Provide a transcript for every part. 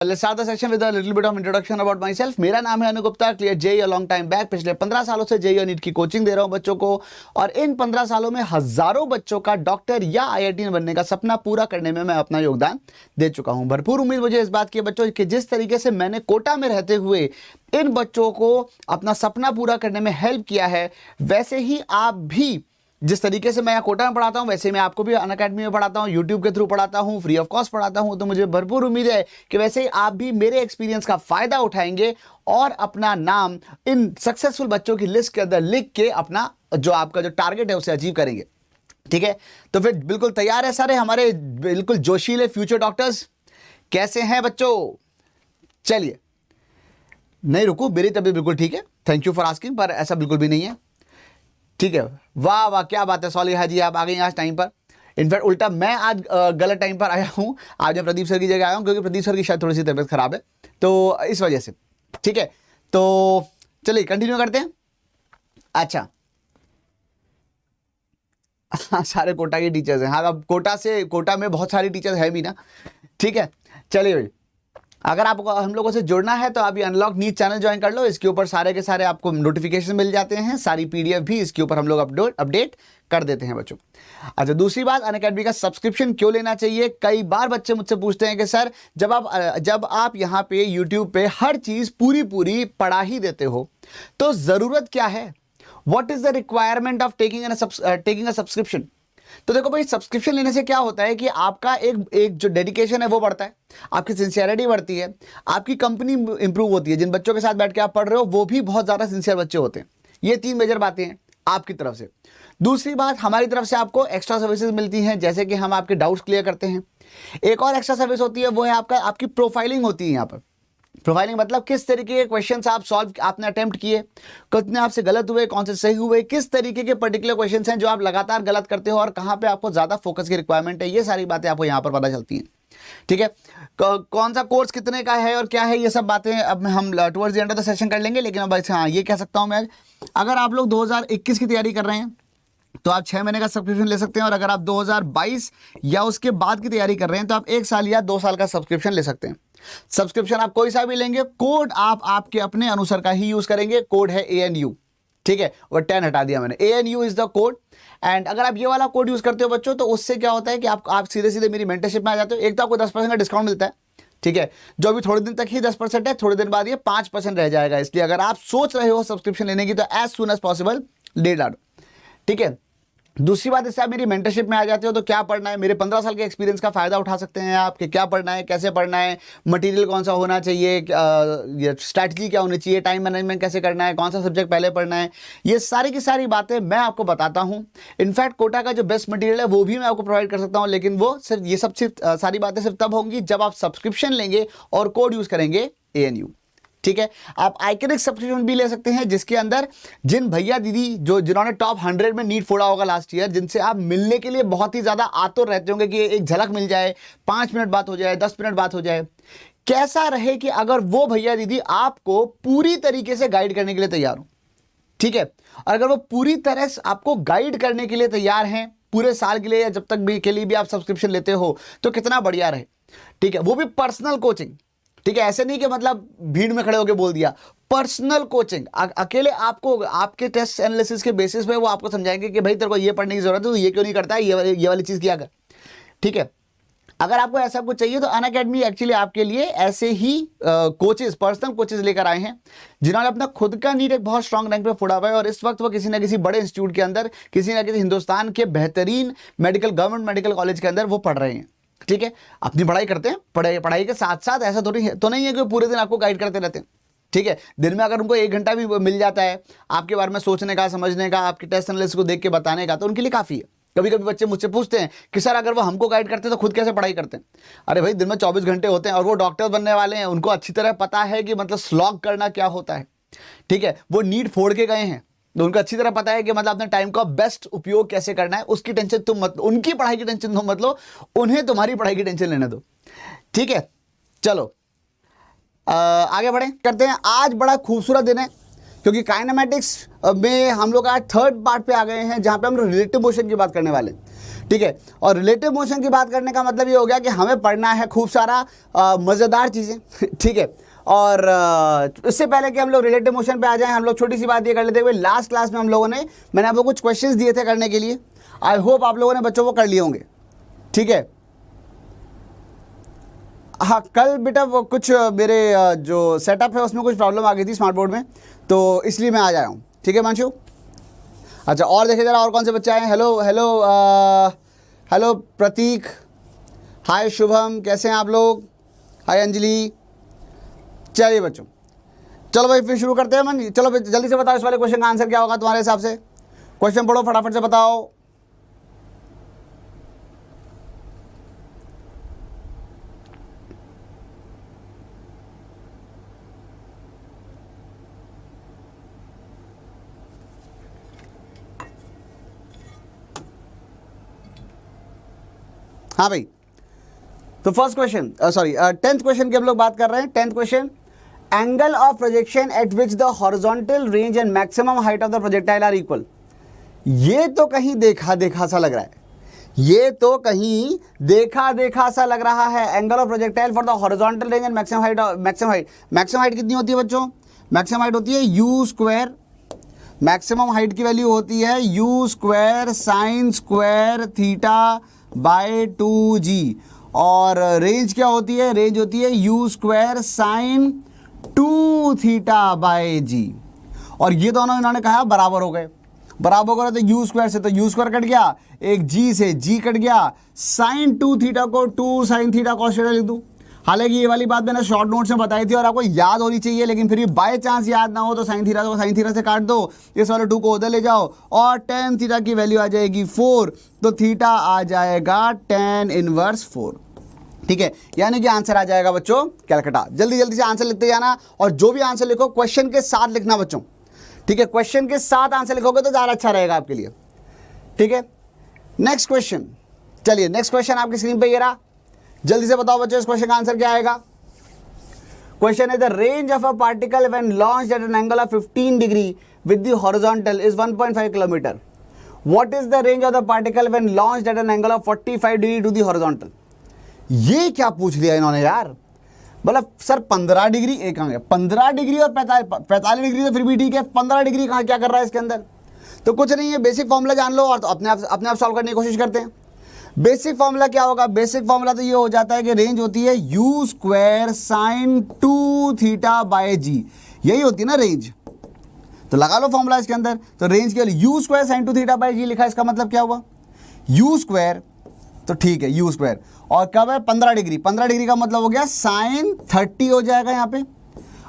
Let's start the session with a little bit of introduction about myself. मेरा नाम है Anu Gupta, clear JEE long time back. पिछले 15 सालों से जेईई और नीट की कोचिंग दे रहा हूं बच्चों को, और इन 15 सालों में हजारों बच्चों का डॉक्टर या आईआईटी बनने का सपना पूरा करने में मैं अपना योगदान दे चुका हूं। भरपूर उम्मीद मुझे इस बात की बच्चों कि जिस तरीके से मैंने कोटा में रहते हुए इन बच्चों को अपना सपना पूरा करने में हेल्प किया है, वैसे ही आप भी जिस तरीके से मैं यहाँ कोटा में पढ़ाता हूँ वैसे मैं आपको भी अनअकैडमी में पढ़ाता हूँ, यूट्यूब के थ्रू पढ़ाता हूँ, फ्री ऑफ कॉस्ट पढ़ाता हूँ। तो मुझे भरपूर उम्मीद है कि वैसे ही आप भी मेरे एक्सपीरियंस का फायदा उठाएंगे और अपना नाम इन सक्सेसफुल बच्चों की लिस्ट के अंदर लिख के अपना जो आपका जो टारगेट है उसे अचीव करेंगे। ठीक है, तो फिर बिल्कुल तैयार है सारे हमारे बिल्कुल जोशीले फ्यूचर डॉक्टर्स? कैसे हैं बच्चों? चलिए, नहीं रुको, मेरी तबीयत बिल्कुल ठीक है, थैंक यू फॉर आस्किंग, पर ऐसा बिल्कुल भी नहीं है। ठीक है, वाह वाह क्या बात है सॉलिहा जी, आप आ गई आज टाइम पर। इनफैक्ट उल्टा मैं आज गलत टाइम पर आया हूँ, आज मैं प्रदीप सर की जगह आया हूँ क्योंकि प्रदीप सर की शायद थोड़ी सी तबीयत खराब है, तो इस वजह से। ठीक है, तो चलिए कंटिन्यू करते हैं। अच्छा सारे कोटा के टीचर्स हैं, हाँ अब कोटा में बहुत सारी टीचर्स है भी ना। ठीक है, चलिए भाई, अगर आपको हम लोगों से जुड़ना है तो आप ये अनलॉक नीट चैनल ज्वाइन कर लो। इसके ऊपर सारे के सारे आपको नोटिफिकेशन मिल जाते हैं, सारी पीडीएफ भी इसके ऊपर हम लोग अपडेट कर देते हैं बच्चों। अच्छा, दूसरी बात, अनअकैडमी का सब्सक्रिप्शन क्यों लेना चाहिए? कई बार बच्चे मुझसे पूछते हैं कि सर जब आप यहाँ पे यूट्यूब पे हर चीज पूरी पढ़ा ही देते हो तो जरूरत क्या है? What is the requirement of taking a subscription? तो देखो भाई, सब्सक्रिप्शन लेने से क्या होता है कि आपका एक जो डेडिकेशन है वो बढ़ता है, आपकी सिंसियरिटी बढ़ती है, आपकी कंपनी इंप्रूव होती है। जिन बच्चों के साथ बैठ के आप पढ़ रहे हो वो भी बहुत ज़्यादा सिंसियर बच्चे होते हैं। ये 3 मेजर बातें हैं आपकी तरफ से। दूसरी बात, हमारी तरफ से आपको एक्स्ट्रा सर्विसेज मिलती हैं, जैसे कि हम आपके डाउट्स क्लियर करते हैं। एक और एक्स्ट्रा सर्विस होती है, वो है आपकी प्रोफाइलिंग होती है। यहाँ पर प्रोफाइलिंग मतलब किस तरीके के क्वेश्चंस आपने अटेम्प्ट किए, कितने आपसे गलत हुए, कौन से सही हुए, किस तरीके के पर्टिकुलर क्वेश्चंस हैं जो आप लगातार गलत करते हो और कहां पे आपको ज्यादा फोकस की रिक्वायरमेंट है। ये सारी बातें आपको यहां पर पता चलती हैं। ठीक है, कौन सा कोर्स कितने का है और क्या है, ये सब बातें अब हम towards the end of the session कर लेंगे। लेकिन अब हाँ, ये कह सकता हूं मैं, अगर आप लोग 2021 की तैयारी कर रहे हैं तो आप 6 महीने का सब्सक्रिप्शन ले सकते हैं, और अगर आप 2022 या उसके बाद की तैयारी कर रहे हैं तो आप 1 साल या 2 साल का सब्सक्रिप्शन ले सकते हैं। सब्सक्रिप्शन आप कोई सा भी लेंगे, कोड आप आपके अपने अनुसार का ही यूज करेंगे। कोड है ANU, ठीक है, और 10 हटा दिया मैंने। ANU is the code. And अगर आप ये वाला कोड यूज करते हो बच्चों, तो उससे क्या होता है कि आप सीधे मेरी मेंटरशिप में आ जाते हो। एक तो आपको 10% का डिस्काउंट मिलता है, ठीक है, जो अभी थोड़े दिन तक ही 10% है, थोड़े दिन बाद ये 5% रह जाएगा। इसलिए अगर आप सोच रहे हो सब्सक्रिप्शन लेने की तो एज सुन एज पॉसिबल ले डालो। ठीक है, दूसरी बात, इससे आप मेरी मेंटरशिप में आ जाते हो तो क्या पढ़ना है, मेरे 15 साल के एक्सपीरियंस का फायदा उठा सकते हैं आप कि क्या पढ़ना है, कैसे पढ़ना है, मटेरियल कौन सा होना चाहिए, स्ट्रैटेजी क्या होनी चाहिए, टाइम मैनेजमेंट कैसे करना है, कौन सा सब्जेक्ट पहले पढ़ना है, ये सारी की सारी बातें मैं आपको बताता हूं। इनफैक्ट कोटा का जो बेस्ट मटेरियल है वो भी मैं आपको प्रोवाइड कर सकता हूं, लेकिन वो सिर्फ सारी बातें सिर्फ तब होंगी जब आप सब्सक्रिप्शन लेंगे और कोड यूज करेंगे ANU। ठीक है, आप आइकनिक सब्सक्रिप्शन भी ले सकते हैं, जिसके अंदर जिन भैया दीदी जिन्होंने टॉप 100 में नीट फोड़ा होगा लास्ट ईयर, जिनसे आप मिलने के लिए बहुत ही ज्यादा आतुर रहते होंगे कि एक झलक मिल जाए, 5 मिनट बात हो जाए, 10 मिनट बात हो जाए, कैसा रहे कि अगर वो भैया दीदी आपको पूरी तरीके से गाइड करने के लिए तैयार हो। ठीक है, और अगर वो पूरी तरह से आपको गाइड करने के लिए तैयार हैं पूरे साल के लिए या जब तक भी के लिए भी आप सब्सक्रिप्शन लेते हो, तो कितना बढ़िया रहे। ठीक है, वो भी पर्सनल कोचिंग। ठीक है, ऐसे नहीं कि मतलब भीड़ में खड़े होकर बोल दिया, पर्सनल कोचिंग। अकेले आपको आपके टेस्ट एनालिसिस के बेसिस पे वो आपको समझाएंगे कि भाई तेरे को ये पढ़ने की जरूरत है, तो ये क्यों नहीं करता है, ये वाली चीज किया कर। ठीक है, अगर आपको ऐसा कुछ चाहिए तो अनअकैडमी एक्चुअली आपके लिए ऐसे ही कोचेस, पर्सनल कोचेस लेकर आए हैं, जिन्होंने अपना खुद का नीट एक बहुत स्ट्रॉन्ग रैंक पे फोड़ा हुआ है, और इस वक्त वो किसी ना किसी बड़े इंस्टीट्यूट के अंदर, किसी ना किसी हिंदुस्तान के बेहतरीन गवर्नमेंट मेडिकल कॉलेज के अंदर वो पढ़ रहे हैं। ठीक है, अपनी पढ़ाई करते हैं, पढ़ाई के साथ साथ ऐसा तो नहीं है कि पूरे दिन आपको गाइड करते रहते हैं। ठीक है, दिन में अगर उनको 1 घंटा भी मिल जाता है आपके बारे में सोचने का, समझने का, आपके टेस्ट एनालिसिस को देख के बताने का, तो उनके लिए काफ़ी है। कभी कभी बच्चे मुझसे पूछते हैं कि सर अगर वो हमको गाइड करते हैं तो खुद कैसे पढ़ाई करते हैं? अरे भाई, दिन में 24 घंटे होते हैं और वो डॉक्टर बनने वाले हैं, उनको अच्छी तरह पता है कि मतलब स्लॉग करना क्या होता है। ठीक है, वो नीट फोड़ के गए हैं तो उनको अच्छी तरह पता है कि मतलब अपने टाइम का बेस्ट उपयोग कैसे करना है। उसकी टेंशन तुम मत, उनकी पढ़ाई की टेंशन तुम मत लो, उन्हें तुम्हारी पढ़ाई की टेंशन लेने दो। ठीक है, चलो आगे बढ़े, करते हैं। आज बड़ा खूबसूरत दिन है क्योंकि काइनेमैटिक्स में हम लोग आज 3rd पार्ट पे आ गए हैं, जहां पे हम रिलेटिव मोशन की बात करने वाले हैं। ठीक है। और रिलेटिव मोशन की बात करने का मतलब ये हो गया कि हमें पढ़ना है खूब सारा मज़ेदार चीज़ें, ठीक है। और इससे पहले कि हम लोग रिलेटिव मोशन पे आ जाएं, हम लोग छोटी सी बात ये कर लेते हैं, लास्ट क्लास में हम लोगों ने, मैंने आपको कुछ क्वेश्चंस दिए थे करने के लिए, आई होप आप लोगों ने बच्चों को कर लिए होंगे, ठीक है। हाँ, कल बेटा वो कुछ मेरे जो सेटअप है उसमें कुछ प्रॉब्लम आ गई थी स्मार्ट बोर्ड में, तो इसलिए मैं आ जाया हूँ, ठीक है मानशु। अच्छा, और देखे जरा और कौन से बच्चे आए हैं। हेलो हेलो हेलो प्रतीक, हाय शुभम, कैसे हैं आप लोग, हाय अंजलि। चलिए बच्चों, चलो भाई फिर शुरू करते हैं मन। चलो भाई जल्दी से बताओ इस वाले क्वेश्चन का आंसर क्या होगा तुम्हारे हिसाब से। क्वेश्चन पढ़ो फटाफट से बताओ। हाँ भाई, तो first question, sorry 10th question की हम लोग बात कर रहे हैं। 10th question, angle of projection at which the horizontal range and maximum height of the projectile are equal. ये तो कहीं देखा देखा सा लग रहा है, ये तो कहीं देखा देखा सा लग रहा है। Angle of projectile for the horizontal range and maximum height, maximum height कितनी होती है बच्चों, मैक्सिमम हाइट होती है यू स्क्वायर, मैक्सिमम हाइट की वैल्यू होती है u square sine square theta bye 2g। और रेंज क्या होती है, रेंज होती है u square sine 2 theta bye g। और ये दोनों इन्होंने कहा बराबर हो गए, बराबर हो गए तो यू स्क्वायर से तो यू स्क्वायर कट गया, एक g से g कट गया, साइन 2 थीटा को 2 साइन थीटा कॉस थीटा लिख दूँ। हालांकि ये वाली बात मैंने शॉर्ट नोट्स में बताई थी और आपको याद होनी चाहिए, लेकिन फिर भी बाय चांस याद ना हो तो साइन थीटा को साइन थीटा से काट दो, इस वाले 2 को उधर ले जाओ और टेन थीटा की वैल्यू आ जाएगी 4, तो थीटा आ जाएगा tan इनवर्स 4, ठीक है। यानी कि आंसर आ जाएगा बच्चों कैलकाटा। जल्दी जल्दी से आंसर लिखते जाना और जो भी आंसर लिखो क्वेश्चन के साथ लिखना बच्चों, ठीक है। क्वेश्चन के साथ आंसर लिखोगे तो ज़्यादा अच्छा रहेगा आपके लिए, ठीक है। नेक्स्ट क्वेश्चन, चलिए नेक्स्ट क्वेश्चन आपकी स्क्रीन पे ये रहा, जल्दी से बताओ बच्चों इस क्वेश्चन का आंसर क्या आएगा। क्वेश्चन है the range of a particle when launched at an angle of 15 degree with the horizontal is 1.5 kilometre. What is the range of the particle when launched at an angle of 45 degree to the horizontal. ये क्या पूछ लिया इन्होंने यार, मतलब sir 15 degree, एक कहाँ गया 15 डिग्री और 45 डिग्री तो फिर भी ठीक है, 15 डिग्री कहाँ क्या कर रहा है इसके अंदर। तो कुछ नहीं है, बेसिक फॉर्मूला जान लो और तो अपने आप सॉल्व करने की कोशिश करते हैं। बेसिक फॉर्मूला क्या होगा, बेसिक फॉर्मूला तो ये हो जाता है कि रेंज होती है u square sine 2 theta by g, यही होती है ना रेंज। तो लगा लो फॉर्मूला इसके अंदर, तो रेंज के लिए u square sine 2 theta by g लिखा, इसका मतलब क्या हुआ यू स्क्वायर, तो ठीक है यू स्क्वायर, और कब है 15 डिग्री, 15 डिग्री का मतलब हो गया साइन 30 हो जाएगा यहाँ पे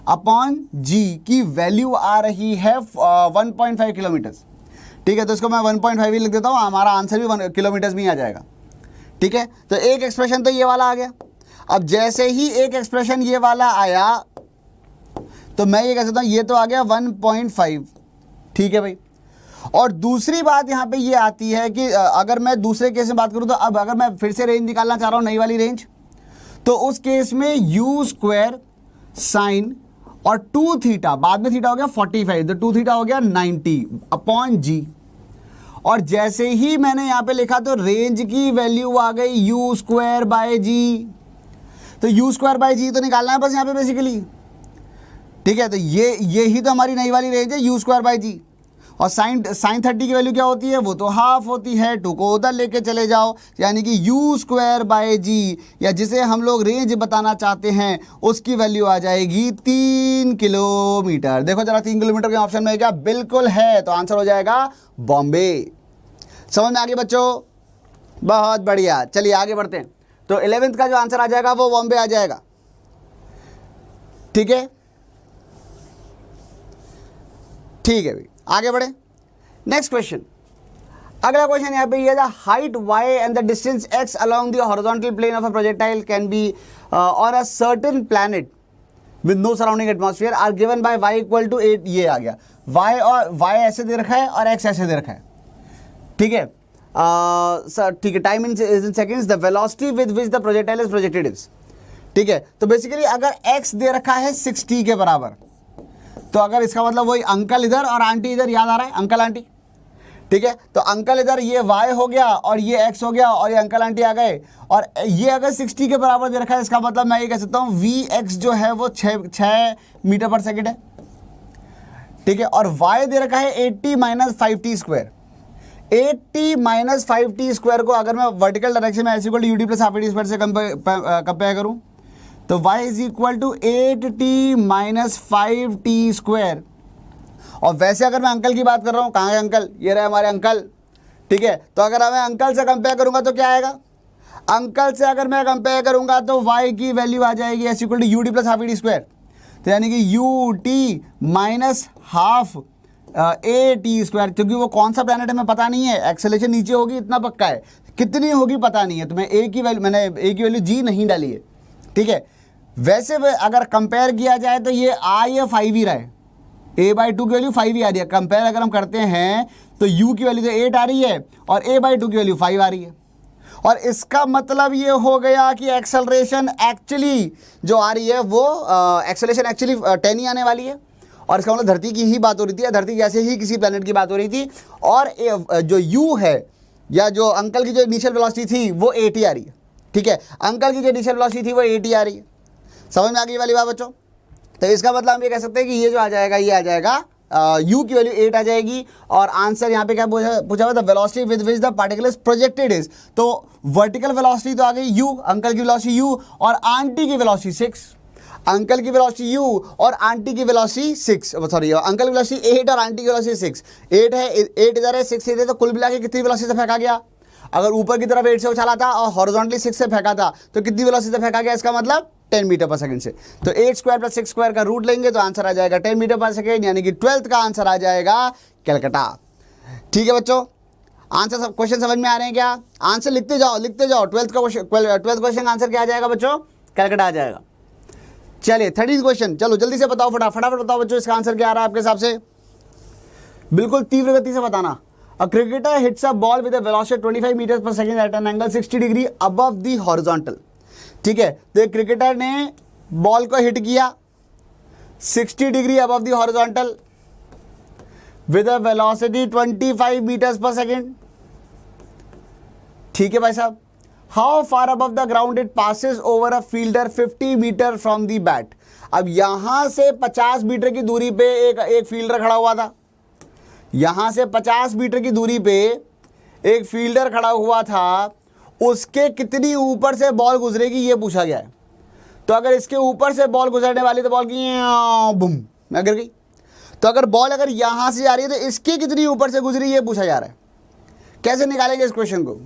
अपॉन जी की वैल्यू आ रही है 1.5 किलोमीटर, ठीक है। तो इसको मैं 1.5 ही लिख देता हूँ, हमारा आंसर भी 1 किलोमीटर में ही आ जाएगा, ठीक है। तो एक एक्सप्रेशन तो ये वाला आ गया। अब जैसे ही एक एक्सप्रेशन ये वाला आया तो मैं ये कह सकता हूँ ये तो आ गया 1.5, ठीक है भाई। और दूसरी बात यहाँ पे ये आती है कि अगर मैं दूसरे केस में बात करूँ तो अब अगर मैं फिर से रेंज निकालना चाह रहा हूँ नई वाली रेंज, तो उस केस में यू स्क्वायर साइन और 2 थीटा, बाद में थीटा हो गया 45, तो 2 थीटा हो गया 90 अपॉन जी। और जैसे ही मैंने यहाँ पे लिखा तो रेंज की वैल्यू आ गई यू स्क्वायर बाय जी, तो यू स्क्वायर बाय जी तो निकालना है बस यहाँ पे बेसिकली, ठीक है। तो ये तो हमारी नई वाली रेंज है यू स्क्वायर बाय जी। और साइन 30 की वैल्यू क्या होती है, वो तो हाफ होती है, 2 को उधर लेके चले जाओ, यानी कि यू स्क्वायर बाय जी, या जिसे हम लोग रेंज बताना चाहते हैं उसकी वैल्यू आ जाएगी 3 किलोमीटर। देखो जरा 3 किलोमीटर के ऑप्शन में क्या, बिल्कुल है, तो आंसर हो जाएगा बॉम्बे। समझ में आ गई बच्चों, बहुत बढ़िया। चलिए आगे बढ़ते हैं। तो 11th का जो आंसर आ जाएगा वो बॉम्बे आ जाएगा, ठीक है, ठीक है भाई। आगे बढ़े, नेक्स्ट क्वेश्चन। अगला क्वेश्चन यहाँ पे ये है, height y and the distance x along the horizontal plane of a projectile can be on a certain planet with no surrounding atmosphere are given by y equal to 8। ये आ गया y, और y ऐसे दे रखा है और x ऐसे दे रखा है, ठीक है सर, ठीक है। Time in seconds, the velocity with which the projectile is projected is, ठीक है। तो बेसिकली अगर x दे रखा है 60 के बराबर, तो अगर इसका मतलब वही अंकल इधर और आंटी इधर, याद आ रहा है अंकल आंटी, ठीक है, तो अंकल इधर ये y हो गया और ये x हो गया और ये अंकल आंटी आ गए, और ये अगर 60 के बराबर दे रखा है, इसका मतलब मैं ये कह सकता हूँ vx जो है वो 6 मीटर पर सेकेंड है। ठीक है, और y दे रखा है 80 minus 5t square. 80 minus 5t square को अगर मैं वर्टिकल डायरेक्शन में ऐसे यूडी प्लस हाफ टी स्क्वायर से कंपेयर करूं तो y is equal to 8t minus 5t square. और वैसे अगर मैं अंकल की बात कर रहा हूं, कहाँ है अंकल, ये रहे हमारे अंकल। ठीक है, तो अगर मैं अंकल से कंपेयर करूंगा तो क्या आएगा, अंकल से अगर मैं कंपेयर करूंगा तो y की वैल्यू आ जाएगी S equal to u t plus half t square. तो यानी कि u t minus half a t square, क्योंकि वो कौन सा प्लैनेट हमें पता नहीं है, एक्सेलेरेशन नीचे होगी इतना पक्का है, कितनी होगी पता नहीं है, तो मैं ए की वैल्यू जी नहीं डाली है। ठीक है, वैसे अगर कंपेयर किया जाए तो ये आई या 5 ही रहा है, a/2 की वैल्यू 5 ही आ रही है। कंपेयर अगर हम करते हैं तो u की वैल्यू तो 8 आ रही है और a/2 की वैल्यू 5 आ रही है, और इसका मतलब ये हो गया कि एक्सेलरेशन एक्चुअली जो आ रही है वो एक्सेलरेशन एक्चुअली 10 ही आने वाली है, और इसका मतलब धरती की ही बात हो रही थी, धरती जैसे ही किसी प्लैनेट की बात हो रही थी, और जो u है या जो अंकल की जो इनिशियल वेलोसिटी थी वो 80 आ रही है। ठीक है, अंकल की जो इनिशियल वेलोसिटी थी वो 80 आ रही है। समझ में आ गई वाली बात बच्चों? तो इसका मतलब हम ये कह सकते हैं कि ये जो आ जाएगा, ये आ जाएगा u की वैल्यू 8 आ जाएगी, और आंसर यहाँ पे क्या पूछा हुआ था, velocity with which the particle is projected is, तो वर्टिकल वेलोसिटी तो आ गई u, अंकल की वेलोसिटी u और आंटी की वेलोसिटी 6, अंकल की वेलोसिटी u और आंटी की वेलोसिटी 6, सॉरी अंकल की वेलोसिटी 8 और आंटी की वेलोसिटी 6, 8 है, 8 इधर है, 6 इधर, तो कुल मिला के कितनी वेलोसिटी से फेंका गया, अगर ऊपर की तरफ 8 से उछाला था और हॉरिजॉन्टली 6 से फेंका था तो कितनी वेलोसिटी से फेंका गया, इसका मतलब 10 मीटर पर सेकंड से। तो 8 स्क्वायर प्लस 6 स्क्वायर का रूट लेंगे तो आंसर आ जाएगा 10 मीटर पर सेकंड, यानी कि 12th का आंसर आ जाएगा कलकत्ता। ठीक है बच्चों, आंसर क्वेश्चन समझ में आ रहे हैं क्या? आंसर लिखते जाओ 12th क्वेश्चन आंसर क्या आ जाएगा बच्चों, कलकत्ता आ जाएगा। चलिए 13th क्वेश्चन, चलो जल्दी से बताओ, फटाफट बताओ बच्चों, इसका आंसर क्या आ रहा है आपके हिसाब से, बिल्कुल तीव्र गति से बताना। A cricketer hits a ball with a velocity of 25 meters per second at an angle 60 degree above the horizontal। ठीक है, तो एक क्रिकेटर ने बॉल को हिट किया 60 degree above the horizontal with a velocity 25 metres per second. ठीक है भाई साहब, how far above the ground it passes over a fielder 50 metre from the bat. अब यहां से 50 मीटर की दूरी पे एक फील्डर खड़ा हुआ था, यहां से 50 मीटर की दूरी पे एक फील्डर खड़ा हुआ था, उसके कितनी ऊपर से बॉल गुजरेगी ये पूछा गया है। तो अगर इसके ऊपर से बॉल गुजरने वाली तो बॉल की बुम में गिर गई, तो अगर बॉल अगर यहां से जा रही है तो इसके कितनी ऊपर से गुजरी ये पूछा जा रहा है। कैसे निकालेंगे इस क्वेश्चन को?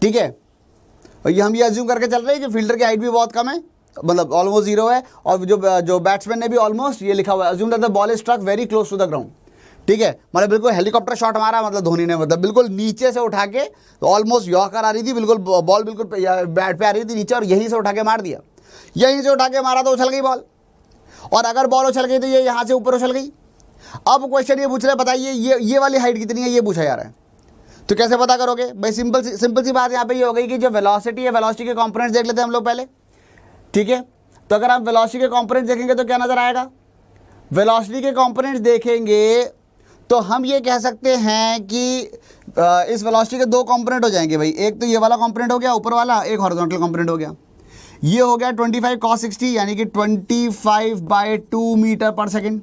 ठीक है, और ये हम ये अज्यूम करके चल रहे हैं कि फील्डर की हाइट भी बहुत कम है, मतलब ऑलमोस्ट 0 है, और जो बैट्समैन ने भी ऑलमोस्ट ये लिखा हुआ है, assume that the ball is struck very close to the ground. ठीक है, मतलब बिल्कुल हेलीकॉप्टर शॉट मारा, मतलब धोनी ने, मतलब बिल्कुल नीचे से उठा के, तो ऑलमोस्ट यॉर्कर आ रही थी, बिल्कुल बॉल बिल्कुल बैट पे आ रही थी नीचे, और यहीं से उठा के मार दिया, यहीं से उठा के मारा तो उछल गई बॉल, और अगर बॉल उछल गई तो ये यहाँ से ऊपर उछल गई। अब क्वेश्चन ये पूछ रहे, बताइए ये वाली हाइट कितनी है, ये पूछा जा रहा है। तो कैसे पता करोगे भाई? सिंपल सी बात यहाँ पे ये हो गई कि जो वेलोसिटी है, वेलोसिटी के कॉम्पोनेंट्स देख लेते हैं हम लोग पहले। ठीक है, तो अगर आप वेलोसिटी के कॉम्पोनेंट्स देखेंगे तो क्या नजर आएगा? वेलोसिटी के कॉम्पोनेंट्स देखेंगे तो हम ये कह सकते हैं कि इस वेलोसिटी के 2 कंपोनेंट हो जाएंगे भाई, एक तो ये वाला कंपोनेंट हो गया ऊपर वाला, एक हॉरिजॉन्टल कंपोनेंट हो गया। ये हो गया 25 cos 60 यानी कि 25/2 मीटर पर सेकेंड,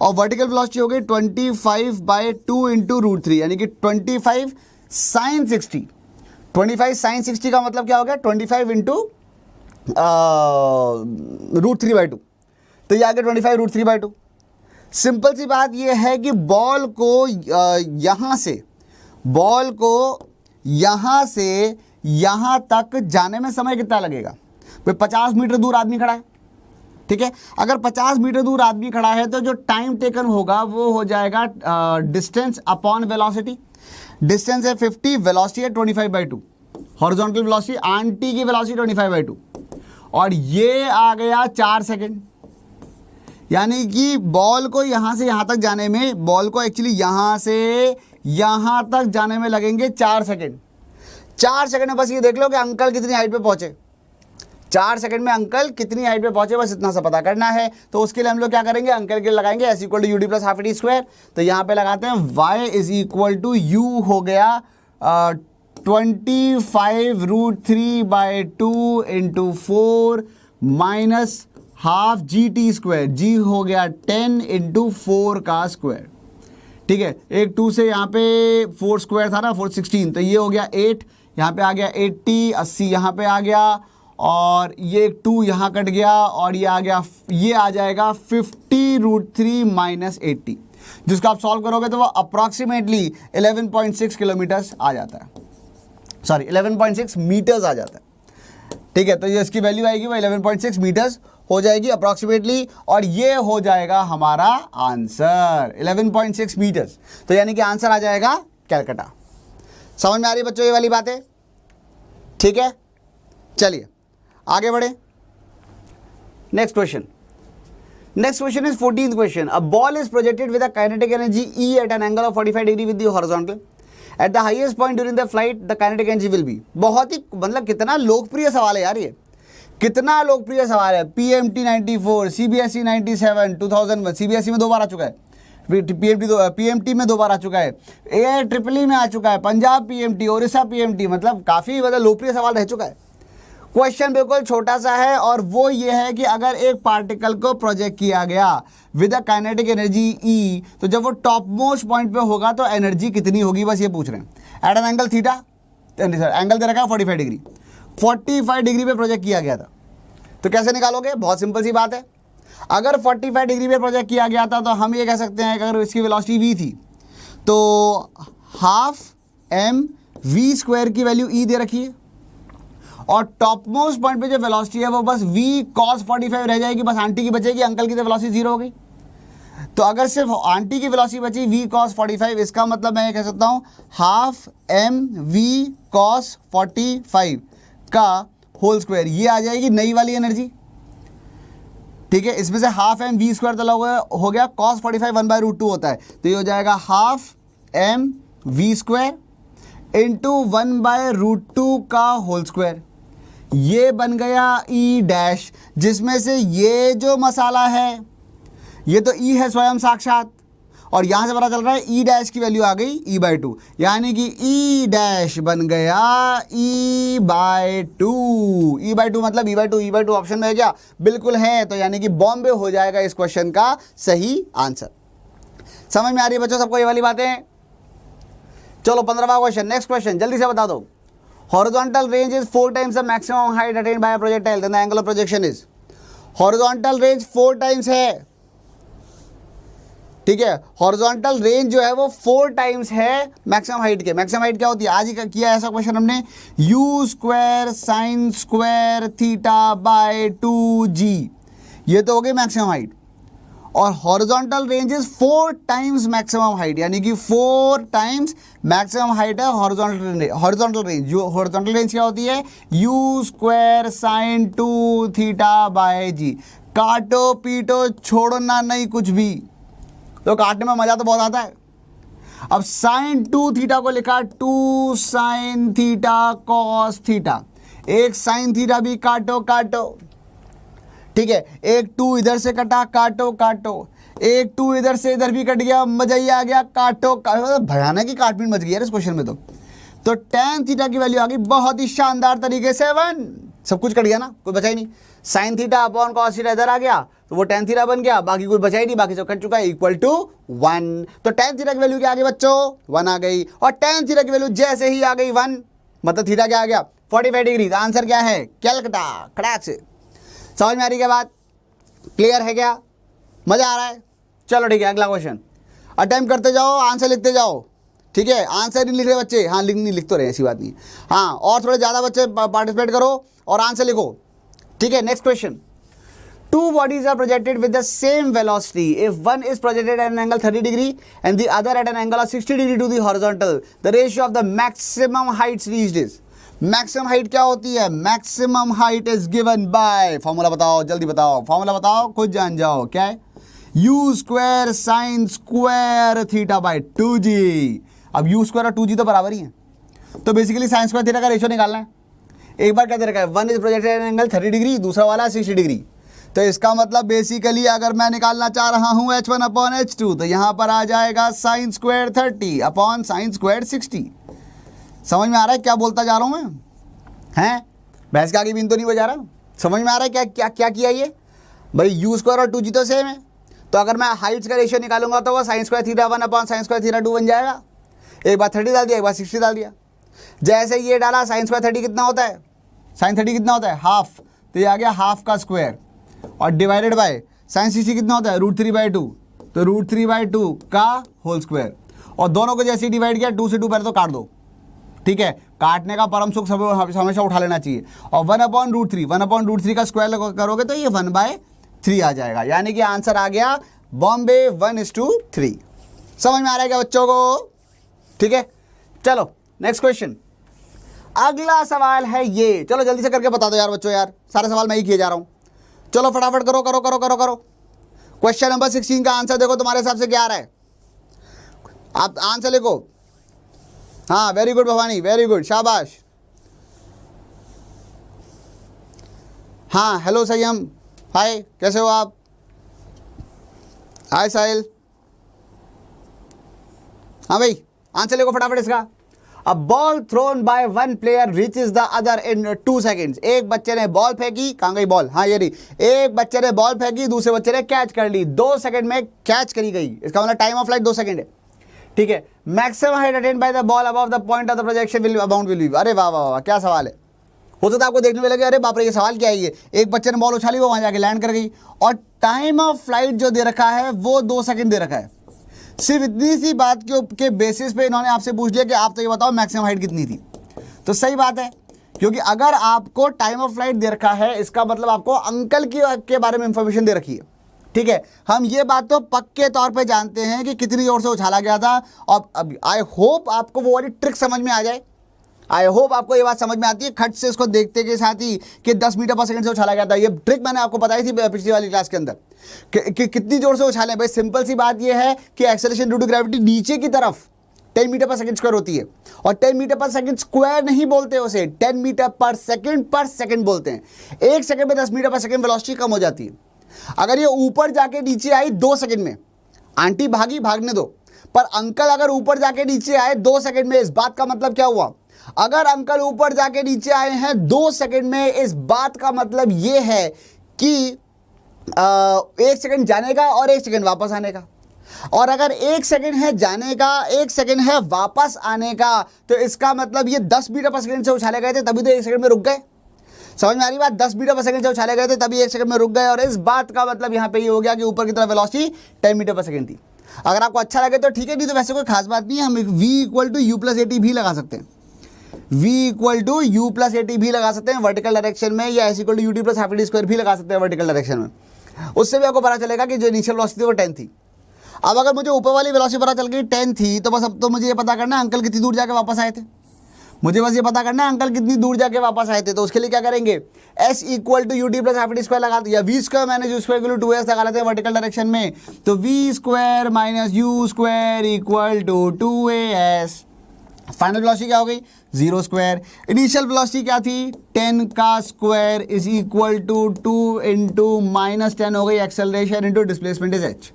और वर्टिकल वेलोसिटी हो गई 25/2 इंटू √3 यानी कि 25 sin 60। 25 sin 60 का मतलब क्या हो गया? 25 इंटू √3/2, तो ये आ गया 25 √3/2। सिंपल सी बात ये है कि बॉल को यहाँ से यहाँ तक जाने में समय कितना लगेगा? भाई 50 मीटर दूर आदमी खड़ा है, ठीक है, अगर 50 मीटर दूर आदमी खड़ा है तो जो टाइम टेकन होगा वो हो जाएगा डिस्टेंस अपॉन वेलोसिटी। डिस्टेंस है 50, वेलोसिटी है 25/2, हॉरिजॉन्टल वेलोसिटी, आंटी की वेलोसिटी 25/2, और ये आ गया 4 सेकेंड। यानी कि बॉल को यहाँ से यहाँ तक जाने में, बॉल को एक्चुअली यहाँ से यहाँ तक जाने में लगेंगे 4 सेकेंड। 4 सेकेंड में बस ये देख लो कि अंकल कितनी हाइट पे पहुँचे। 4 सेकंड में अंकल कितनी हाइट पे पहुंचे, बस इतना सा पता करना है। तो उसके लिए हम लोग क्या करेंगे, अंकल के लिए लगाएंगे s equal to u d plus half t square. तो यहाँ पे लगाते हैं y is equal to u हो गया 25√3/2 into 4 minus half g t square, g हो गया 10 इंटू 4 का स्क्वायर। ठीक है, एक 2 से यहाँ पे 4 स्क्वायर था ना, 4 16, तो ये हो गया 8, यहाँ पे आ गया 80 यहाँ पे आ गया, और ये 2 यहाँ कट गया, और ये आ गया, ये आ जाएगा 50√3 माइनस 80, जिसको आप सॉल्व करोगे तो वो अप्रॉक्सीमेटली 11.6 किलोमीटर्स आ जाता है, सॉरी 11.6 मीटर्स आ जाता है। ठीक है, तो ये इसकी वैल्यू आएगी वो 11.6 मीटर्स हो जाएगी अप्रॉक्सीमेटली, और ये हो जाएगा हमारा आंसर 11.6 मीटर्स। तो यानी कि आंसर आ जाएगा कैलकाटा। समझ में आ रही है बच्चों ये वाली बातें? ठीक है, चलिए आगे बढ़े। Next question is 14th question. A ball is projected with a kinetic energy E at an angle of 45 degree with the horizontal at the highest point during the flight the kinetic energy will be. बहुत ही मतलब कितना लोकप्रिय सवाल है यार, ये कितना लोकप्रिय सवाल है। PMT 94, CBSE 97, 2001, CBSE में 2 बार आ चुका है, PMT में 2 बार आ चुका है, AIEEE में आ चुका है, पंजाब PMT, उड़ीसा PMT, मतलब काफ़ी मतलब लोकप्रिय सवाल रह चुका है। क्वेश्चन बिल्कुल छोटा सा है, और वो ये है कि अगर एक पार्टिकल को प्रोजेक्ट किया गया with a kinetic energy E, तो जब वो टॉप मोस्ट पॉइंट पे होगा तो एनर्जी कितनी होगी, बस ये पूछ रहे हैं। At an angle theta, angle दे रखा है 45 डिग्री, 45 डिग्री पे प्रोजेक्ट किया गया था। तो कैसे निकालोगे, बहुत सिंपल सी बात है। अगर 45 डिग्री पे प्रोजेक्ट किया गया था तो हम ये कह सकते हैं कि अगर इसकी वेलोसिटी v थी तो हाफ m v स्क्वायर की वैल्यू E दे रखी है, और टॉप मोस्ट पॉइंट पे जो वेलोसिटी है वो बस v cos 45 रह जाएगी, बस आंटी की बचेगी, अंकल की तो वेलोसिटी 0 हो गई। तो अगर सिर्फ आंटी की वेलोसिटी बची v cos 45, इसका मतलब मैं ये कह सकता हूँ हाफ m v cos 45 का होल स्क्वायर, ये आ जाएगी नई वाली एनर्जी। ठीक है, इसमें से हाफ m v स्क्वायर तो हो गया cos 45 1/√2 होता है, तो ये हो जाएगा half m v square into 1/√2 का होल स्क्वायर। ये बन गया E डैश, जिसमें से ये जो मसाला है ये तो E है स्वयं साक्षात, और यहाँ से पता चल रहा है E डैश की वैल्यू आ गई E/2, यानी कि E डैश बन गया E/2। E/2 मतलब E/2 ऑप्शन में है क्या? बिल्कुल है, तो यानी कि बॉम्बे हो जाएगा इस क्वेश्चन का सही आंसर। समझ में आ रही है बच्चों सबको ये वाली बातें? चलो 15वां क्वेश्चन, नेक्स्ट क्वेश्चन जल्दी से बता दो। Horizontal range is 4 times the maximum height attained by a projectile, then the angle of projection is. Horizontal range 4 times है, ठीक है, हॉरिजॉन्टल रेंज जो है वो 4 टाइम्स है मैक्सिमम हाइट के। मैक्सिमम हाइट क्या होती है, आज ही किया ऐसा क्वेश्चन हमने, u square sine square theta bye 2g, ये तो हो गई मैक्सिमम हाइट। और horizontal range is 4 times maximum height, यानी कि 4 टाइम्स मैक्सिमम हाइट है हॉरिजॉन्टल रेंज। जो हॉरिजॉन्टल रेंज क्या होती है, u square sine 2 theta bye g। काटो पीटो छोड़ना नहीं कुछ भी, तो काटने में मजा तो बहुत आता है। अब साइन 2 थीटा को लिखा 2 साइन थीटा कॉस थीटा, एक साइन थीटा भी काटो, ठीक है, एक 2 इधर से कटा, काटो, एक 2 इधर से इधर भी कट गया, मजा ही आ गया, काटो, भयानक ही काटपीट मच गई यार इस क्वेश्चन में। तो tan थीटा की वैल्यू आ गई बहुत ही शानदार तरीके से 1, सब कुछ कट गया ना, कोई बचा ही नहीं। Sine theta upon cos theta इधर आ गया तो वो tan थीटा बन गया, बाकी कुछ बचा ही नहीं, बाकी सब कट चुका है, इक्वल टू 1। तो tan थीटा की वैल्यू क्या आ गई बच्चों, 1 आ गई, और tan थीटा की वैल्यू जैसे ही आ गई 1, मतलब थीटा क्या आ गया 45 डिग्री। आंसर क्या है, कैलकाटा, खड़ाक से। समझ में आ रही क्या बात, क्लियर है क्या, मजा आ रहा है? चलो ठीक है, अगला क्वेश्चन अटेम्प्ट करते जाओ, आंसर लिखते जाओ, ठीक है। आंसर नहीं लिख रहे बच्चे, हाँ लिख तो रहे, ऐसी बात नहीं, हाँ, और थोड़े ज़्यादा बच्चे पार्टिसिपेट करो और आंसर लिखो, ठीक है। Next question, 2 bodies are projected with the same velocity. If one is projected at an angle 30 degree and the other at an angle of 60 degree to the horizontal, the ratio of the maximum heights reached is। Maximum height क्या होती है, maximum height is given by, formula बताओ, जल्दी बताओ, formula बताओ, खुद जान जाओ, क्या है, u square sine square theta bye 2g। अब u स्क्वायर और 2g तो बराबर ही है, तो बेसिकली साइन स्क्वायर थीटा का रेशियो निकालना है। एक बार क्या दे रखा है, one is projected angle 30 degree, दूसरा वाला 60 डिग्री। तो इसका मतलब बेसिकली अगर मैं निकालना चाह रहा हूँ h1 अपॉन h2, तो यहाँ पर आ जाएगा sine square 30 upon sine square 60। समझ में आ रहा है क्या बोलता जा रहा हूँ मैं? हैं, भैंस के आगे बीन तो नहीं बजा रहा? समझ में आ रहा है क्या क्या क्या किया ये भाई? यू स्क्वायर और 2g तो सेम है, तो अगर मैं हाइट्स का रेशियो निकालूंगा तो वो sign square theta 1 upon sine square theta 2 बन जाएगा। एक बार 30 डाल दिया, एक बार 60 डाल दिया। जैसे ये डाला, साइन स्क्वायर 30 कितना होता है, साइन 30 कितना होता है, हाफ, तो ये आ गया हाफ का स्क्वायर, और डिवाइडेड बाय साइन 60 कितना होता है, √3/2, तो √3/2 का होल स्क्वायर। और दोनों को जैसे डिवाइड किया, 2 से 2 पहले तो काट दो, ठीक है, काटने का परम सुख हमेशा उठा लेना चाहिए। और 1/√3 का स्क्वायर करोगे तो ये 1/3 आ जाएगा, यानी कि आंसर आ गया बॉम्बे 1:3। समझ में आ रहा है क्या बच्चों को? ठीक है, चलो नेक्स्ट क्वेश्चन। अगला सवाल है ये, चलो जल्दी से करके बता दो यार बच्चों, यार सारे सवाल मैं ही किए जा रहा हूं। चलो फटाफट करो करो करो करो करो। क्वेश्चन नंबर 16 का आंसर देखो तुम्हारे हिसाब से क्या आ रहा है, आप आंसर लिखो। हाँ very good Bhavani, very good, शाबाश। हाँ हेलो संयम, हाय, कैसे हो आप? हाय साहिल। हाँ भाई आंसर लिखो फटाफट इसका। A ball thrown by one player reaches the other in 2 seconds. एक बच्चे ने बॉल फेंकी, कहाँ गई बॉल, हाँ ये रही, एक बच्चे ने बॉल फेंकी, दूसरे बच्चे ने कैच कर ली, 2 सेकंड में कैच करी गई। इसका मतलब टाइम ऑफ फ्लाइट 2 सेकंड है, ठीक है। Maximum height attained by the ball above the point of the projection will abound will be. अरे वाह वाह वाह, क्या सवाल है। हो सकता है आपको देखने में लगे अरे बाप रे ये सवाल क्या है ये, एक बच्चे ने बॉल उछाली, वो वहां जाके लैंड कर गई, और टाइम ऑफ फ्लाइट जो दे रखा है वो 2 सेकंड दे रखा है। सिर्फ इतनी सी बात के बेसिस पे इन्होंने आपसे पूछ लिया कि आप तो ये बताओ मैक्सिमम हाइट कितनी थी। तो सही बात है, क्योंकि अगर आपको टाइम ऑफ फ्लाइट दे रखा है, इसका मतलब आपको अंकल के बारे में इंफॉर्मेशन दे रखी है, ठीक है। हम ये बात तो पक्के तौर पे जानते हैं कि कितनी जोर से उछाला गया था। और अब आई होप आपको वो वाली ट्रिक समझ में आ जाए, आई होप आपको ये बात समझ में आती है खट से इसको देखते के साथ ही कि 10 मीटर पर सेकंड से उछाला गया था। ये ट्रिक मैंने आपको बताई थी पिछली वाली क्लास के अंदर कि कितनी जोर से उछाले। भाई सिंपल सी बात ये है कि एक्सेलरेशन ड्यू टू ग्रेविटी नीचे की तरफ 10 मीटर पर सेकंड स्क्वायर होती है, और 10 मीटर पर सेकंड स्क्वायर नहीं बोलते उसे, 10 मीटर पर सेकंड बोलते हैं। 1 सेकंड में 10 मीटर पर सेकंड वेलोसिटी कम हो जाती है। अगर ये ऊपर जाके नीचे आई 2 सेकंड में, आंटी भागी भागने दो, पर अंकल अगर ऊपर जाके नीचे आए 2 सेकंड में, इस बात का मतलब क्या हुआ, अगर अंकल ऊपर जाके नीचे आए हैं 2 सेकंड में, इस बात का मतलब यह है कि 1 सेकंड जाने का और 1 सेकंड वापस आने का। और अगर 1 सेकंड है जाने का, 1 सेकंड है वापस आने का, तो इसका मतलब ये 10 मीटर पर सेकंड से उछाले गए थे, तभी तो 1 सेकंड में रुक गए। समझ में आ रही बात? 10 मीटर पर सेकंड से उछाले गए थे, तभी 1 सेकंड में रुक गए। और इस बात का मतलब यहाँ पे ये हो गया कि ऊपर की तरफ वेलोसिटी 10 मीटर पर सेकंड थी। अगर आपको अच्छा लगे तो ठीक है, नहीं तो वैसे कोई खास बात नहीं है। हम v = u+at भी लगा सकते हैं, v = u+at भी लगा सकते हैं वर्टिकल डायरेक्शन में, या s = ut + ½ भी लगा सकते हैं वर्टिकल डायरेक्शन में। उससे भी आपको पता चलेगा कि जो इनिशियल वेलोसिटी वो 10 थी। अब अगर मुझे ऊपर वाली वेलोसिटी पता चल गई 10 थी, तो बस अब तो मुझे ये पता करना है अंकल कितनी दूर जाके वापस आए थे। मुझे बस ये पता करना है अंकल कितनी दूर जाके वापस आए थे। तो उसके लिए क्या करेंगे, s = ut + ½ लगा दिया, v² - u² = 2s लगा लेते हैं वर्टिकल डायरेक्शन में। तो v² - u² = 2as। Final velocity क्या हो गई, 0²। इनिशियल वेलोसिटी क्या थी, 10 का स्क्वायर = 2 × -10 हो गई acceleration into displacement is h।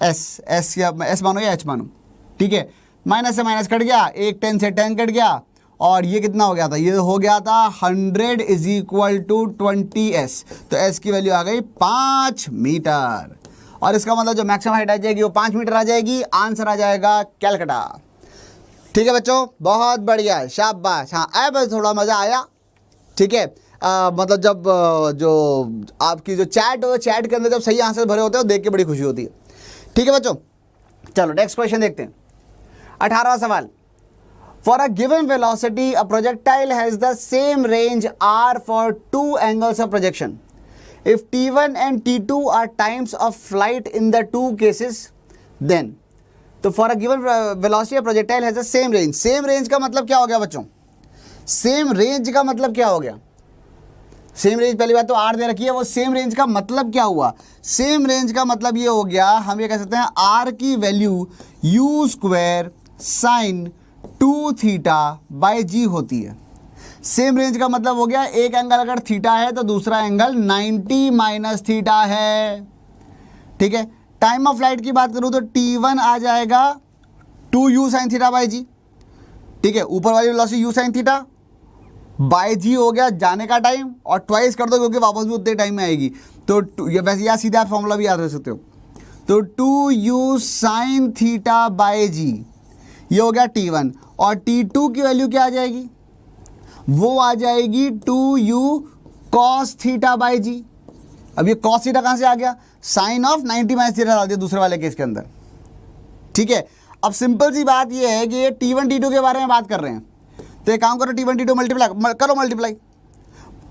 s मानो या h मानो, ठीक है। माइनस से माइनस कट गया, एक 10 से 10 कट गया, और ये कितना हो गया था, ये हो गया था 100 = 20s। तो s की वैल्यू आ गई 5 मीटर, और इसका मतलब जो मैक्सिमम हाइट आ जाएगी वो 5 मीटर आ जाएगी। आंसर आ जाएगा कैलकाटा। ठीक है बच्चों, बहुत बढ़िया, शाबाश। हाँ अब थोड़ा मज़ा आया, ठीक है। मतलब जब जो आपकी जो चैट हो, चैट के अंदर जब सही आंसर भरे होते हैं, देख के बड़ी खुशी होती है। ठीक है बच्चों, चलो नेक्स्ट क्वेश्चन देखते हैं। 18वां सवाल। For a given velocity a projectile has the same range r for 2 angles of projection. If t1 and t2 are times of flight in the 2 cases, then. तो for a given velocity a projectile has the same range. Same range का मतलब क्या हो गया बच्चों, same range का मतलब क्या हो गया, सेम रेंज पहली बात तो r दे रखी है, वो सेम रेंज का मतलब क्या हुआ, सेम रेंज का मतलब ये हो गया, हम ये कह सकते हैं r की वैल्यू u² sin 2θ/g होती है। सेम रेंज का मतलब हो गया एक एंगल अगर थीटा है तो दूसरा एंगल 90 माइनस थीटा है, ठीक है। टाइम ऑफ फ्लाइट की बात करूं तो T1 आ जाएगा 2u साइन थीटा बाई जी, ठीक है। ऊपर वाली velocity u sine theta by g हो गया जाने का टाइम, और ट्वाइस कर दो क्योंकि वापस भी उतने टाइम में आएगी, तो वैसे या सीधा आप फॉर्मूला भी याद रख सकते हो। तो 2u साइन थीटा बाई जी ये हो गया T1, और T2 की वैल्यू क्या आ जाएगी, वो आ जाएगी 2u कॉस थीटा बाई जी। अब ये कॉस थीटा कहाँ से आ गया, साइन ऑफ 90 माइनस थीटा डाल दिया दूसरे वाले केस के अंदर, ठीक है। अब सिंपल सी बात ये है कि ये T1 T2 के बारे में बात कर रहे हैं, तो एक काम करो T1 T2 मल्टीप्लाई करो, मल्टीप्लाई।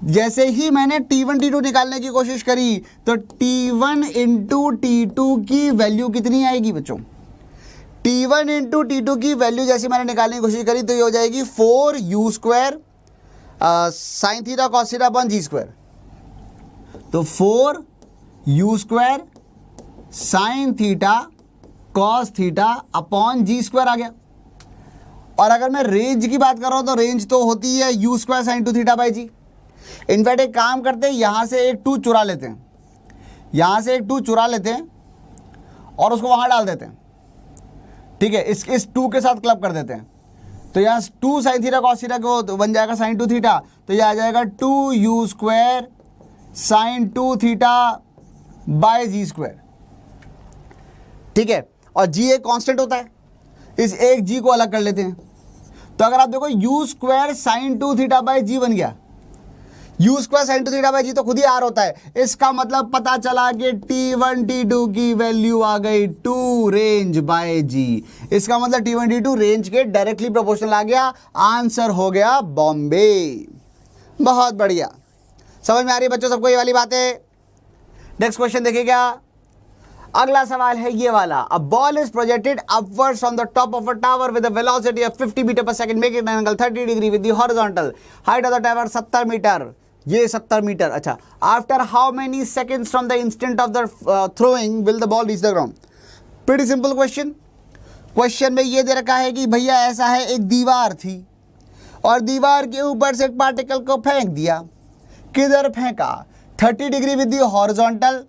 जैसे ही मैंने T1 T2 निकालने की कोशिश करी तो T1 इंटू T2 की वैल्यू कितनी आएगी बच्चों, T1 इंटू T2 की वैल्यू जैसे मैंने निकालने की कोशिश करी तो ये हो जाएगी 4u square sine theta cos theta upon g square. तो 4u square sine theta cos theta upon g square आ गया। और अगर मैं रेंज की बात कर रहा हूं तो रेंज तो होती है u square sine 2 theta by g. In fact एक काम करते हैं, यहां से एक 2 चुरा लेते हैं, यहां से एक 2 चुरा लेते हैं और उसको वहां डाल देते हैं, ठीक है। इस 2 के साथ क्लब कर देते हैं, तो यहाँ 2 साइन थीटा कॉस थीटा को तो बन जाएगा साइन 2 थीटा, तो यह आ जाएगा 2u square sine 2 theta by g square, ठीक है। और जी एक कांस्टेंट होता है, इस एक जी को अलग कर लेते हैं, तो अगर आप देखो u square sine 2 theta by g बन गया, u square sine 2 theta by g तो खुद ही r होता है। इसका मतलब पता चला कि T1 T2 की वैल्यू आ गई 2 रेंज बाय जी। इसका मतलब T1 T2 रेंज के डायरेक्टली प्रोपोर्शनल आ गया, आंसर हो गया बॉम्बे। बहुत बढ़िया, समझ में आ रही है बच्चों सबको ये वाली बातें। नेक्स्ट क्वेश्चन देखिएगा, अगला सवाल है ये वाला। A ball is projected upwards from the top of a tower with a velocity of 50 metre per second making an angle 30 degree with the horizontal height of the tower 70 metre, ये 70 metre. अच्छा, after how many seconds from the instant of the throwing will the ball reach the ground. Pretty simple question. Question में ये दे रखा है कि भैया ऐसा है, एक दीवार थी और दीवार के ऊपर से एक पार्टिकल को फेंक दिया। किधर फेंका, 30 डिग्री विद द हॉरिजॉन्टल,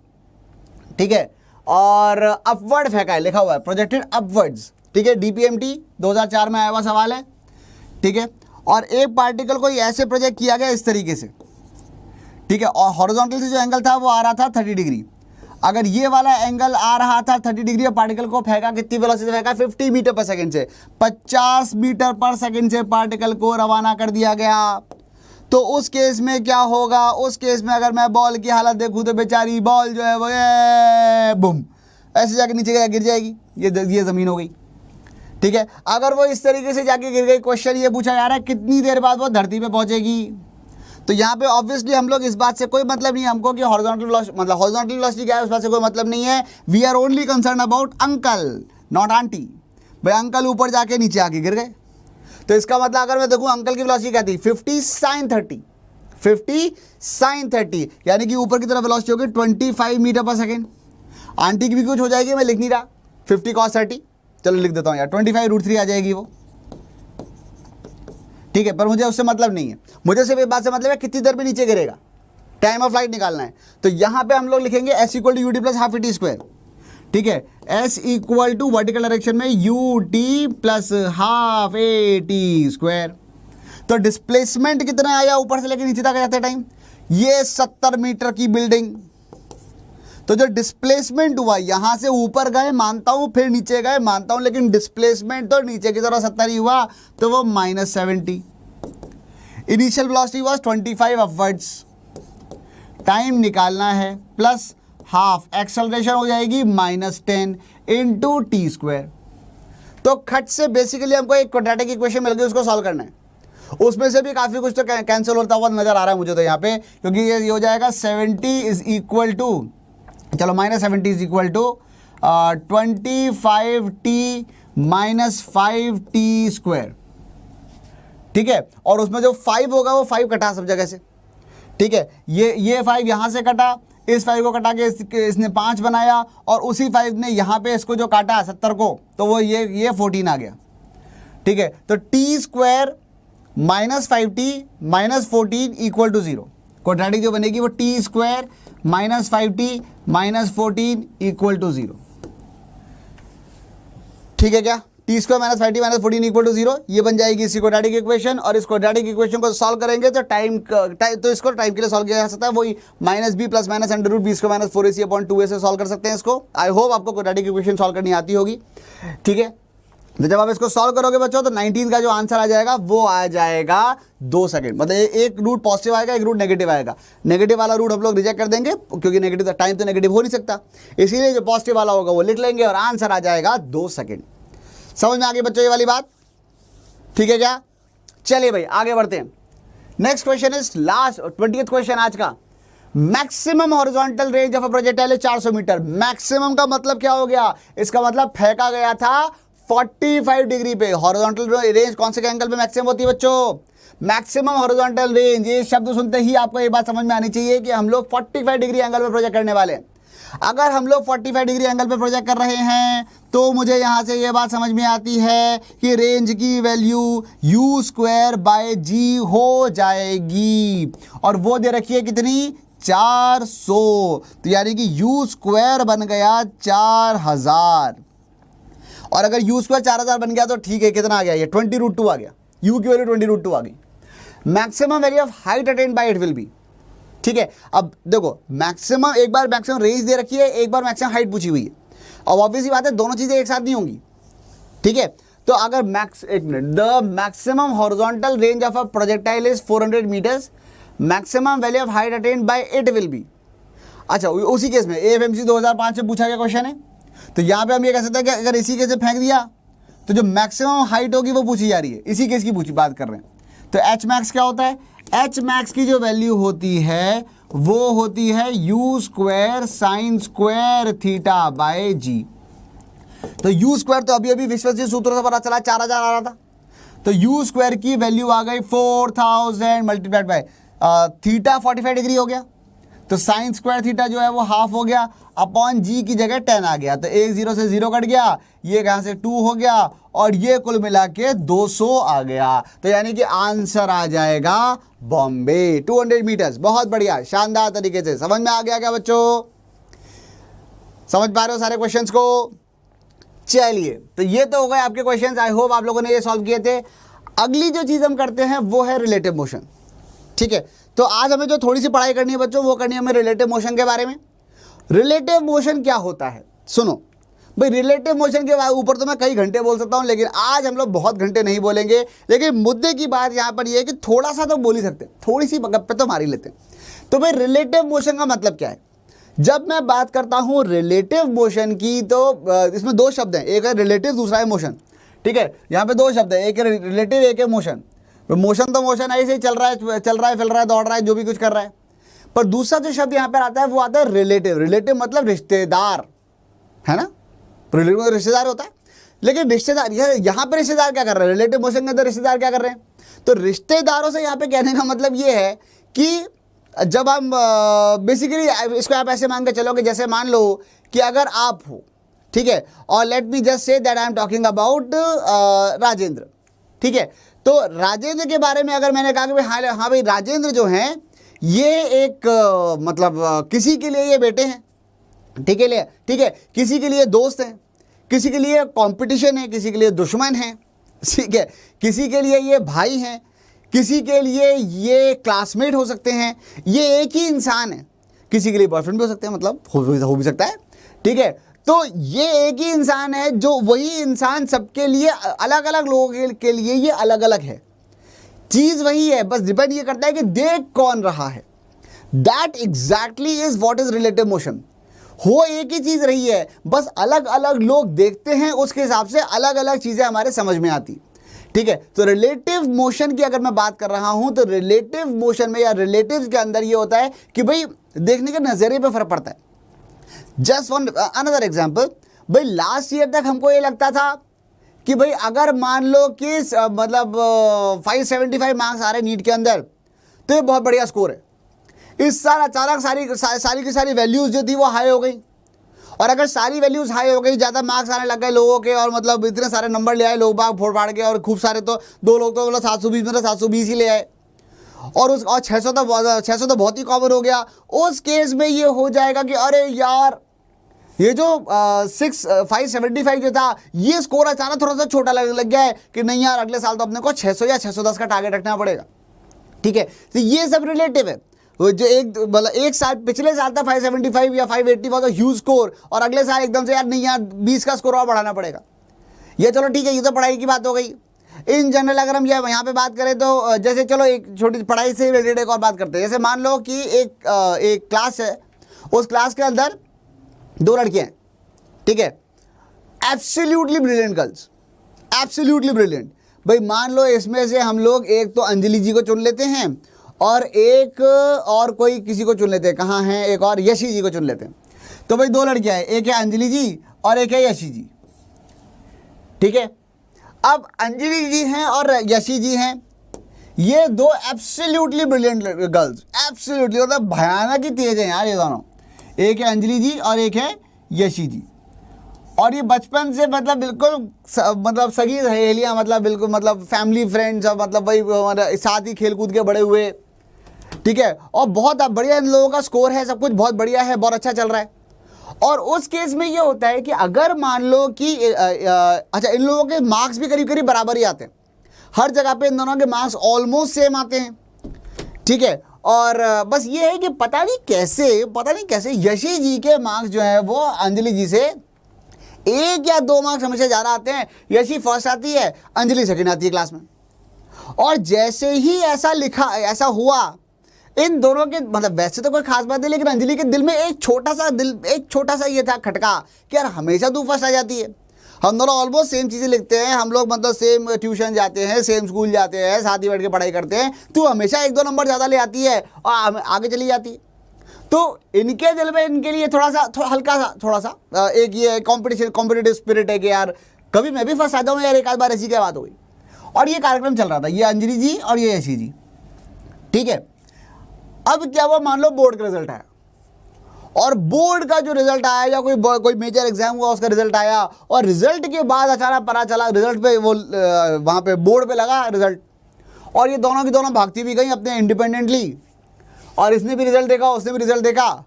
ठीक है, और अपवर्ड फेंका है, लिखा हुआ है प्रोजेक्टेड अपवर्ड्स, ठीक है। DPMT 2004 में आया हुआ सवाल है, ठीक है। और एक पार्टिकल को ऐसे प्रोजेक्ट किया गया इस तरीके से, ठीक है, और हॉरिजॉन्टल से जो एंगल था वो आ रहा था 30 डिग्री। अगर ये वाला एंगल आ रहा था 30 डिग्री और पार्टिकल को फेंका कितनी वेलोसिटी से फेंका, 50 मीटर पर सेकंड से, 50 मीटर पर सेकंड से पार्टिकल को रवाना कर दिया गया। तो उस केस में क्या होगा, उस केस में अगर मैं बॉल की हालत देखूं तो बेचारी बॉल जो है वो बूम ऐसे जाके नीचे गिर जाएगी, ये ज़मीन हो गई, ठीक है। अगर वो इस तरीके से जाके गिर गई, क्वेश्चन ये पूछा जा रहा है कितनी देर बाद वो धरती पे पहुंचेगी। तो यहाँ पे ऑब्वियसली हम लोग इस बात से कोई मतलब नहीं है हमको कि हॉरिजॉन्टल वेलोसिटी मतलब हॉरिजॉन्टल वेलोसिटी क्या है, उस बात से कोई मतलब नहीं है। We are only concern about uncle not aunty. भाई अंकल ऊपर जाके नीचे आके गिर गए, तो इसका मतलब अगर मैं देखूं अंकल की वेलोसिटी क्या थी 50 साइन 30, 50 साइन 30, यानी कि ऊपर की तरफ वेलोसिटी होगी 25 मीटर पर सेकेंड। आंटी की भी कुछ हो जाएगी, मैं लिख नहीं रहा, 50 cos 30, चलो लिख देता हूँ यार, 25√3 आ जाएगी वो, ठीक है। पर मुझे उससे मतलब नहीं है, मुझे सिर्फ इस बात से मतलब है कितनी देर में नीचे गिरेगा, टाइम ऑफ फ्लाइट निकालना है। तो यहाँ पे हम लोग लिखेंगे s = ut + ½ t स्क्वायर, ठीक है। s = वर्टिकल डायरेक्शन में ut + ½ at स्क्वायर। तो डिस्प्लेसमेंट कितना आया ऊपर से लेकर नीचे तक जाते टाइम, ये 70 मीटर की बिल्डिंग। तो जो डिस्प्लेसमेंट हुआ, यहां से ऊपर गए मानता हूं, फिर नीचे गए मानता हूं, लेकिन डिस्प्लेसमेंट तो नीचे की तरफ 70 ही हुआ, तो वो -70। Initial velocity was 25 upwards, time निकालना है +½ एक्सेलरेशन हो जाएगी -10 × t स्क्वायर। तो खट से बेसिकली हमको एक क्वाड्रेटिक इक्वेशन मिल गई, उसको सॉल्व करना है। उसमें से भी काफ़ी कुछ तो कैंसिल होता हुआ नजर आ रहा है मुझे तो यहाँ पे, क्योंकि ये हो जाएगा 70 = चलो -70 = 25t - 5t स्क्वायर, ठीक है। और उसमें जो 5 होगा वो 5 कटा सब जगह से, ठीक है। ये 5 यहाँ से कटा, इस 5 को कटा के इसने 5 बनाया, और उसी 5 ने यहाँ पे इसको जो काटा 70 को, तो वो ये 14 आ गया, ठीक है। तो t square minus 5t minus 14 equal to 0। Quadratic जो बनेगी वो t square minus 5t minus 14 equal to 0। ठीक है क्या? T square minus 5t minus 14 equal to 0, ये बन जाएगी इसकी क्वाड्रेटिक इक्वेशन। और इस क्वाड्रेटिक इक्वेशन को सॉल्व करेंगे तो तो इसको टाइम के लिए सॉल्व किया जा सकता है, वही minus b plus minus under root b square minus 4ac upon 2a से सॉल्व कर सकते हैं इसको। आई होप आपको क्वाड्रेटिक इक्वेशन सॉल्व करनी आती होगी। ठीक है, तो जब आप इसको सॉल्व करोगे बच्चों तो 19 का जो आंसर आ जाएगा वो आ जाएगा 2 सेकंड। मतलब एक रूट पॉजिटिव आएगा, एक रूट नेगेटिव आएगा। नेगेटिव वाला रूट हम लोग रिजेक्ट कर देंगे क्योंकि नेगेटिव टाइम तो नेगेटिव हो नहीं सकता, इसीलिए जो पॉजिटिव वाला होगा वो लिख लेंगे और आंसर आ जाएगा 2 सेकंड। समझ में आ गई बच्चों ये वाली बात? ठीक है क्या? चलिए भाई आगे बढ़ते हैं। Next question is last 20th question आज का। Maximum horizontal range of a projectile है 400 मीटर। मैक्सिमम का मतलब क्या हो गया? इसका मतलब फेंका गया था 45 डिग्री पे। हॉरिजॉन्टल रेंज कौन से एंगल पे मैक्सिमम होती है बच्चों? मैक्सिमम हॉरिजॉन्टल रेंज, ये शब्द सुनते ही आपको ये बात समझ में आनी चाहिए कि हम लोग 45 डिग्री एंगल पे प्रोजेक्ट करने वाले हैं। अगर हम लोग 45 डिग्री एंगल पे प्रोजेक्ट कर रहे हैं तो मुझे यहाँ से ये बात समझ में आती है कि रेंज की वैल्यू u स्क्वायर बाय जी हो जाएगी, और वो दे रखी है कितनी? 400। तो यानी कि u स्क्वायर बन गया 4000। और अगर u स्क्वायर 4000 बन गया तो ठीक है, कितना आ गया ये? 20√2 आ गया। u की वैल्यू 20√2 आ गई। Maximum value of height attained by it will B. ठीक है, अब देखो मैक्सिमम, एक बार मैक्सिमम रेंज दे रखी है, एक बार मैक्सिमम हाइट पूछी हुई है। अब ऑब्वियसली बात है दोनों चीजें एक साथ नहीं होंगी। ठीक है, तो अगर the maximum horizontal range of a projectile is 400 metres, maximum value of height attained by it will be. अच्छा, उसी केस में AFMC 2005 से पूछा गया क्वेश्चन है, तो यहाँ पे हम ये कह सकते हैं कि अगर इसी केस से फेंक दिया तो जो मैक्सिमम हाइट होगी वो पूछी जा रही है, इसी केस की बात कर रहे हैं। तो एच मैक्स क्या होता है? एच मैक्स की जो वैल्यू होती है वो होती है u square sine square theta by g. तो u स्क्वायर तो अभी अभी विश्वसनीय सूत्रों से पता चला 4000 आ रहा था, तो u स्क्वायर की वैल्यू आ गई 4000 मल्टीप्लाइड बाय थीटा 45 डिग्री हो गया, तो साइन स्क्वायर थीटा जो है वो हाफ हो गया, अपॉन जी की जगह 10 आ गया। तो एक 0 से 0 कट गया, ये कहाँ से 2 हो गया, और ये कुल मिला के 200 आ गया। तो यानी कि आंसर आ जाएगा बॉम्बे 200 मीटर्स। बहुत बढ़िया, शानदार तरीके से समझ में आ गया क्या बच्चों? समझ पा रहे हो सारे क्वेश्चंस को? चलिए, तो ये तो हो गए आपके क्वेश्चंस। आई होप आप लोगों ने ये सॉल्व किए थे। अगली जो चीज़ हम करते हैं वो है रिलेटिव मोशन। ठीक है, तो आज हमें जो थोड़ी सी पढ़ाई करनी है बच्चों वो करनी है हमें रिलेटिव मोशन के बारे में। रिलेटिव मोशन क्या होता है? सुनो भाई, रिलेटिव मोशन के ऊपर तो मैं कई घंटे बोल सकता हूं, लेकिन आज हम लोग बहुत घंटे नहीं बोलेंगे। लेकिन मुद्दे की बात यहाँ पर यह है कि थोड़ा सा तो बोल ही सकते हैं, थोड़ी सी गप्पे तो मार ही लेते हैं। तो भाई रिलेटिव मोशन का मतलब क्या है? जब मैं बात करता हूँ रिलेटिव मोशन की तो इसमें दो शब्द हैं, एक है रिलेटिव, दूसरा है मोशन। ठीक है, यहाँ पे दो शब्द है, एक है रिलेटिव, एक है मोशन। मोशन तो मोशन ऐसे ही चल रहा है, फिर रहा है, दौड़ रहा है, जो भी कुछ कर रहा है। पर दूसरा जो शब्द यहाँ पर आता है वो आता है रिलेटिव। रिलेटिव मतलब रिश्तेदार, है ना? रिलेटिव मतलब रिश्तेदार होता है, लेकिन रिश्तेदार यहाँ पे रिश्तेदार क्या कर रहे हैं? रिलेटिव मोशन के अंदर रिश्तेदार क्या कर रहे हैं? तो रिश्तेदारों से यहाँ पे कहने का मतलब ये है कि जब हम बेसिकली इसको आप ऐसे मान के चलो कि जैसे मान लो कि अगर आप हो, ठीक है, और let me just say that I am talking about Rajendra. ठीक है, तो राजेंद्र के बारे में अगर मैंने कहा कि भाई हाँ भाई राजेंद्र जो हैं ये एक मतलब किसी के लिए ये बेटे हैं, ठीक है, किसी के लिए दोस्त हैं, किसी के लिए कंपटीशन है, किसी के लिए दुश्मन है, ठीक है, किसी के लिए ये भाई हैं, किसी के लिए ये क्लासमेट हो सकते हैं। ये एक ही इंसान है, किसी के लिए बॉयफ्रेंड भी हो सकते हैं, मतलब हो भी सकता है। ठीक है, तो ये एक ही इंसान है, जो वही इंसान सबके लिए अलग अलग लोगों के लिए ये अलग अलग है। चीज़ वही है, बस डिपेंड ये करता है कि देख कौन रहा है। That exactly is what is relative motion. हो एक ही चीज़ रही है, बस अलग अलग लोग देखते हैं, उसके हिसाब से अलग अलग चीज़ें हमारे समझ में आती। ठीक है, तो रिलेटिव मोशन की अगर मैं बात कर रहा हूं तो रिलेटिव मोशन में या रिलेटिव के अंदर ये होता है कि भाई देखने के नज़रिए पे फर्क पड़ता है। जस्ट वन अनदर एग्जांपल, भाई लास्ट ईयर तक हमको ये लगता था कि भाई अगर मान लो कि मतलब 575 मार्क्स आ रहे नीट के अंदर तो ये बहुत बढ़िया स्कोर है। इस साल अचानक सारी की सारी वैल्यूज़ जो थी वो हाई हो गई, और अगर सारी वैल्यूज हाई हो गई, ज़्यादा मार्क्स आने लग गए लोगों के, और मतलब इतने सारे नंबर ले आए लोग बाग फोड़ फाड़ के, और खूब सारे, तो दो लोग तो मतलब 720 में तो 720 ही ले आए, और 600 तो बहुत ही कॉमन हो गया। उस केस में ये हो जाएगा कि अरे यार ये जो 575 जो था, ये स्कोर अचानक थोड़ा सा छोटा लगने लग गया है कि नहीं यार अगले साल तो अपने को 600 या 610 का टारगेट रखना पड़ेगा। ठीक है, तो ये सब रिलेटिव है। वो जो मतलब एक साल, पिछले साल था 575 या 580 वाज अ ह्यूज स्कोर, और अगले साल एकदम से यार नहीं यार 20 का स्कोर और बढ़ाना पड़ेगा। ये चलो ठीक है, ये तो पढ़ाई की बात हो गई। इन जनरल अगर हम यहाँ पे बात करें तो जैसे चलो एक छोटी पढ़ाई से रिलेटेड एक और बात करते हैं। जैसे मान लो कि एक क्लास है, उस क्लास के अंदर 2 लड़कियां हैं, ठीक है, absolutely brilliant girls, absolutely brilliant. भाई मान लो इसमें से हम लोग एक तो अंजलि जी को चुन लेते हैं, और एक और कोई किसी को चुन लेते हैं, कहाँ हैं, एक और यशी जी को चुन लेते हैं। तो भाई 2 लड़कियां हैं, एक है अंजलि जी और एक है यशी जी। ठीक है, अब अंजलि जी हैं और यशी जी हैं, ये 2 एब्सोल्युटली ब्रिलियंट गर्ल्स, एब्सोल्युटली मतलब भयानक ही तेज है यार ये दोनों। एक है अंजलि जी और एक है यशी जी, और ये बचपन से मतलब बिल्कुल मतलब सगी सहेलियाँ, मतलब बिल्कुल मतलब फैमिली फ्रेंड्स, और मतलब भाई साथ ही खेल कूद के बड़े हुए। ठीक है, और बहुत बढ़िया इन लोगों का स्कोर है, सब कुछ बहुत बढ़िया है, बहुत अच्छा चल रहा है। और उस केस में ये होता है कि अगर मान लो कि अच्छा इन लोगों के मार्क्स भी करीब करीब बराबर ही आते हैं, हर जगह पे इन दोनों के मार्क्स ऑलमोस्ट सेम आते हैं। ठीक है, और बस ये है कि पता नहीं कैसे यशी जी के मार्क्स जो है वो अंजलि जी से 1 या 2 मार्क्स हमेशा ज़्यादा आते हैं। यशी फर्स्ट आती है, अंजलि सेकंड आती है क्लास में। और जैसे ही ऐसा हुआ इन दोनों के, मतलब वैसे तो कोई खास बात नहीं, लेकिन अंजलि के दिल में एक छोटा सा ये था खटका कि यार हमेशा तू फर्स्ट आ जाती है, हम दोनों ऑलमोस्ट सेम चीज़ें लिखते हैं, हम लोग मतलब सेम ट्यूशन जाते हैं, सेम स्कूल जाते हैं, साथ ही बैठ के पढ़ाई करते हैं, तू हमेशा 1-2 नंबर ज़्यादा ले आती है और आगे चली जाती है। तो इनके दिल में, इनके लिए थोड़ा सा एक ये कॉम्पिटिटिव स्पिरिट है कि यार कभी मैं भी फर्स्ट आ जाऊँ यार, एक आध बार ऐसी क्या बात हो गई। और ये कार्यक्रम चल रहा था, ये अंजलि जी और ये यशी जी। ठीक है, अब क्या हुआ, मान लो बोर्ड का रिजल्ट आया, और बोर्ड का जो रिजल्ट आया या कोई मेजर एग्जाम हुआ उसका रिजल्ट आया, और रिजल्ट के बाद अचानक पता चला रिजल्ट पे वो वहाँ पे बोर्ड पे लगा रिजल्ट, और ये दोनों की दोनों भागती भी गई अपने इंडिपेंडेंटली, और इसने भी रिजल्ट देखा, उसने भी रिजल्ट देखा,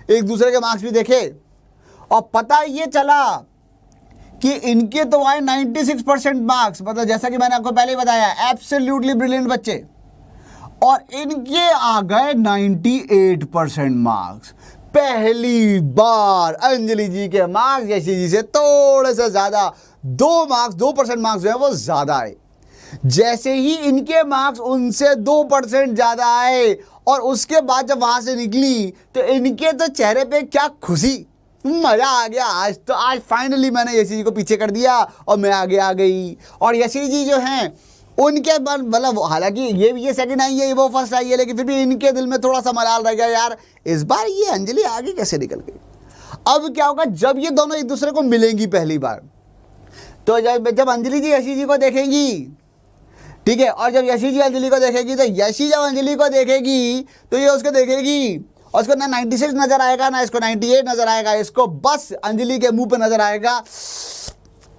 एक दूसरे के मार्क्स भी देखे, और पता ये चला कि इनके तो आए 96% मार्क्स, मतलब जैसा कि मैंने आपको पहले ही बताया, एब्सोल्युटली ब्रिलियंट बच्चे, और इनके आ गए 98% मार्क्स। पहली बार अंजलि जी के मार्क्स यशी जी से थोड़े से ज्यादा, 2% मार्क्स जो है वो ज्यादा आए। जैसे ही इनके मार्क्स उनसे 2% ज्यादा आए, और उसके बाद जब वहां से निकली तो इनके तो चेहरे पे क्या खुशी, मजा आ गया, आज फाइनली मैंने यशी जी को पीछे कर दिया और मैं आगे आ गई। और यशी जी जो हैं उनके मतलब हालांकि ये सेकंड आई है, वो फर्स्ट आई है, लेकिन फिर भी इनके दिल में थोड़ा सा मलाल रह गया, यार इस बार ये अंजलि आगे कैसे निकल गई। अब क्या होगा, जब ये दोनों एक दूसरे को मिलेंगी पहली बार, तो जब अंजलि जी यशी जी को देखेंगी, ठीक है, और जब यशी जी अंजलि को देखेगी, तो यशी जब अंजलि को देखेगी तो ये उसको देखेगी, और उसको ना 96 नजर आएगा, ना इसको 98 नजर आएगा, इसको बस अंजलि के मुंह पे नजर आएगा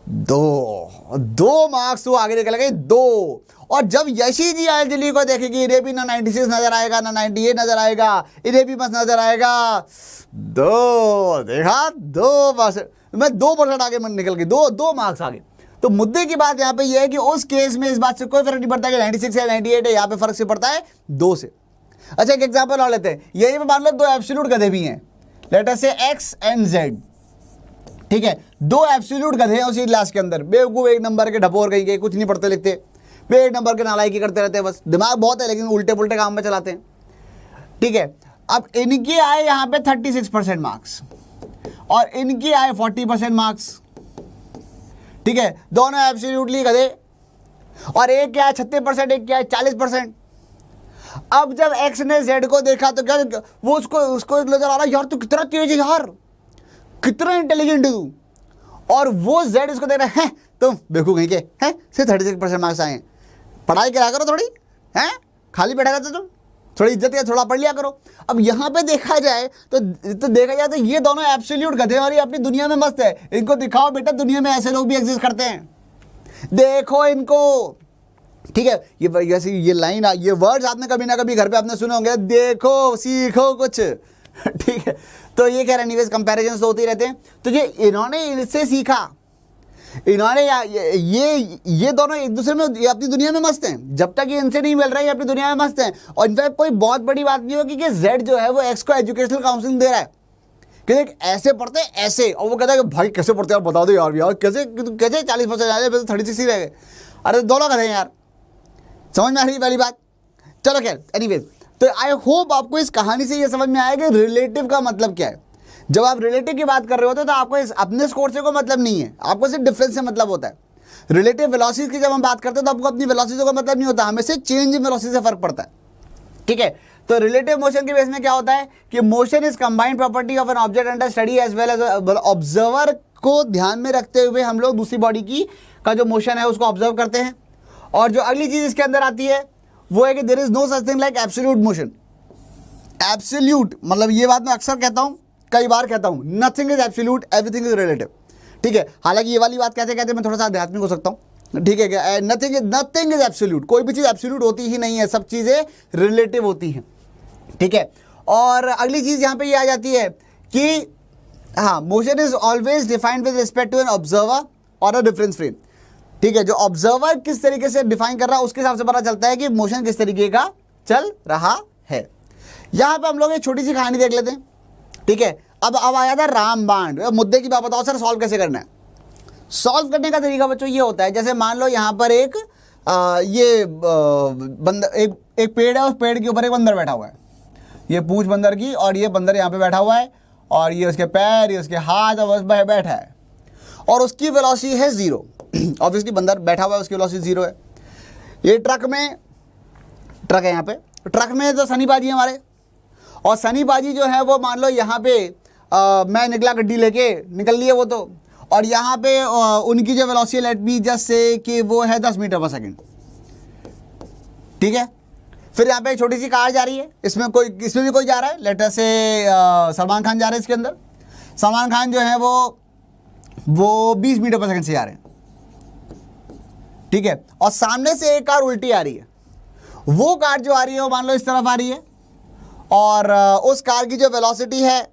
2 मार्क्स, तो आगे निकल गई 2। और जब यशी जी अंजलि को देखेगी, इन्हें भी ना 96 नजर आएगा, ना 98 नजर आएगा, इन्हें भी बस नजर आएगा 2। देखा, 2%, मैं 2% आगे मन निकल गई, 2 मार्क्स आगे। तो मुद्दे की बात यहाँ पे ये है कि उस केस में इस बात से कोई फर्क नहीं पड़ता कि 96 है 98 है, यहाँ पे फर्क से पड़ता है 2 से। अच्छा एक एग्जांपल और लेते हैं, यही पे मान लो 2 एब्सोल्यूट गधे भी हैं, लेट अस से X and Z। ठीक है, 2 एब्सोल्यूट गधे हैं उसी क्लास के अंदर, बेवकूफ, 1 नंबर के ढपोर कहीं के, कुछ नहीं पढ़ते लिखते, वे 1 नंबर के नालायकी करते रहते हैं, बस दिमाग बहुत है लेकिन उल्टे पुल्टे काम में चलाते हैं। ठीक है, अब इनके आए यहाँ पे 36% मार्क्स, और इनके आए 40% मार्क्स। ठीक है, दोनों एब्सोल्युटली गधे, और एक क्या है 36%, एक क्या है 40%। अब जब X ने Z को देखा तो क्या वो उसको नजर आ रहा, यार तू कितना तेज है यार, कितना इंटेलिजेंट है तू, और वो Z इसको देख रहा है, तुम बेवकूफ कहीं के हैं, सिर्फ 36% मार्क्स आए हैं, पढ़ाई करा करो थोड़ी, हैं खाली बैठा रहते तुम, थोड़ी इज्जत है, थोड़ा पढ़ लिया करो। अब यहाँ पे देखा जाए तो देखा जाए तो ये दोनों एब्सोल्यूट गधे और ये अपनी दुनिया में मस्त है। इनको दिखाओ बेटा दुनिया में ऐसे लोग भी एग्जिस्ट करते हैं, देखो इनको, ठीक है। ये जैसे ये लाइन, ये वर्ड्स आपने कभी ना कभी घर पे आपने सुने होंगे, देखो सीखो कुछ, ठीक है। तो ये कह रहे हैं कंपैरिजन तो होते ही रहते हैं। तो ये इन्होंने इससे सीखा, इन्होंने ये दोनों एक दूसरे में अपनी दुनिया में मस्त हैं। जब तक ये इनसे नहीं मिल रहा है, ये अपनी दुनिया में मस्त हैं। और इनफैक्ट कोई बहुत बड़ी बात नहीं होगी कि जेड जो है वो एक्स को एजुकेशनल काउंसलिंग दे रहा है कि देख ऐसे पढ़ते हैं ऐसे, और वो कहता है कि भाई कैसे पढ़ते हैं बता दो यार कैसे 40% आ जाए, 36 ही रह गए। अरे दोनों कहते हैं यार, समझ में आ रही पहली बात। चलो खैर एनीवेज, तो आई होप आपको इस कहानी से ये समझ में आया कि रिलेटिव का मतलब क्या है। जब आप रिलेटिव की बात कर रहे होते तो आपको इस अपने स्कोर से कोई मतलब नहीं है, आपको सिर्फ डिफरेंस से मतलब होता है। रिलेटिव वेलोसिटी की जब हम बात करते हैं तो आपको अपनी वेलोसिटी का मतलब नहीं होता, हमें से चेंज इन वेलोसिटी से फर्क पड़ता है, ठीक है। तो रिलेटिव मोशन के बेस में क्या होता है कि motion is combined property of an object under study as well as observer को ध्यान में रखते हुए हम लोग दूसरी बॉडी की का जो मोशन है उसको ऑब्जर्व करते हैं। और जो अगली चीज इसके अंदर आती है वो है कि there is no such thing like absolute motion. Absolute मतलब ये बात मैं अक्सर कहता हूं, कई बार कहता हूं, nothing is absolute, everything is relative, ठीक है। हालांकि ये वाली बात कहते कहते मैं थोड़ा सा आध्यात्मिक हो सकता हूं, ठीक है। नथिंग इज एब्सोल्यूट, कोई भी चीज एब्सोल्यूट होती ही नहीं है, सब चीजें रिलेटिव होती हैं, ठीक है। और अगली चीज यहां पे ये आ जाती है कि हाँ, motion is always defined with respect to an observer और अ रेफरेंस फ्रेम, ठीक है। जो ऑब्जर्वर किस तरीके से डिफाइन कर रहा है उसके हिसाब से पता चलता है कि मोशन किस तरीके का चल रहा है। यहां पे हम लोग एक छोटी सी कहानी देख लेते हैं, ठीक है। अब आया था रामबाण। मुद्दे की बात बताओ सर, सॉल्व कैसे करना है। सॉल्व करने का तरीका बच्चों ये होता है, जैसे मान लो यहाँ पर एक बंदर, एक पेड़ है, उस पेड़ के ऊपर एक बंदर बैठा हुआ है, ये पूंछ बंदर की, और ये बंदर यहाँ पे बैठा हुआ है, और ये उसके पैर, ये उसके हाथ, और बस बैठा है, और उसकी वेलोसिटी है 0। ऑब्वियसली बंदर बैठा हुआ है, उसकी वेलोसिटी 0 है। ये ट्रक है, यहाँ पे ट्रक में तो सनी बाजी हमारे, और सनी बाजी जो है वो मान लो यहाँ पे मैं निकला गड्डी लेके निकल लिए वो तो, और यहाँ पे उनकी जो velocity let me just say कि वो है 10 मीटर पर सेकंड, ठीक है। फिर यहाँ पे एक छोटी सी कार जा रही है, इसमें भी कोई जा रहा है, लेटर से सलमान खान जा रहे हैं इसके अंदर। सलमान खान जो है वो 20 मीटर पर सेकंड से जा रहे हैं, ठीक है। और सामने से एक कार उल्टी आ रही है, वो कार जो आ रही है वो मान लो इस तरफ आ रही है, और उस कार की जो वेलोसिटी है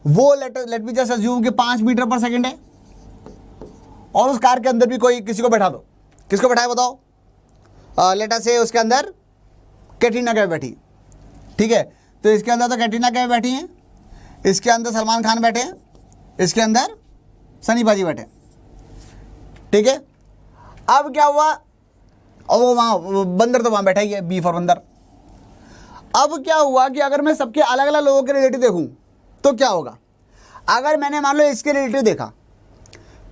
वो लेट मी जस्ट अज्यूम कि 5 मीटर पर सेकंड है, और उस कार के अंदर भी कोई किसी को बैठा दो, किसको बैठाए बताओ। लेटर से उसके अंदर कैटरीना कैफ बैठी, ठीक है। तो इसके अंदर तो कैटरीना कैफ बैठी हैं, इसके अंदर सलमान खान बैठे हैं, इसके अंदर सनी बाजी बैठे, ठीक है। अब क्या हुआ, और वो वहाँ बंदर तो वहाँ बैठा ही है, बी फॉर बंदर। अब क्या हुआ कि अगर मैं सबके अलग अलग लोगों के रिलेटिव देखूं तो क्या होगा। अगर मैंने मान लो इसके रिलेटिव देखा,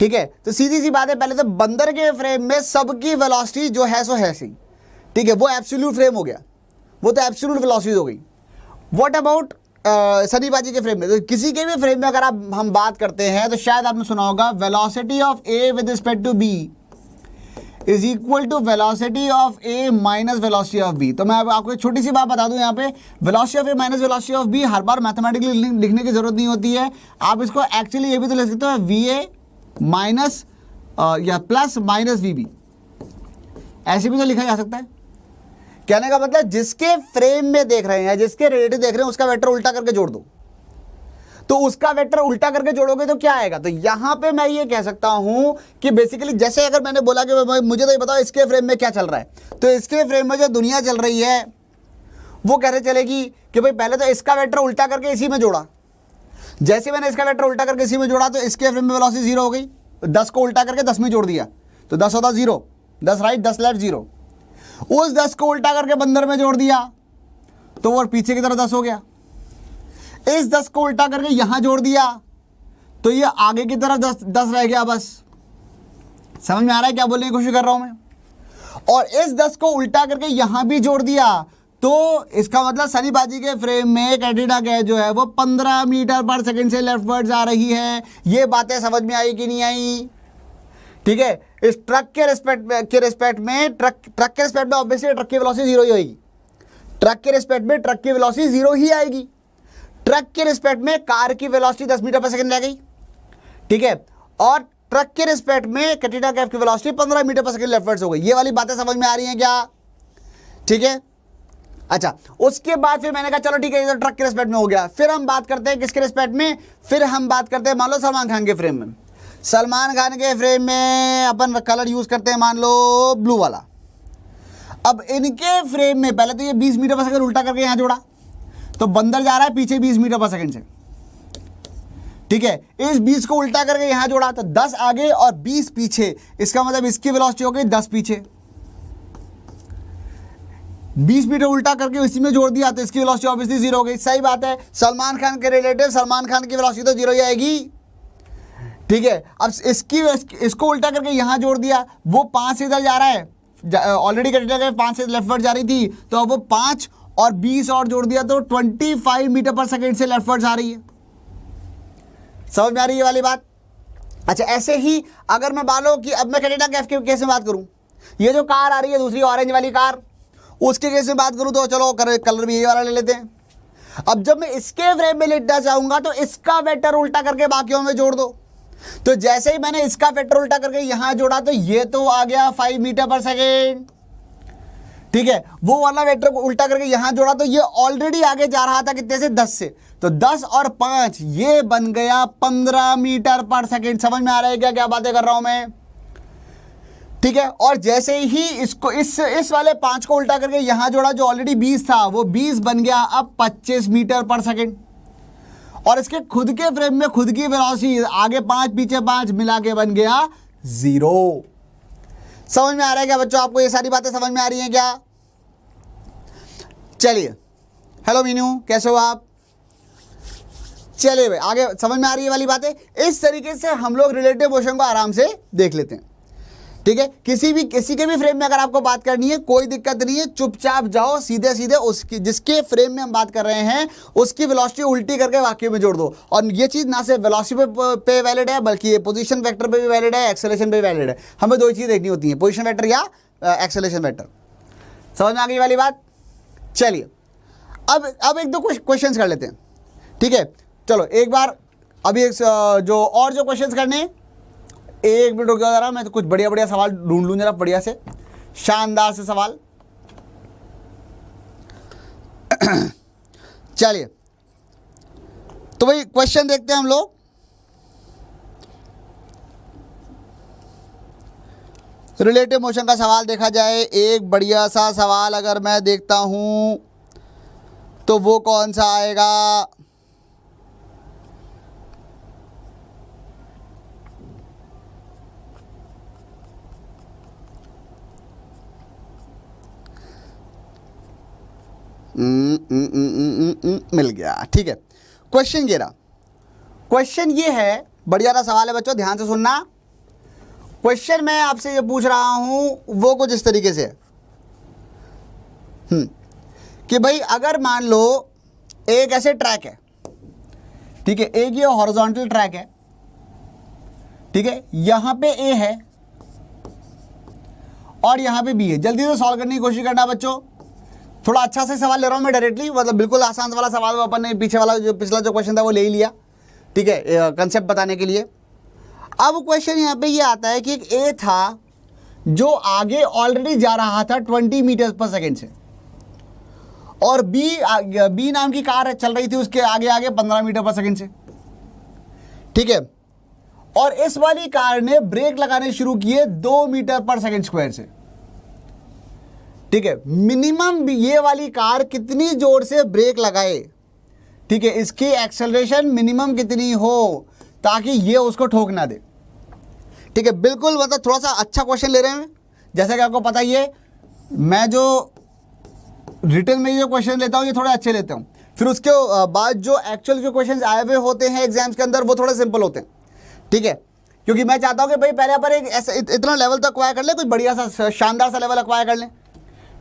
ठीक है, तो सीधी सी बात है, पहले तो बंदर के फ्रेम में सबकी वेलोसिटी जो है सो है सही, ठीक है, वो एब्सोल्यूट फ्रेम हो गया, वो तो एब्सोल्यूट वेलोसिटी हो गई। व्हाट अबाउट सनी बाजी के फ्रेम में, तो किसी के भी फ्रेम में अगर हम बात करते हैं तो शायद आपने सुना होगा velocity of A with respect to B is equal to velocity of A minus velocity of B. तो मैं आपको एक छोटी सी बात बता दूं, यहाँ पे velocity of A minus velocity of B हर बार मैथमेटिकली लिखने की जरूरत नहीं होती है। आप इसको एक्चुअली ये भी तो लिख सकते हो वी ए माइनस या प्लस माइनस वी बी, ऐसे भी तो लिखा जा सकता है। कहने का मतलब जिसके फ्रेम में देख रहे हैं, जिसके रिलेटिव देख रहे हैं, उसका वेक्टर उल्टा करके जोड़ दो, तो उसका वेक्टर उल्टा करके जोड़ोगे तो क्या आएगा। तो यहां पे मैं ये कह सकता हूं कि बेसिकली जैसे अगर मैंने बोला कि मुझे तो ये बताओ इसके फ्रेम में क्या चल रहा है, तो इसके फ्रेम में जो दुनिया चल रही है वो कैसे चलेगी कि भाई पहले तो इसका वेक्टर उल्टा करके इसी में जोड़ा, जैसे मैंने इसका वेक्टर उल्टा करके इसी में जोड़ा तो इसके फ्रेम में वेलोसिटी 0 हो गई, 10 को उल्टा करके 10 में जोड़ दिया तो 10 होता 0, 10 राइट 10 लेफ्ट 0। उस 10 को उल्टा करके बंदर में जोड़ दिया तो वो पीछे की तरफ 10 हो गया। इस 10 को उल्टा करके यहां जोड़ दिया तो ये आगे की तरफ 10 रह गया। बस समझ में आ रहा है क्या बोलने की कोशिश कर रहा हूं मैं। और इस 10 को उल्टा करके यहां भी जोड़ दिया तो इसका मतलब सनी बाजी के फ्रेम में कैटरीना कैफ जो है वो 15 मीटर पर सेकंड से लेफ्टवर्ड्स आ रही है। ये बातें समझ में आई कि नहीं आई, ठीक है। इस ट्रक के रिस्पेक्ट में ट्रक के रिस्पेक्ट में ऑब्वियसली ट्रक की वेलोसिटी 0 ही होगी, ट्रक के रिस्पेक्ट में ट्रक की वेलोसिटी 0 ही आएगी। ट्रक के रिस्पेक्ट में कार की वेलोसिटी 10 मीटर पर सेकंड रह गई, ठीक है, और ट्रक के रिस्पेक्ट में कैटरीना कैफ की वेलोसिटी 15 मीटर पर सेकंड लेफ्टवर्ड्स हो गई। ये वाली बातें समझ में आ रही हैं क्या? ठीक है। अच्छा, उसके बाद फिर मैंने कहा चलो ठीक है, ये तो ट्रक के रिस्पेक्ट में हो गया। फिर हम बात करते हैं किसके रिस्पेक्ट में? फिर हम बात करते हैं मान लो सलमान खान के फ्रेम में। सलमान खान के फ्रेम में अपन कलर यूज करते हैं मान लो ब्लू वाला। अब इनके फ्रेम में पहले तो ये 20 मीटर पर सेकंड उल्टा करके यहां जोड़ा, तो बंदर जा रहा है पीछे 20 मीटर पर सेकंड से, ठीक है। इस 20 को उल्टा करके यहां जोड़ा तो 10 आगे और 20 पीछे, इसका मतलब इसकी वेलोसिटी हो गई 10 पीछे। 20 मीटर उल्टा करके इसी में जोड़ दिया तो इसकी वेलोसिटी ऑब्वियसली 0 हो गई। सही बात है, सलमान खान के रिलेटिव सलमान खान की वेलोसिटी तो 0 ही आएगी, ठीक है। अब इसको उल्टा करके यहां जोड़ दिया, वो 5 से इधर जा रहा है, ऑलरेडी कैटरीना कैफ 5 से लेफ्टवर्ड जा रही थी, तो अब वो 5 और 20 और जोड़ दिया तो 25 मीटर पर सेकेंड से लेफ्टवर्ड आ रही है। समझ में आ रही है ये वाली बात? अच्छा, ऐसे ही अगर मैं मान लो कि अब मैं कैटरीना कैफ के केस में बात करूं, ये जो कार आ रही है दूसरी ऑरेंज वाली कार, उसके केस में बात करूं तो चलो कलर भी ये वाला ले लेते हैं। अब जब मैं इसके फ्रेम में लिखना चाहूंगा तो इसका वेक्टर उल्टा करके बाकियों में जोड़ दो, तो जैसे ही मैंने इसका वेक्टर उल्टा करके यहां जोड़ा तो ये तो आ गया 5 मीटर पर सेकेंड, ठीक है। वो वाला वेक्टर को उल्टा करके यहां जोड़ा तो ये ऑलरेडी आगे जा रहा था कितने से? 10 से, तो 10 और 5 ये बन गया 15 मीटर पर सेकेंड। समझ में आ रहा है क्या क्या बातें कर रहा हूं मैं? ठीक है। और जैसे ही इसको इस वाले 5 को उल्टा करके यहां जोड़ा, जो ऑलरेडी 20 था वो 20 बन गया अब 25 मीटर पर सेकेंड। और इसके खुद के फ्रेम में खुद की वेलोसिटी आगे 5 पीछे 5 मिला के बन गया 0। समझ में आ रहा है क्या बच्चों? आपको ये सारी बातें समझ में आ रही हैं क्या? चलिए, हेलो मीनू, कैसे हो आप? चलिए भाई, आगे समझ में आ रही है वाली बातें। इस तरीके से हम लोग रिलेटिव मोशन को आराम से देख लेते हैं, ठीक है। किसी के भी फ्रेम में अगर आपको बात करनी है कोई दिक्कत नहीं है, चुपचाप जाओ सीधे सीधे उसकी जिसके फ्रेम में हम बात कर रहे हैं उसकी वेलोसिटी उल्टी करके वाक्य में जोड़ दो। और ये चीज़ ना सिर्फ वेलोसिटी पे वैलिड है बल्कि ये पोजीशन वेक्टर पे भी वैलिड है, एक्सेलरेशन पे भी वैलिड है। हमें 2 चीज़ देखनी होती है, पोजीशन वेक्टर या एक्सेलरेशन वेक्टर। समझ में आ गई वाली बात? चलिए, अब 1-2 क्वेश्चन कर लेते हैं, ठीक है। चलो एक बार अभी जो क्वेश्चन करने हैं, 1 मिनट रुक जाओ जरा, मैं तो कुछ बढ़िया बढ़िया सवाल ढूंढ लूँ जरा, बढ़िया से शानदार से सवाल। चलिए, तो भाई क्वेश्चन देखते हैं हम लोग। रिलेटिव मोशन का सवाल देखा जाए, एक बढ़िया सा सवाल अगर मैं देखता हूं तो वो कौन सा आएगा? मिल गया, ठीक है। क्वेश्चन ये रहा, क्वेश्चन ये है, बढ़िया सा सवाल है बच्चों, ध्यान से सुनना। क्वेश्चन मैं आपसे ये पूछ रहा हूं वो कुछ इस तरीके से कि भाई अगर मान लो एक ऐसे ट्रैक है, ठीक है, एक ये हॉरिजॉन्टल ट्रैक है, ठीक है, यहां पे ए है और यहां पे बी है। जल्दी से सॉल्व करने की कोशिश करना बच्चों, थोड़ा अच्छा से सवाल ले रहा हूं मैं डायरेक्टली, मतलब बिल्कुल आसान वाला सवाल वो अपन ने पीछे वाला जो पिछला जो क्वेश्चन था वो ले ही लिया, ठीक है, कंसेप्ट बताने के लिए। अब क्वेश्चन यहाँ पे ये आता है कि एक ए था जो आगे ऑलरेडी जा रहा था 20 मीटर पर सेकेंड से, और बी नाम की कार चल रही थी उसके आगे आगे 15 मीटर पर सेकेंड से, ठीक है। और इस वाली कार ने ब्रेक लगाने शुरू किए 2 मीटर पर सेकेंड स्क्वायर से, ठीक है। मिनिमम ये वाली कार कितनी जोर से ब्रेक लगाए, ठीक है, इसकी एक्सेलरेशन मिनिमम कितनी हो ताकि ये उसको ठोक ना दे, ठीक है। बिल्कुल, मतलब थोड़ा सा अच्छा क्वेश्चन ले रहे हैं, जैसा कि आपको पता ही है मैं जो रिटन में जो क्वेश्चन लेता हूँ ये थोड़े अच्छे लेता हूँ, फिर उसके बाद जो एक्चुअल जो क्वेश्चन आए हुए होते हैं एग्जाम्स के अंदर वो थोड़े सिंपल होते हैं, ठीक है, क्योंकि मैं चाहता हूँ कि भाई पहले पर एक ऐसा इतना लेवल तक अक्वायर कर ले, कुछ बढ़िया सा शानदार सा लेवल अक्वायर कर लें,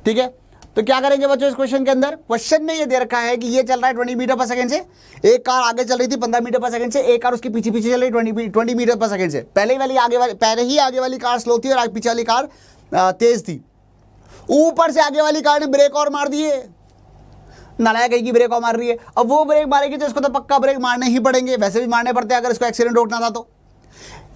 ठीक है। तो क्या करेंगे बच्चों इस क्वेश्चन के अंदर? क्वेश्चन में ये दे रखा है कि ये चल रहा है 20 मीटर पर सेकंड से, एक कार आगे चल रही थी 15 मीटर पर सेकंड से, एक कार उसके पीछे पीछे चल रही 20 मीटर पर सेकंड से। पहले ही आगे वाली कार स्लो थी और पीछे वाली कार तेज थी। ऊपर से आगे वाली कार ने ब्रेक और मार दिए, नालायक कहीं की ब्रेक और मार रही है। अब वो ब्रेक मारेगी तो इसको तो पक्का ब्रेक मारने ही पड़ेंगे, वैसे भी मारने पड़ते हैं अगर इसको एक्सीडेंट रोकना था तो।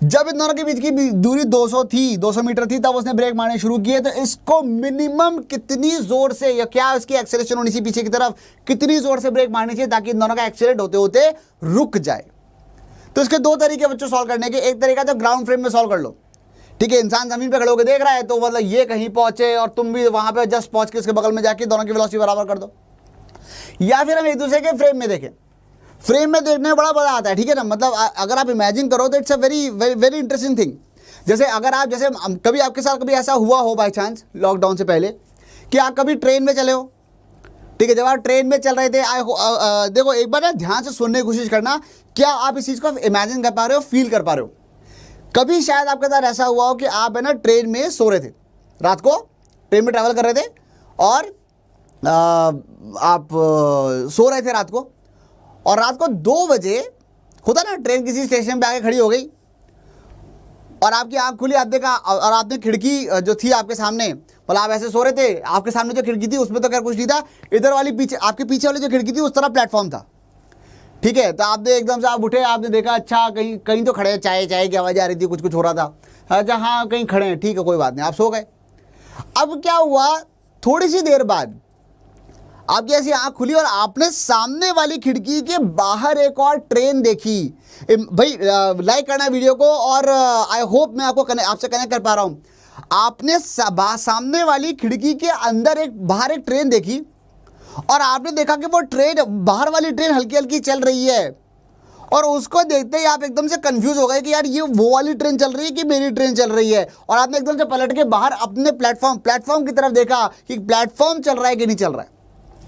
जब इन दोनों के बीच की दूरी 200 मीटर थी तब उसने ब्रेक मारने शुरू किए। तो इसको मिनिमम कितनी जोर से या क्या इसकी एक्सेलरेशन होनी चाहिए पीछे की तरफ, कितनी जोर से ब्रेक मारनी चाहिए ताकि इन दोनों का एक्सीडेंट होते होते रुक जाए। तो इसके दो तरीके बच्चों सॉल्व करने के। एक तरीका तो ग्राउंड फ्रेम में सॉल्व कर लो, ठीक है, इंसान जमीन पे खड़े होकर देख रहा है तो मतलब ये कहीं पहुंचे और तुम भी वहां पे जस्ट पहुंच के उसके बगल में जाके दोनों की वेलोसिटी बराबर कर दो। या फिर हम एक दूसरे के फ्रेम में देखें। फ्रेम में देखने में बड़ा मजा आता है, ठीक है ना, मतलब अगर आप इमेजिन करो तो it's a very very interesting thing. जैसे अगर आप जैसे कभी आपके साथ कभी ऐसा हुआ हो बाय चांस लॉकडाउन से पहले कि आप कभी ट्रेन में चले हो, ठीक है, जब आप ट्रेन में चल रहे थे देखो एक बार ना ध्यान से सुनने की कोशिश करना, क्या आप इस चीज़ को इमेजिन कर पा रहे हो, फील कर पा रहे हो। कभी शायद आपके साथ ऐसा हुआ हो कि आप है ना ट्रेन में सो रहे थे, रात को ट्रेन में ट्रैवल कर रहे थे और आप सो रहे थे रात को, और रात को 2 बजे होता ना ट्रेन किसी स्टेशन पे आके खड़ी हो गई और आपकी आंख खुली, आप देखा और आपने खिड़की जो थी आपके सामने, मतलब आप ऐसे सो रहे थे, आपके सामने जो खिड़की थी उसमें तो खैर कुछ नहीं था, इधर वाली पीछे आपके पीछे वाली जो खिड़की थी उस तरफ प्लेटफॉर्म था, ठीक है। तो आपने एकदम से आप उठे, आपने देखा अच्छा कहीं कहीं तो खड़े हैं, चाय चाय की आवाज़ आ रही थी, कुछ कुछ हो रहा था, अच्छा हाँ कहीं खड़े हैं, ठीक है कोई बात नहीं, आप सो गए। अब क्या हुआ, थोड़ी सी देर बाद आपकी ऐसी आंख खुली और आपने सामने वाली खिड़की के बाहर एक और ट्रेन देखी। भाई लाइक करना वीडियो को, और आई होप मैं आपको आपसे कनेक्ट कर पा रहा हूँ। आपने सामने वाली खिड़की के अंदर बाहर एक ट्रेन देखी और आपने देखा कि वो ट्रेन, बाहर वाली ट्रेन हल्की हल्की चल रही है, और उसको देखते ही आप एकदम से कंफ्यूज हो गए कि यार ये वो वाली ट्रेन चल रही है कि मेरी ट्रेन चल रही है, और आपने एकदम से पलट के बाहर अपने प्लेटफॉर्म की तरफ देखा कि प्लेटफॉर्म चल रहा है कि नहीं चल रहा है,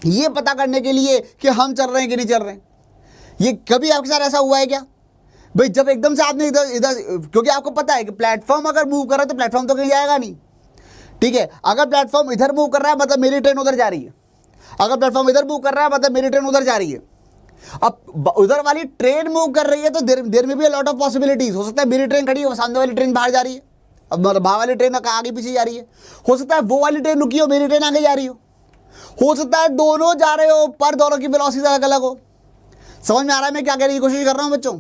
ये पता करने के लिए कि हम चल रहे हैं कि नहीं चल रहे हैं। ये कभी आपके साथ ऐसा हुआ है क्या भाई, जब एकदम से आपने इधर क्योंकि आपको पता है कि प्लेटफॉर्म अगर मूव कर रहा है तो प्लेटफॉर्म तो कहीं जाएगा नहीं, ठीक है। अगर प्लेटफॉर्म इधर मूव कर रहा है मतलब मेरी ट्रेन उधर जा रही है, अगर प्लेटफॉर्म इधर मूव कर रहा है मतलब मेरी ट्रेन उधर जा रही है। अब उधर वाली ट्रेन मूव कर रही है तो देर में भी लॉट ऑफ पॉसिबिलिटीज, हो सकता है मेरी ट्रेन खड़ी है, सामने वाली ट्रेन बाहर जा रही है, अब बाहर वाली ट्रेन आगे पीछे जा रही है, हो सकता है वो वाली ट्रेन रुकी हो, मेरी ट्रेन आगे जा रही हो सकता है दोनों जा रहे हो पर दोनों की वेलोसिटी अलग अलग हो। समझ में आ रहा है मैं क्या कहने की कोशिश कर रहा हूं बच्चों,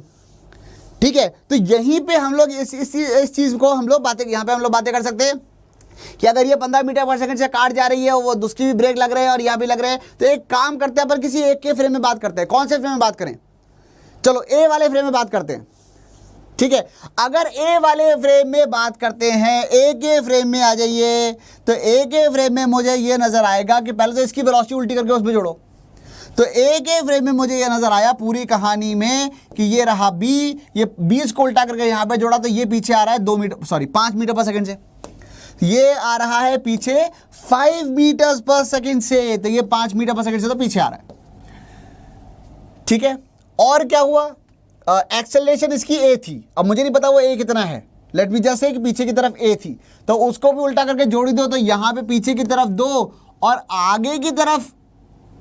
ठीक है। तो यहीं पे हम लोग इस चीज को हम लोग बातें, यहाँ पे हम लोग बातें कर सकते हैं कि अगर ये 15 मीटर पर सेकंड से काट जा रही है, वो उसकी भी ब्रेक लग रहे हैं और यहाँ भी लग रहे हैं, तो एक काम करते हैं पर किसी एक के फ्रेम में बात करते हैं। कौन से फ्रेम में बात करें, चलो ए वाले फ्रेम में बात करते हैं, ठीक है। अगर ए वाले फ्रेम में बात करते हैं, ए के फ्रेम में आ जाइए, तो ए के फ्रेम में मुझे ये नजर आएगा कि पहले तो इसकी वेलोसिटी उल्टी करके उसमें जोड़ो, तो ए के फ्रेम में मुझे ये नजर आया पूरी कहानी में कि ये रहा बी, ये 20 को उल्टा करके यहाँ पे जोड़ा तो ये पीछे आ रहा है 5 मीटर पर सेकंड से, ये आ रहा है पीछे 5 मीटर पर सेकंड से, तो ये 5 मीटर पर सेकंड से तो पीछे आ रहा है, ठीक है। और क्या हुआ, एक्सेलरेशन इसकी ए थी, अब मुझे नहीं पता वो ए कितना है, लेट मी जस्ट से कि पीछे की तरफ ए थी, तो उसको भी उल्टा करके जोड़ी दो, तो यहां पे पीछे की तरफ 2 और आगे की तरफ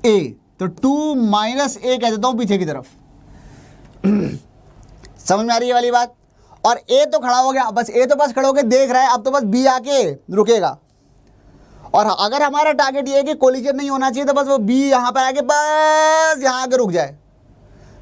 ए, तो 2 माइनस ए कह देता हूं पीछे की तरफ। समझ में आ रही है वाली बात। और ए तो खड़ा हो गया, बस ए तो बस खड़ा होकर देख रहा है, अब तो बस बी आके रुकेगा, और अगर हमारा टारगेट ये है कि कोलिजन नहीं होना चाहिए तो बस वो बी यहां पर आके बस यहां आके रुक जाए,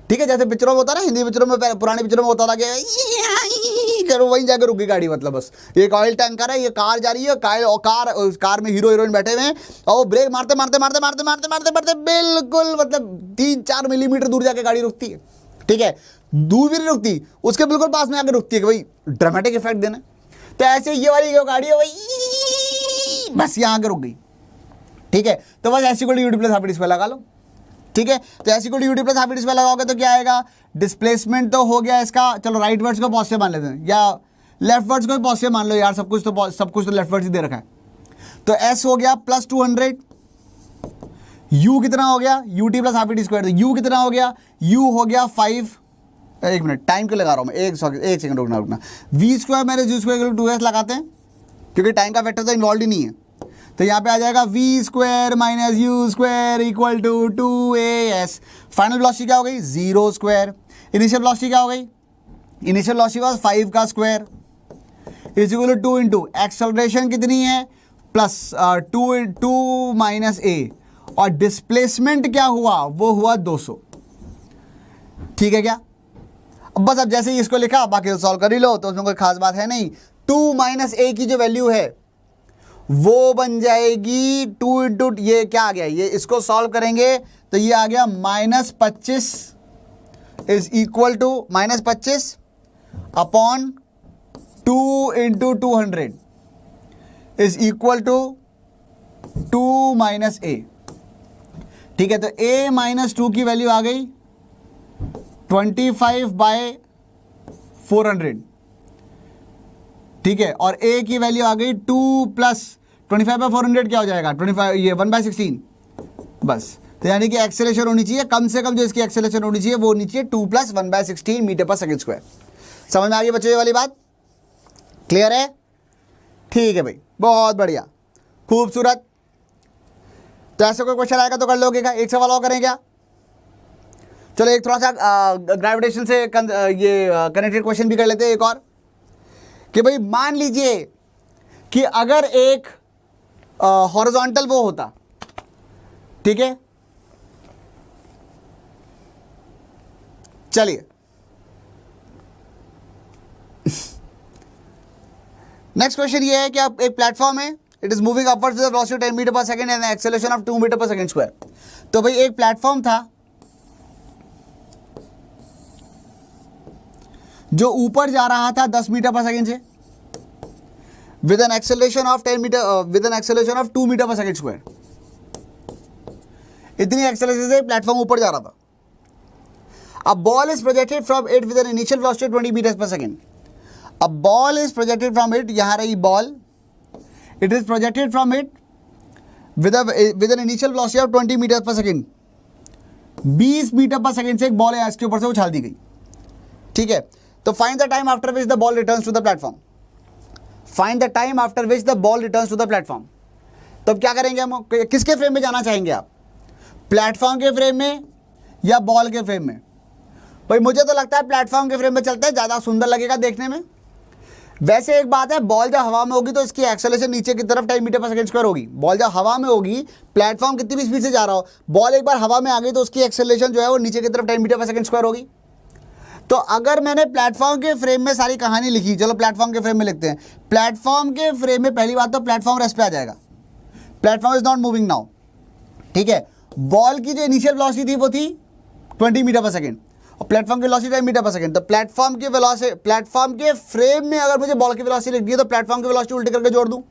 ठीक है। जैसे पिक्चरों में होता ना, हिंदी पिक्चरों में, पुरानी पिक्चरों में होता था कि करो वहीं जाकर रुक गई गाड़ी, मतलब बस एक ऑयल टैंकर है, ये कार जा रही है, कार में हीरो हीरोइन बैठे हुए हैं और वो ब्रेक मारते मारते मारते मारते मारते मारते मारते बिल्कुल मतलब 3-4 मिलीमीटर दूर जाके गाड़ी रुकती है, ठीक है। दूर भी नहीं रुकती, उसके बिल्कुल पास में आकर रुकती है कि भाई ड्रामेटिक इफेक्ट देना। तो ऐसे ये वाली जो गाड़ी है वही बस यहाँ आकर रुक गई, ठीक है। तो बस ऐसी कोई यूट्यूब प्लस हाफ डिस्प्ले लगा लो, ठीक है। तो ऐसी कोई यूट्यूब प्लस हाफ डिस्प्ले लगाओगे तो क्या आएगा, डिस्प्लेसमेंट तो हो गया इसका, चलो राइट वर्ड्स को पॉजिटिव मान लेते हैं, या लेफ्ट वर्ड्स को भी पॉजिटिव मान लो यार, सब कुछ तो लेफ्ट वर्ड्स ही दे रखा है। तो एस हो गया प्लस 200, यू कितना हो गया, you t plus half t square, तो यू कितना हो गया, यू हो गया 5, एक मिनट टाइम के लगा रहा हूँ मैं, एक सेकंड रुकना, v square minus u square 2s लगाते हैं क्योंकि टाइम का फैक्टर तो इन्वॉल्व ही नहीं है, तो यहाँ पे आ जाएगा v square minus u square equal to 2as। Final velocity क्या हो गई, 0 स्क्वायर। इनिशियल वेलोसिटी क्या हो गई, इनिशियल वेलोसिटी वाज 5 का square is equal to 2 into acceleration कितनी है, प्लस 2 माइनस ए, और डिस्प्लेसमेंट क्या हुआ, वो हुआ 200। ठीक है क्या? अब बस अब जैसे ही इसको लिखा बाकी तो सॉल्व कर ही लो, तो उसमें कोई खास बात है नहीं। 2 माइनस ए की जो वैल्यू है वो बन जाएगी 2 इंटू, ये क्या आ गया, ये इसको सॉल्व करेंगे तो ये आ गया -25 is equal to -25 upon 2 into 200 is equal to 2 minus a. ठीक है, तो a माइनस 2 की वैल्यू आ गई 25/400। ठीक है, और a की वैल्यू आ गई 2 प्लस 25/400 क्या हो जाएगा, 25, ये 1/16 बस। तो यानी कि एक्सेलेरेशन होनी चाहिए कम से कम, जो इसकी एक्सेलेरेशन होनी चाहिए वो होनी चाहिए 2 plus 1/16 metre per second square. समझ में आ गई बच्चों ये वाली बात? क्लियर है? ठीक है भाई, बहुत बढ़िया, खूबसूरत। तो ऐसे कोई क्वेश्चन आएगा तो कर लोगे क्या? एक सवाल और करें क्या? चलो एक थोड़ा सा ग्रेविटेशन से ये कनेक्टेड क्वेश्चन भी कर लेते हैं एक और, कि भाई मान लीजिए कि अगर एक हॉरिजॉन्टल वो होता, ठीक है, चलिए नेक्स्ट क्वेश्चन ये है कि आप एक प्लेटफॉर्म है, it is moving upwards with velocity 10 metre per second and acceleration of 2 metre per second square. तो भाई एक प्लेटफॉर्म था जो ऊपर जा रहा था 10 मीटर पर सेकंड से with an acceleration of 2 metre per second square. इतनी एक्सेलरेशन से प्लेटफॉर्म ऊपर जा रहा था। A ball is projected from it with an initial velocity of 20 meters per second. A ball is projected from it, यहाँ रही ball, it is projected from it with an initial velocity of 20 meters per second. 20 metre per second से एक ball है इसके ऊपर से उछाल दी गई। ठीक है, तो find the time after which the ball returns to the platform. Find the time after which the ball returns to the platform. तो अब क्या करेंगे हम, किसके फ्रेम में जाना चाहेंगे आप, प्लेटफॉर्म के फ्रेम में या बॉल के फ्रेम में? भाई मुझे तो लगता है प्लेटफॉर्म के फ्रेम में चलते हैं, ज़्यादा सुंदर लगेगा देखने में। वैसे एक बात है, बॉल जब हवा में होगी तो इसकी एक्सेलरेशन नीचे की तरफ 10 मीटर पर सेकंड स्क्वायर होगी। बॉल जब हवा में होगी, प्लेटफॉर्म कितनी भी स्पीड से जा रहा हो, बॉल एक बार हवा में आ गई तो उसकी एक्सेलरेशन जो है वो नीचे की तरफ 10 मीटर पर सेकंड स्क्वायर होगी। तो अगर मैंने प्लेटफॉर्म के फ्रेम में सारी कहानी लिखी, चलो प्लेटफॉर्म के फ्रेम में लिखते हैं। प्लेटफॉर्म के फ्रेम में पहली बात तो प्लेटफॉर्म रेस्ट पे आ जाएगा, platform is not moving now. ठीक है, बॉल की जो इनिशियल वेलोसिटी थी वो थी 20 मीटर पर सेकंड और प्लेटफॉर्म की वेलोसिटी 10 मीटर पर सेकंड। तो प्लेटफॉर्म के फ्रेम में अगर मुझे बॉल की वेलोसिटी लिखनी है तो प्लेटफॉर्म की वेलोसिटी उल्टी करके जोड़ दूं।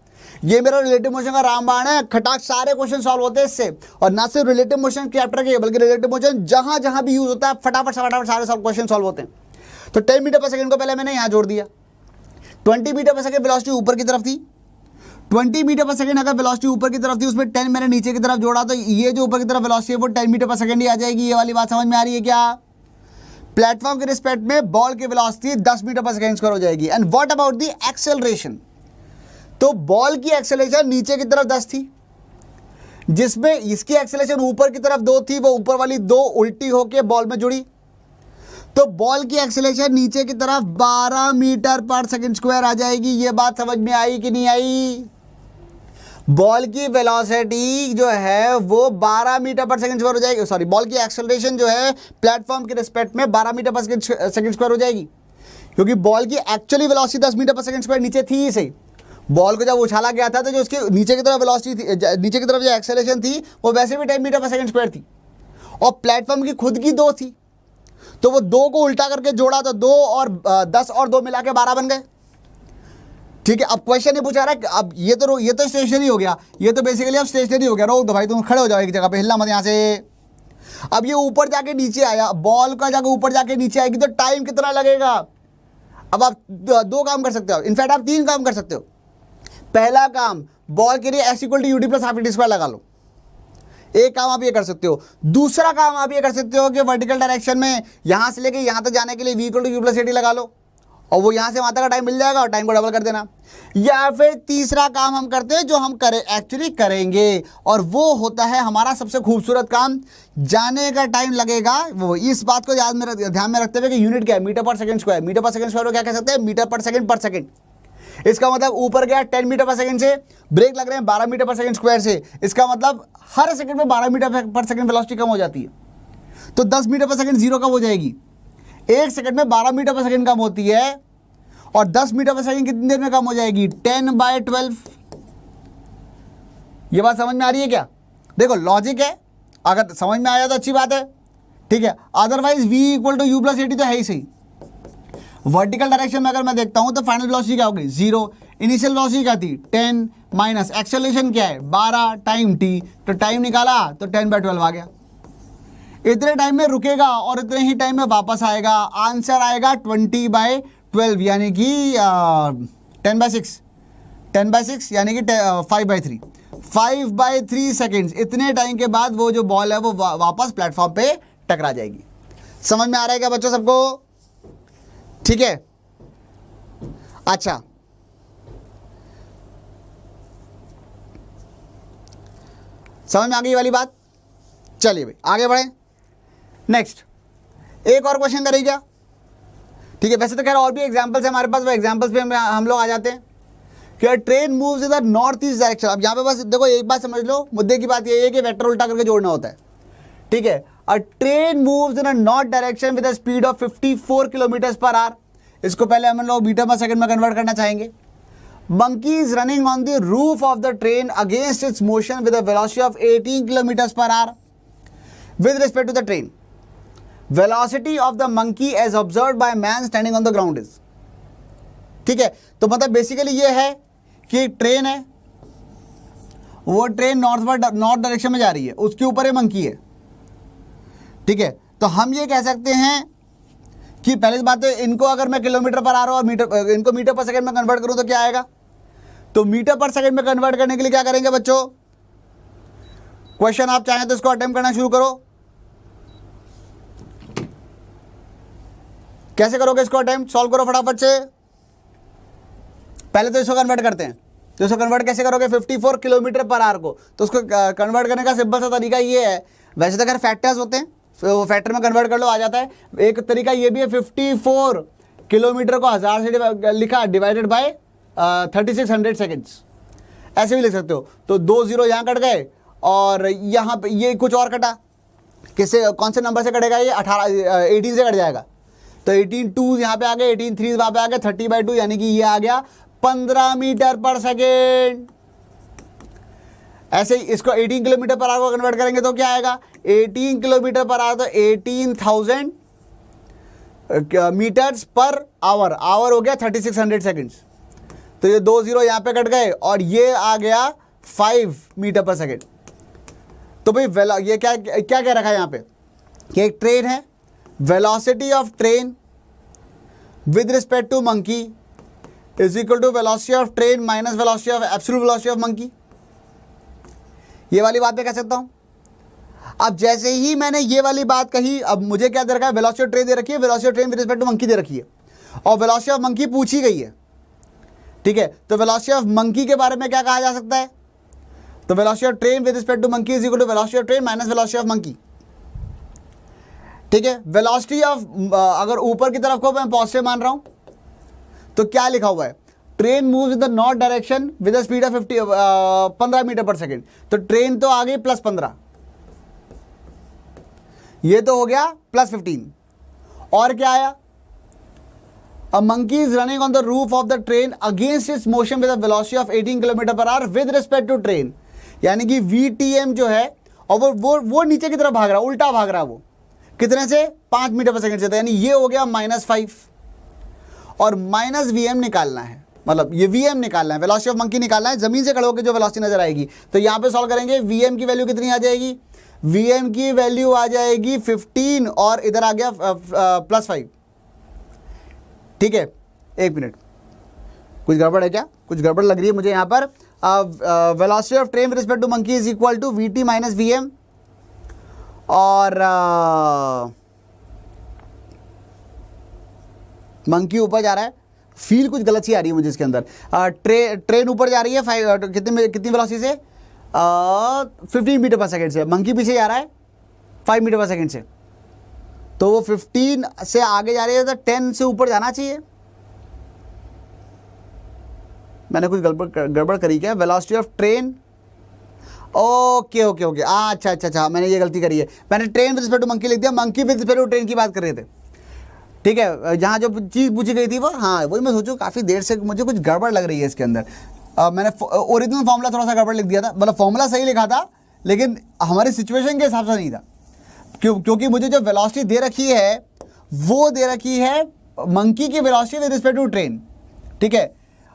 ये मेरा रिलेटिव मोशन का रामबाण है, खटाक सारे क्वेश्चन सॉल्व होते हैं इससे। और ना सिर्फ रिलेटिव मोशन चैप्टर के, बल्कि रिलेटिव मोशन जहां जहां भी यूज होता है फटाफट सारे क्वेश्चन सॉल्व होते हैं। तो 10 मीटर पर सेकंड को पहले मैंने यहां जोड़ दिया। 20 मीटर पर सेकंड वेलोसिटी ऊपर की तरफ थी, 20 मीटर पर सेकंड अगर वेलोसिटी ऊपर की तरफ थी, उसमें 10 मैंने नीचे की तरफ जोड़ा, तो ये जो ऊपर की तरफ वेलोसिटी है वो 10 मीटर पर सेकंड ही आ जाएगी। ये वाली बात समझ में आ रही है क्या? प्लेटफॉर्म के रिस्पेक्ट में बॉल की velocity 10 metre per second square हो जाएगी। And what about the acceleration? तो बॉल की एक्सेलरेशन नीचे की तरफ 10 थी, जिसमें इसकी एक्सेलरेशन ऊपर की तरफ 2 थी, वो ऊपर वाली 2 उल्टी होके बॉल में जुड़ी। तो बॉल की एक्सेलरेशन नीचे की तरफ 12 मीटर पर सेकंड स्क्वायर आ जाएगी। ये बात समझ में आई कि नहीं आई? बॉल की वेलोसिटी जो है वो 12 मीटर पर सेकंड स्क्वायर हो जाएगी। सॉरी, बॉल की एक्सेलरेशन जो है प्लेटफॉर्म के रिस्पेक्ट में 12 मीटर पर सेकंड स्क्वायर हो जाएगी, क्योंकि बॉल की actually velocity 10 metre per second square नीचे थी ही सही। बॉल को जब उछाला गया था तो जो उसकी नीचे की तरफ वेलोसिटी थी, नीचे की तरफ जो एक्सेलरेशन थी वो वैसे भी 10 मीटर पर सेकंड स्क्वायर थी, और प्लेटफॉर्म की खुद की 2 थी। तो वो 2 को उल्टा करके जोड़ा तो 2 और 10 और 2 मिला के 12 बन गए। ठीक है, अब क्वेश्चन ये पूछा रहा है, अब ये तो स्टेशनरी हो गया, ये तो बेसिकली अब स्टेशनरी हो गया। रोक दो भाई, तुम खड़े हो जाओ एक जगह पे, हिलना मत यहाँ से। अब ये ऊपर जाके नीचे आया, बॉल का जाके ऊपर जाके नीचे आएगी तो टाइम कितना लगेगा? अब आप 2 काम कर सकते हो, इनफैक्ट आप 3 काम कर सकते हो। पहला काम, बॉल के लिए S = UD + ½ t² लगा लो, एक काम आप ये कर सकते हो। दूसरा काम आप ये कर सकते हो कि वर्टिकल डायरेक्शन में यहां से लेके यहां तक जाने के लिए V = U + AT लगा लो, और वो यहां से वहां तक का टाइम मिल जाएगा और टाइम को डबल कर देना। या फिर तीसरा काम हम करते हैं, जो हम एक्चुअली करेंगे, और वो होता है हमारा सबसे खूबसूरत काम। जाने का टाइम लगेगा, वो इस बात को ध्यान में रखते हुए कि यूनिट क्या है, metre per second square. Metre per second square को क्या कह सकते हैं? Metre per second. इसका मतलब ऊपर गया 10 मीटर पर सेकंड से, ब्रेक लग रहे हैं 12 मीटर पर सेकंड स्क्वायर से, इसका मतलब हर सेकंड में 12 मीटर पर सेकंड वेलोसिटी कम हो जाती है। तो 10 मीटर पर सेकंड जीरो कब हो जाएगी, 1 सेकंड में 12 मीटर पर सेकंड कम होती है, और 10 मीटर पर सेकंड कितनी देर में कम हो जाएगी, 10/12। ये बात समझ में आ रही है क्या? देखो लॉजिक है, अगर समझ में आया तो अच्छी बात है, ठीक है, अदरवाइज v = u + at तो है ही सही। वर्टिकल डायरेक्शन में अगर मैं देखता हूं तो फाइनल वेलोसिटी क्या होगी, 0, इनिशियल वेलोसिटी क्या थी 10, माइनस एक्सेलरेशन क्या है 12 टाइम t, तो टाइम निकाला तो 10/12 आ गया। इतने टाइम में रुकेगा और इतने ही टाइम में वापस आएगा, आंसर आएगा 20/12 यानी कि 10/6 यानी कि 5/3 5/3 सेकेंड्स। इतने टाइम के बाद वो जो बॉल है वो वापस प्लेटफॉर्म पे टकरा जाएगी। समझ में आ रहा है क्या बच्चों सबको? ठीक है, अच्छा समझ में आ गई वाली बात। चलिए भाई आगे बढ़े, नेक्स्ट एक और क्वेश्चन करें क्या? ठीक है, वैसे तो खैर और भी एग्जांपल्स है हमारे पास, वो एग्जांपल्स पे हम लोग आ जाते हैं कि train moves in the north east direction. अब यहाँ पे बस देखो एक बात समझ लो, मुद्दे की बात ये है कि वेक्टर उल्टा करके जोड़ना होता है, ठीक है। अ train moves in a north direction with a speed of 54 km/h। इसको पहले हम लोग मीटर पर सेकंड में कन्वर्ट करना चाहेंगे। Monkey is running on the roof of the train against its motion with a velocity of 18 km/h. With respect to the train, velocity of the monkey as observed by man standing on the ground is, ठीक है। तो मतलब basically ये है कि train है, वो train north direction में जा रही है, उसके ऊपर ये मंकी है, ठीक है। तो हम ये कह सकते हैं कि पहली बात है, इनको अगर मैं किलोमीटर पर आ रहा हूँ और इनको मीटर पर सेकंड में कन्वर्ट करूँ तो क्या आएगा? तो मीटर पर सेकंड में कन्वर्ट करने के लिए क्या करेंगे बच्चों? क्वेश्चन आप चाहें तो इसको अटेम्प्ट करना शुरू करो। कैसे करोगे इसको अटेम्प्ट? सॉल्व करो फटाफट से। पहले तो इसको कन्वर्ट करते हैं, तो इसको कन्वर्ट कैसे करोगे? 54 km/h को, तो उसको कन्वर्ट करने का सिंपल सा तरीका ये है, वैसे तो खैर फैक्टर्स होते हैं, वो फैक्टर में कन्वर्ट कर लो आ जाता है। एक तरीका ये भी है, 54 किलोमीटर को 1000 से लिखा डिवाइडेड बाय 3600 सेकेंड्स, ऐसे भी लिख सकते हो। तो 2 0 यहाँ कट गए और यहाँ पे ये कुछ और कटा, किससे, कौन से नंबर से कटेगा ये? 18 से कट जाएगा। तो 18 2 यहाँ पे आ गए, 18 3 वहाँ पे आ गए, 30/2 यानी कि ये आ गया 15 मीटर पर सेकेंड। ऐसे ही इसको 18 km/h को कन्वर्ट करेंगे तो क्या आएगा? 18 km/h तो 18,000 मीटर्स पर आवर, आवर हो गया 3600 सेकेंड्स। तो ये 2 0 यहाँ पे कट गए और ये आ गया 5 मीटर पर सेकेंड। तो भाई ये क्या क्या कह रखा है यहाँ पे कि एक ट्रेन है, velocity of train with respect to monkey is equal to velocity of train minus velocity of absolute velocity of monkey. ये वाली बात मैं कह सकता हूं। अब जैसे ही मैंने ये वाली बात कही, अब मुझे क्या दे रखा है? वेलोसिटी ऑफ ट्रेन दे रखी है, velocity of train with respect to monkey दे रखी है, और वेलोसिटी ऑफ मंकी पूछी गई है, ठीक है। तो वेलोसिटी ऑफ मंकी के बारे में क्या कहा जा सकता है? तो velocity of train with respect to monkey is equal to velocity of train minus velocity of monkey, ठीक है। वेलोसिटी ऑफ, अगर ऊपर की तरफ को मैं पॉजिटिव मान रहा हूं तो क्या लिखा हुआ है? Train moves in the north direction with the speed of 15 metre per second. तो ट्रेन तो आ गई +15, ये तो हो गया +15, और क्या आया? A monkey is running on the roof of the train against its motion with a velocity of 18 km/h with respect to train, यानी कि VTM जो है, और वो नीचे की तरफ भाग रहा है, उल्टा भाग रहा है। वो कितने से? 5 मीटर पर सेकंड से, यानी ये हो गया -5, और -VM निकालना है, मतलब ये VM निकालना है, वेलोसिटी ऑफ मंकी निकालना है, जमीन से खड़े होकर जो वेलोसिटी नजर आएगी। तो यहाँ पे सॉल्व करेंगे, VM की वैल्यू कितनी आ जाएगी? VM की वैल्यू आ जाएगी 15, और इधर आ गया +5, ठीक है। एक मिनट, कुछ गड़बड़ है क्या? कुछ गड़बड़ लग रही है मुझे यहाँ पर। Velocity of train with respect to monkey is equal to VT minus VM, और मंकी ऊपर जा रहा है, फील कुछ गलत सी आ रही है मुझे इसके अंदर। ट्रेन ऊपर जा रही है कितनी वेलोसिटी से? 15 मीटर पर सेकेंड से। मंकी पीछे जा रहा है 5 मीटर पर सेकेंड से, तो वो 15 से आगे जा रही है, तो 10 से ऊपर जाना चाहिए। मैंने कुछ गड़बड़ करी क्या? Velocity of train, okay okay okay, अच्छा, मैंने ये गलती करी है, मैंने train with respect to monkey लिख दिया, monkey with respect to train की बात कर रहे थे। ठीक है, जहाँ जो चीज़ पूछी गई थी वो, हाँ वही मैं सोचूं काफ़ी देर से मुझे कुछ गड़बड़ लग रही है इसके अंदर। मैंने ओरिजिनल फॉर्मूला थोड़ा सा गड़बड़ लिख दिया था, मतलब फॉर्मूला सही लिखा था लेकिन हमारी सिचुएशन के हिसाब से नहीं था, क्योंकि मुझे जो वेलोसिटी दे रखी है वो दे रखी है मंकी की velocity with respect to train. ठीक है,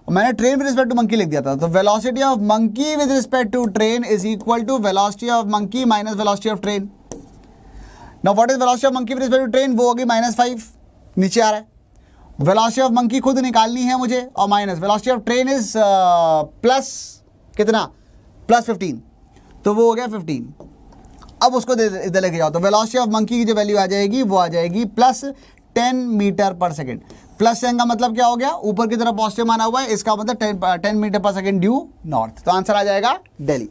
मैंने train with respect to monkey लिख दिया था, तो velocity of monkey with respect to train is equal to velocity of monkey minus velocity of train. Now what is velocity of monkey with respect to train? वो होगी -5, नीचे आ रहा है। Velocity of monkey खुद निकालनी है मुझे, और minus velocity of train is plus कितना, +15, तो वो हो गया 15। अब उसको इधर लेके जाओ, तो वेलोसिटी ऑफ मंकी की जो वैल्यू आ जाएगी वो आ जाएगी +10 metre per second. Plus ten का मतलब क्या हो गया, ऊपर की तरफ पॉजिटिव माना हुआ है, इसका मतलब 10 metre per second due north, तो आंसर आ जाएगा दिल्ली।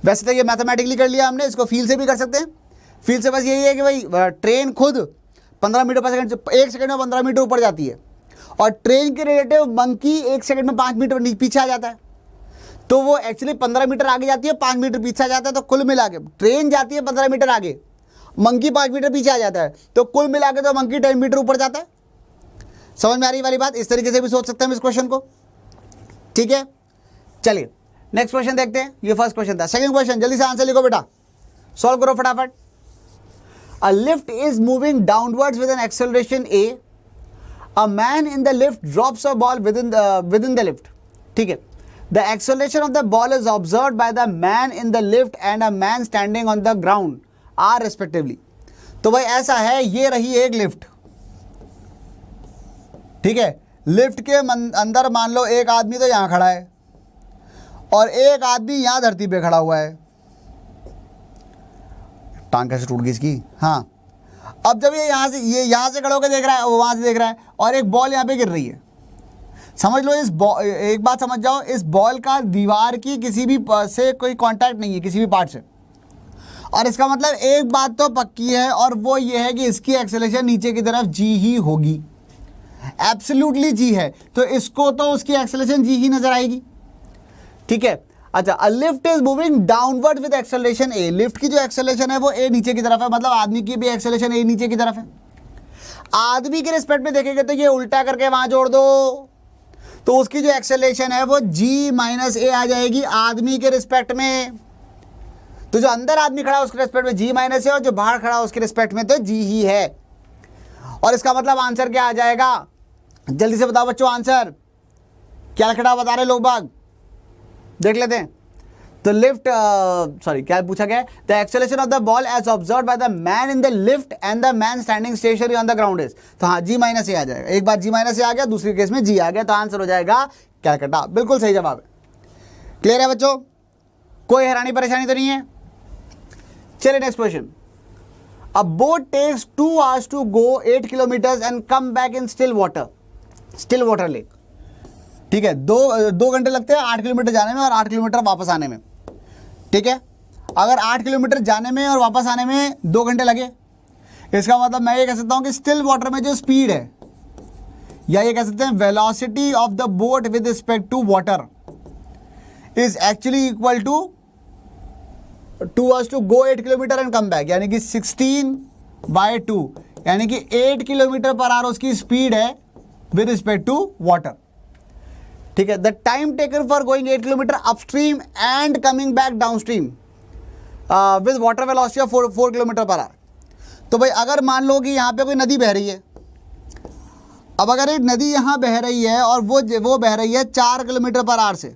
वैसे तो ये मैथमेटिकली कर लिया हमने, इसको फील से भी कर सकते हैं। फील से बस यही है कि भाई ट्रेन खुद 15 मीटर पर सेकंड, 1 सेकंड में 15 मीटर ऊपर जाती है, और ट्रेन के रिलेटिव मंकी 1 सेकंड में 5 मीटर पीछे आ जाता है, तो वो एक्चुअली 15 मीटर आगे जाती है, 5 मीटर पीछे आ जाता है, तो कुल मिला के ट्रेन जाती है 15 मीटर आगे, मंकी 5 मीटर पीछे आ जाता है, तो कुल मिला के तो मंकी 10 मीटर ऊपर जाता है। समझ में आ रही वाली बात? इस तरीके से भी सोच सकते हैं इस क्वेश्चन को। ठीक है, चलिए नेक्स्ट क्वेश्चन देखते हैं। ये फर्स्ट क्वेश्चन था। सेकंड क्वेश्चन, जल्दी से आंसर लिखो बेटा, सॉल्व करो फटाफट। A lift is moving downwards with an acceleration a. A man in the lift drops a ball within the lift. ठीक है, the acceleration of the ball is observed by the man in the lift and a man standing on the ground are respectively. तो भाई ऐसा है, ये रही एक lift, ठीक है, लिफ्ट के अंदर मान लो एक आदमी तो यहाँ खड़ा है और एक आदमी यहाँ धरती पे खड़ा हुआ है। टांग कैसे टूट गई इसकी? हाँ, अब जब ये यहाँ से खड़ा होकर देख रहा है, वो वहाँ से देख रहा है, और एक बॉल यहाँ पे गिर रही है। समझ लो, एक बात समझ जाओ, इस बॉल का दीवार की किसी भी से कोई कांटेक्ट नहीं है, किसी भी पार्ट से, और इसका मतलब एक बात तो पक्की है, और वो ये है कि इसकी एक्सेलरेशन नीचे की तरफ जी ही होगी, एब्सोल्युटली जी है, तो इसको तो उसकी एक्सेलरेशन जी ही नजर आएगी। ठीक है, अच्छा, a lift is moving downward with acceleration A. Lift की जो एक्सेलरेशन है वो ए नीचे की तरफ है, मतलब आदमी की भी एक्सेलरेशन ए नीचे की तरफ है। आदमी के रिस्पेक्ट में देखेंगे तो ये उल्टा करके वहां जोड़ दो, तो उसकी जो एक्सेलरेशन है वो जी माइनस ए आ जाएगी आदमी के रिस्पेक्ट में। तो जो अंदर आदमी खड़ा है उसके रिस्पेक्ट में जी माइनस है, और जो बाहर खड़ा है उसके रिस्पेक्ट में तो जी ही है। और इसका मतलब आंसर क्या आ जाएगा? जल्दी से बताओ बच्चों, आंसर क्या खड़ा बता रहे लोग बाग, देख लेते हैं। तो लिफ्ट, सॉरी क्या पूछा गया है? The acceleration of the ball as observed by the man in the lift and the man standing stationary on the ground is. तो हाँ, जी माइनस ए आ जाएगा, एक बार जी माइनस ए आ गया, दूसरे केस में जी आ गया, तो आंसर हो जाएगा कैलकाटा। बिल्कुल सही जवाब है। क्लियर है बच्चों? कोई हैरानी परेशानी तो नहीं है? चलिए next question. A boat takes 2 hours to go 8 kilometers and come back in still water lake. ठीक है, दो घंटे लगते हैं 8 किलोमीटर जाने में और 8 किलोमीटर वापस आने में। ठीक है, अगर 8 किलोमीटर जाने में और वापस आने में 2 घंटे लगे, इसका मतलब मैं ये कह सकता हूं कि स्टिल वाटर में जो स्पीड है, या ये कह सकते हैं velocity of the boat with respect to water is actually equal to 2 hours to go 8 kilometre and come back, यानी कि 16/2, यानी कि 8 किलोमीटर पर आवर उसकी स्पीड है विद रिस्पेक्ट टू वाटर। ठीक है, the time taken for going 8 kilometre upstream and coming back downstream with water velocity of 4 kilometre per hour. तो भाई अगर मान लो कि यहाँ पे कोई नदी बह रही है, अब अगर एक नदी यहाँ बह रही है और वो बह रही है 4 किलोमीटर पर आवर से,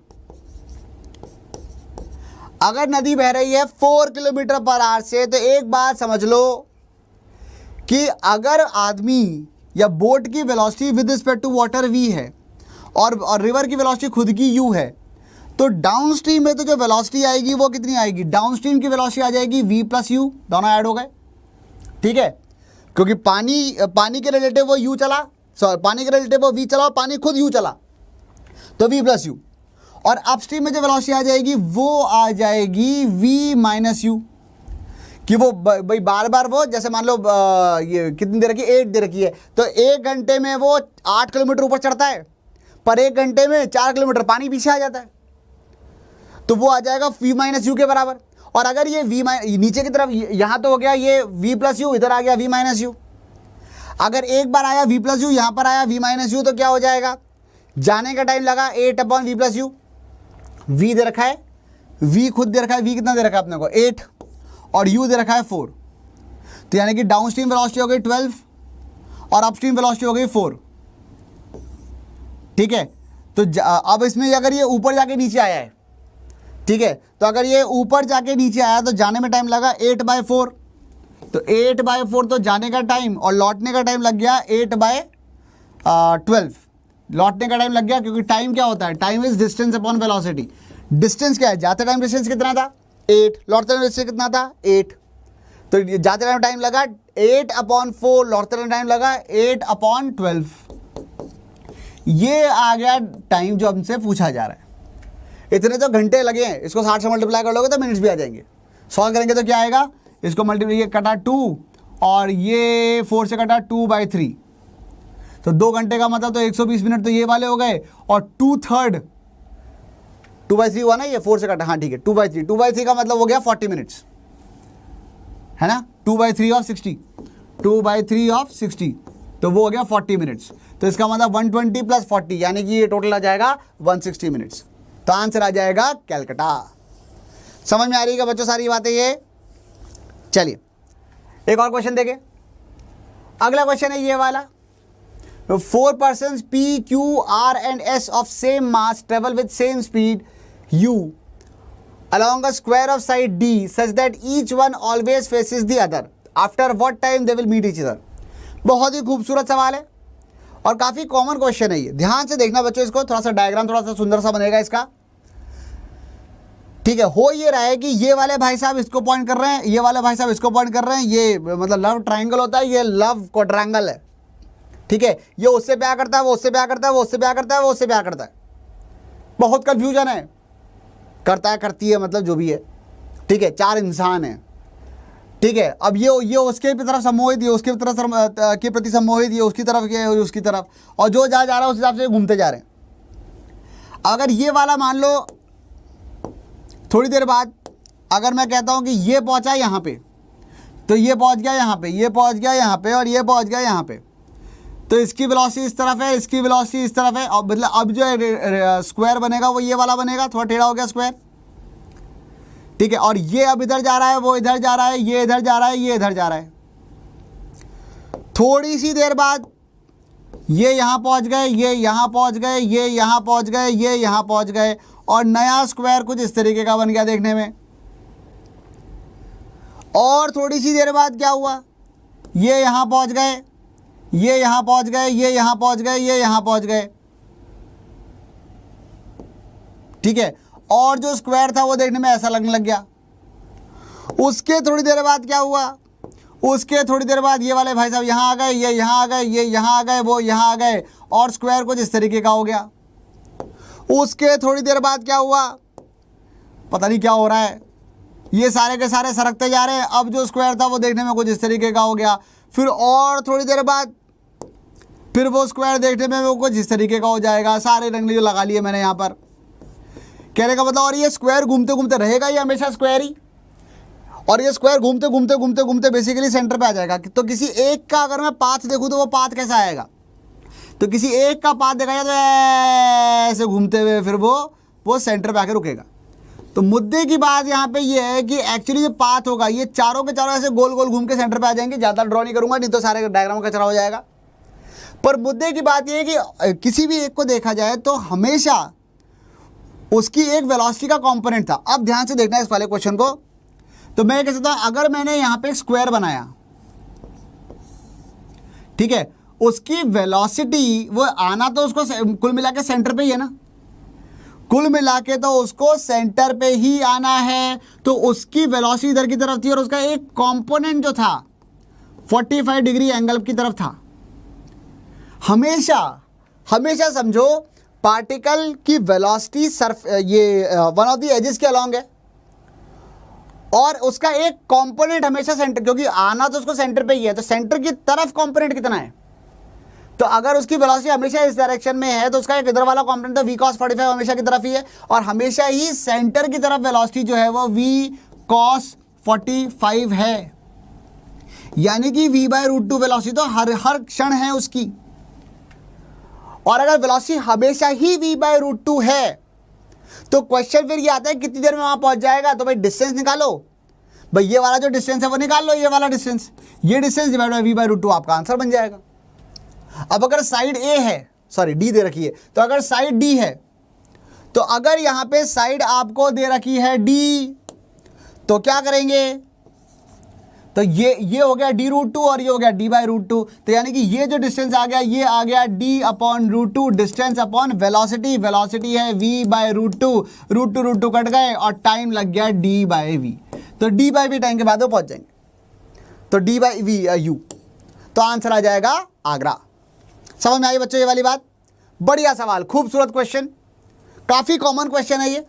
अगर नदी बह रही है 4 किलोमीटर पर आवर से, तो एक बात समझ लो कि अगर आदमी या बोट की velocity with respect to water v है और रिवर की वेलोसिटी खुद की u है, तो डाउन स्ट्रीम में तो जो वेलोसिटी आएगी वो कितनी आएगी? डाउन स्ट्रीम की वेलोसिटी आ जाएगी v + u, दोनों ऐड हो गए। ठीक है, क्योंकि पानी के रिलेटिव वो u चला, सॉरी पानी के रिलेटिव वो v चला और पानी खुद u चला, तो v + u। और अपस्ट्रीम में जो वेलोसिटी आ जाएगी वो आ जाएगी v - u, कि वो भाई बार बार वो, जैसे मान लो ये कितनी दे रखी है, 8 दे रखी है, तो 1 घंटे में वो 8 किलोमीटर ऊपर चढ़ता है, पर 1 घंटे में 4 किलोमीटर पानी पीछे आ जाता है, तो वो आ जाएगा v माइनस यू के बराबर। और अगर ये नीचे की तरफ यहां तो हो गया ये v प्लस यू, इधर आ गया v माइनस यू। अगर एक बार आया v प्लस यू, यहां पर आया v माइनस यू, तो क्या हो जाएगा, जाने का टाइम लगा 8/v प्लस यू। v दे रखा है, v खुद दे रखा है, v कितना दे रखा है अपने को 8, और u दे रखा है 4। तो यानी कि डाउन स्ट्रीम वेलोसिटी हो गई 12 और अपस्ट्रीम वेलोसिटी हो गई 4। ठीक है, तो अब इसमें अगर ये ऊपर जाके नीचे आया है, ठीक है, तो अगर ये ऊपर जाके नीचे आया तो जाने में टाइम लगा 8/4, तो 8/4 तो जाने का टाइम, और लौटने का टाइम लग गया 8/12। लौटने का टाइम लग गया, क्योंकि टाइम क्या होता है, time is distance upon velocity. Distance क्या है, जाते टाइम डिस्टेंस कितना था 8, लौटते टाइम डिस्टेंस कितना था 8, तो जाते टाइम टाइम लगा 8/4, लौटते टाइम टाइम लगा 8/12। ये आ गया टाइम जो हमसे पूछा जा रहा है। इतने तो घंटे लगे हैं, इसको 60 से मल्टीप्लाई कर लोगे तो मिनट्स भी आ जाएंगे। सॉल्व करेंगे तो क्या आएगा, इसको मल्टीप्लाई, ये कटा 2 और ये 4 से कटा 2/3, तो 2 घंटे का मतलब तो 120 मिनट तो ये वाले हो गए, और 2/3 2/3 हुआ ना, ये 4 से कटा, हाँ ठीक है 2/3 का मतलब हो गया 40 मिनट्स, है ना, 2/3 ऑफ 60, 2/3 ऑफ 60, तो वो हो गया 40 मिनट्स। तो इसका मतलब 120 प्लस 40 यानी कि ये टोटल आ जाएगा 160 मिनट्स। तो आंसर आ जाएगा कैलकाटा। समझ में आ रही है क्या बच्चों सारी बातें ये? चलिए एक और क्वेश्चन देखें। अगला क्वेश्चन है ये वाला, 4 persons P, Q, R and S of same mass travel with same speed u along a square of side D such that each one always faces the other. After what time they will meet each other? बहुत ही खूबसूरत सवाल है और काफ़ी common question है ये। ध्यान से देखना बच्चों, इसको थोड़ा सा डायग्राम थोड़ा सा सुंदर सा बनेगा इसका। ठीक है, हो ये रहा है कि ये वाले भाई साहब इसको पॉइंट कर रहे हैं, ये वाले भाई साहब इसको पॉइंट कर रहे हैं, ये मतलब लव ट्रायंगल होता है, ये लव क्वाड्रेंगल है। ठीक है, ये उससे प्यार करता है, वो उससे प्यार करता है, वो उससे प्यार करता है, वो उससे प्यार करता है। बहुत कंफ्यूजन है, करता है करती है मतलब जो भी है। ठीक है, 4 इंसान हैं। ठीक है, अब ये उसके तरफ सम्मोहित, ये उसके तरफ के प्रति सम्मोहित, ये उसकी तरफ, ये उसकी तरफ, और जो जा रहा है उस हिसाब से घूमते जा रहे हैं। अगर ये वाला मान लो थोड़ी देर बाद अगर मैं कहता हूं कि ये पहुंचा यहां पे, तो ये पहुंच गया यहां पे, ये पहुंच गया यहां पे, और ये पहुंच गया यहां पे, तो इसकी वेलोसिटी इस तरफ है, इसकी वेलोसिटी इस तरफ है, और मतलब अब जो स्क्वायर बनेगा वो ये वाला बनेगा, थोड़ा टेढ़ा हो गया स्क्वायर। ठीक है, और ये अब इधर जा रहा है, वो इधर जा रहा है, ये इधर जा रहा है, ये इधर जा रहा है। थोड़ी सी देर बाद ये यहाँ पहुँच गए, ये यहाँ पहुँच गए, ये यहाँ पहुँच गए, ये यहाँ पहुँच गए, और नया स्क्वायर कुछ इस तरीके का बन गया देखने में। और थोड़ी सी देर बाद क्या हुआ, ये यहाँ पहुँच गए, ये यहाँ पहुँच गए, ये यहाँ पहुँच गए, ये यहाँ पहुँच गए। ठीक है, और जो स्क्वायर था वो देखने में ऐसा लगने लग गया। उसके थोड़ी देर बाद क्या हुआ, उसके थोड़ी देर बाद ये वाले भाई साहब यहाँ आ गए, ये यहाँ आ गए, ये यहाँ आ गए, वो यहाँ आ गए, और स्क्वायर कुछ इस तरीके का हो गया। उसके थोड़ी देर बाद क्या हुआ, पता नहीं क्या हो रहा है, ये सारे के सारे सरकते जा रहे हैं। अब जो स्क्वायर था वो देखने में कुछ इस तरीके का हो गया। फिर और थोड़ी देर बाद फिर वो स्क्वायर देखने में वो कुछ इस तरीके का हो जाएगा। सारे रंग जो लगा लिए मैंने यहाँ पर, कहने का मतलब, और ये स्क्वायर घूमते घूमते रहेगा, ये हमेशा स्क्वायर ही, और ये स्क्वायर घूमते घूमते घूमते घूमते बेसिकली सेंटर पे आ जाएगा। तो किसी एक का अगर मैं पाथ देखूँ तो वो पाथ कैसा आएगा, तो किसी एक का पाथ देखा जाए तो ऐसे घूमते हुए फिर वो सेंटर पे आके रुकेगा। तो मुद्दे की बात यहाँ पे ये है कि एक्चुअली जो पाथ होगा ये चारों के चारों ऐसे गोल गोल घूम के सेंटर पे आ जाएंगे। ज़्यादा ड्रॉ नहीं करूँगा, नहीं तो सारे डायग्राम का कचरा हो जाएगा। पर मुद्दे की बात ये है कि किसी भी एक को देखा जाए तो हमेशा उसकी एक वेलोसिटी का कंपोनेंट था। अब ध्यान से देखना इस वाले क्वेश्चन को। तो मैं कह सकता हूं, अगर मैंने यहां पे एक स्क्वायर बनाया, ठीक है, उसकी वेलोसिटी वो आना तो उसको कुल मिला के सेंटर पे ही है ना, कुल मिला के तो उसको सेंटर पे ही आना है। तो उसकी वेलोसिटी इधर की तरफ थी और उसका एक कंपोनेंट जो था 45 डिग्री एंगल की तरफ था। हमेशा समझो पार्टिकल की velocity one of the axes के अलोंग है, और उसका एक कंपोनेंट हमेशा सेंटर, क्योंकि आना तो उसको सेंटर पे ही है, तो सेंटर की तरफ कंपोनेंट कितना है तो अगर उसकी वेलोसिटी हमेशा इस डायरेक्शन में है तो उसका एक इधर वाला कंपोनेंट तो v cos 45 हमेशा की तरफ ही है, और हमेशा ही सेंटर की तरफ वेलोसिटी जो है वो v cos 45 है, यानी कि v/√2 वेलोसिटी तो हर क्षण है उसकी। और अगर वेलोसिटी हमेशा ही v/√2 है तो क्वेश्चन फिर ये आता है कितनी देर में वहां पहुंच जाएगा। तो भाई डिस्टेंस निकालो, भाई ये वाला जो डिस्टेंस है वो निकाल लो, ये वाला डिस्टेंस, ये डिस्टेंस डिवाइड बाय v/√2 आपका आंसर बन जाएगा। अब अगर साइड ए है, सॉरी डी दे रखी है, तो अगर साइड डी है, तो अगर यहां पे साइड आपको दे रखी है डी, तो क्या करेंगे, तो ये हो गया d√2 और ये हो गया d/√2, तो यानी कि ये जो डिस्टेंस आ गया ये आ गया d/√2, distance upon velocity, velocity है v/√2, √2 कट गए और टाइम लग गया d/v, तो d/v टाइम के बाद वो पहुंच जाएंगे, तो d/v u, तो आंसर आ जाएगा आगरा। समझ में आई बच्चों ये वाली बात? बढ़िया सवाल, खूबसूरत क्वेश्चन, काफी कॉमन क्वेश्चन है ये,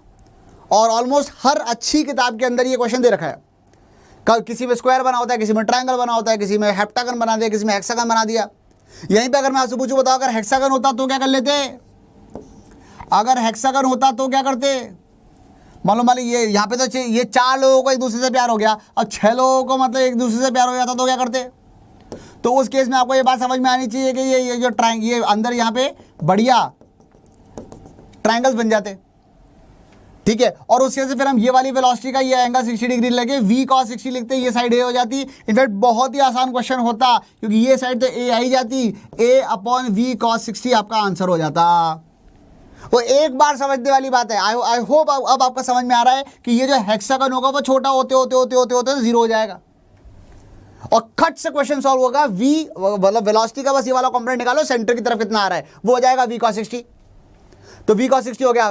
और ऑलमोस्ट हर अच्छी किताब के अंदर ये क्वेश्चन दे रखा है। किसी में स्क्वायर बना होता है, किसी में ट्रायंगल बना होता है, किसी में हेप्टागन बना दिया, किसी में हेक्सागन बना दिया। यहीं पे अगर मैं आपसे पूछूं, बताओ अगर हेक्सागन होता तो क्या कर लेते, अगर हेक्सागन होता तो क्या करते? मालूम ये यहाँ पे तो ये 4 लोगों को एक दूसरे से प्यार हो गया, अब 6 लोगों को मतलब एक दूसरे से प्यार हो जाता तो क्या करते? तो उस केस में आपको ये बात समझ में आनी चाहिए कि ये जो ये अंदर यहाँ पे बढ़िया ट्रायंगल्स बन जाते, ठीक है। और उसके से फिर हम ये वाली वेलोसिटी का ये एंगल 60 डिग्री लगे v cos 60 लिखते, ये साइड ए हो जाती। इनफैक्ट बहुत ही आसान क्वेश्चन होता, क्योंकि ये साइड तो ए आई जाती, a/v cos 60 आपका आंसर हो जाता। वो एक बार समझने वाली बात है। आई होप अब आपका समझ में आ रहा है कि ये जो हेक्सागन होगा वो छोटा होते होते होते होते होते 0 हो जाएगा, और खट से क्वेश्चन सॉल्व होगा। v मतलब वेलोसिटी का बस ये वाला कंपोनेंट निकालो, सेंटर की तरफ कितना आ रहा है वो हो जाएगा v cos 60, तो v cos 60 हो गया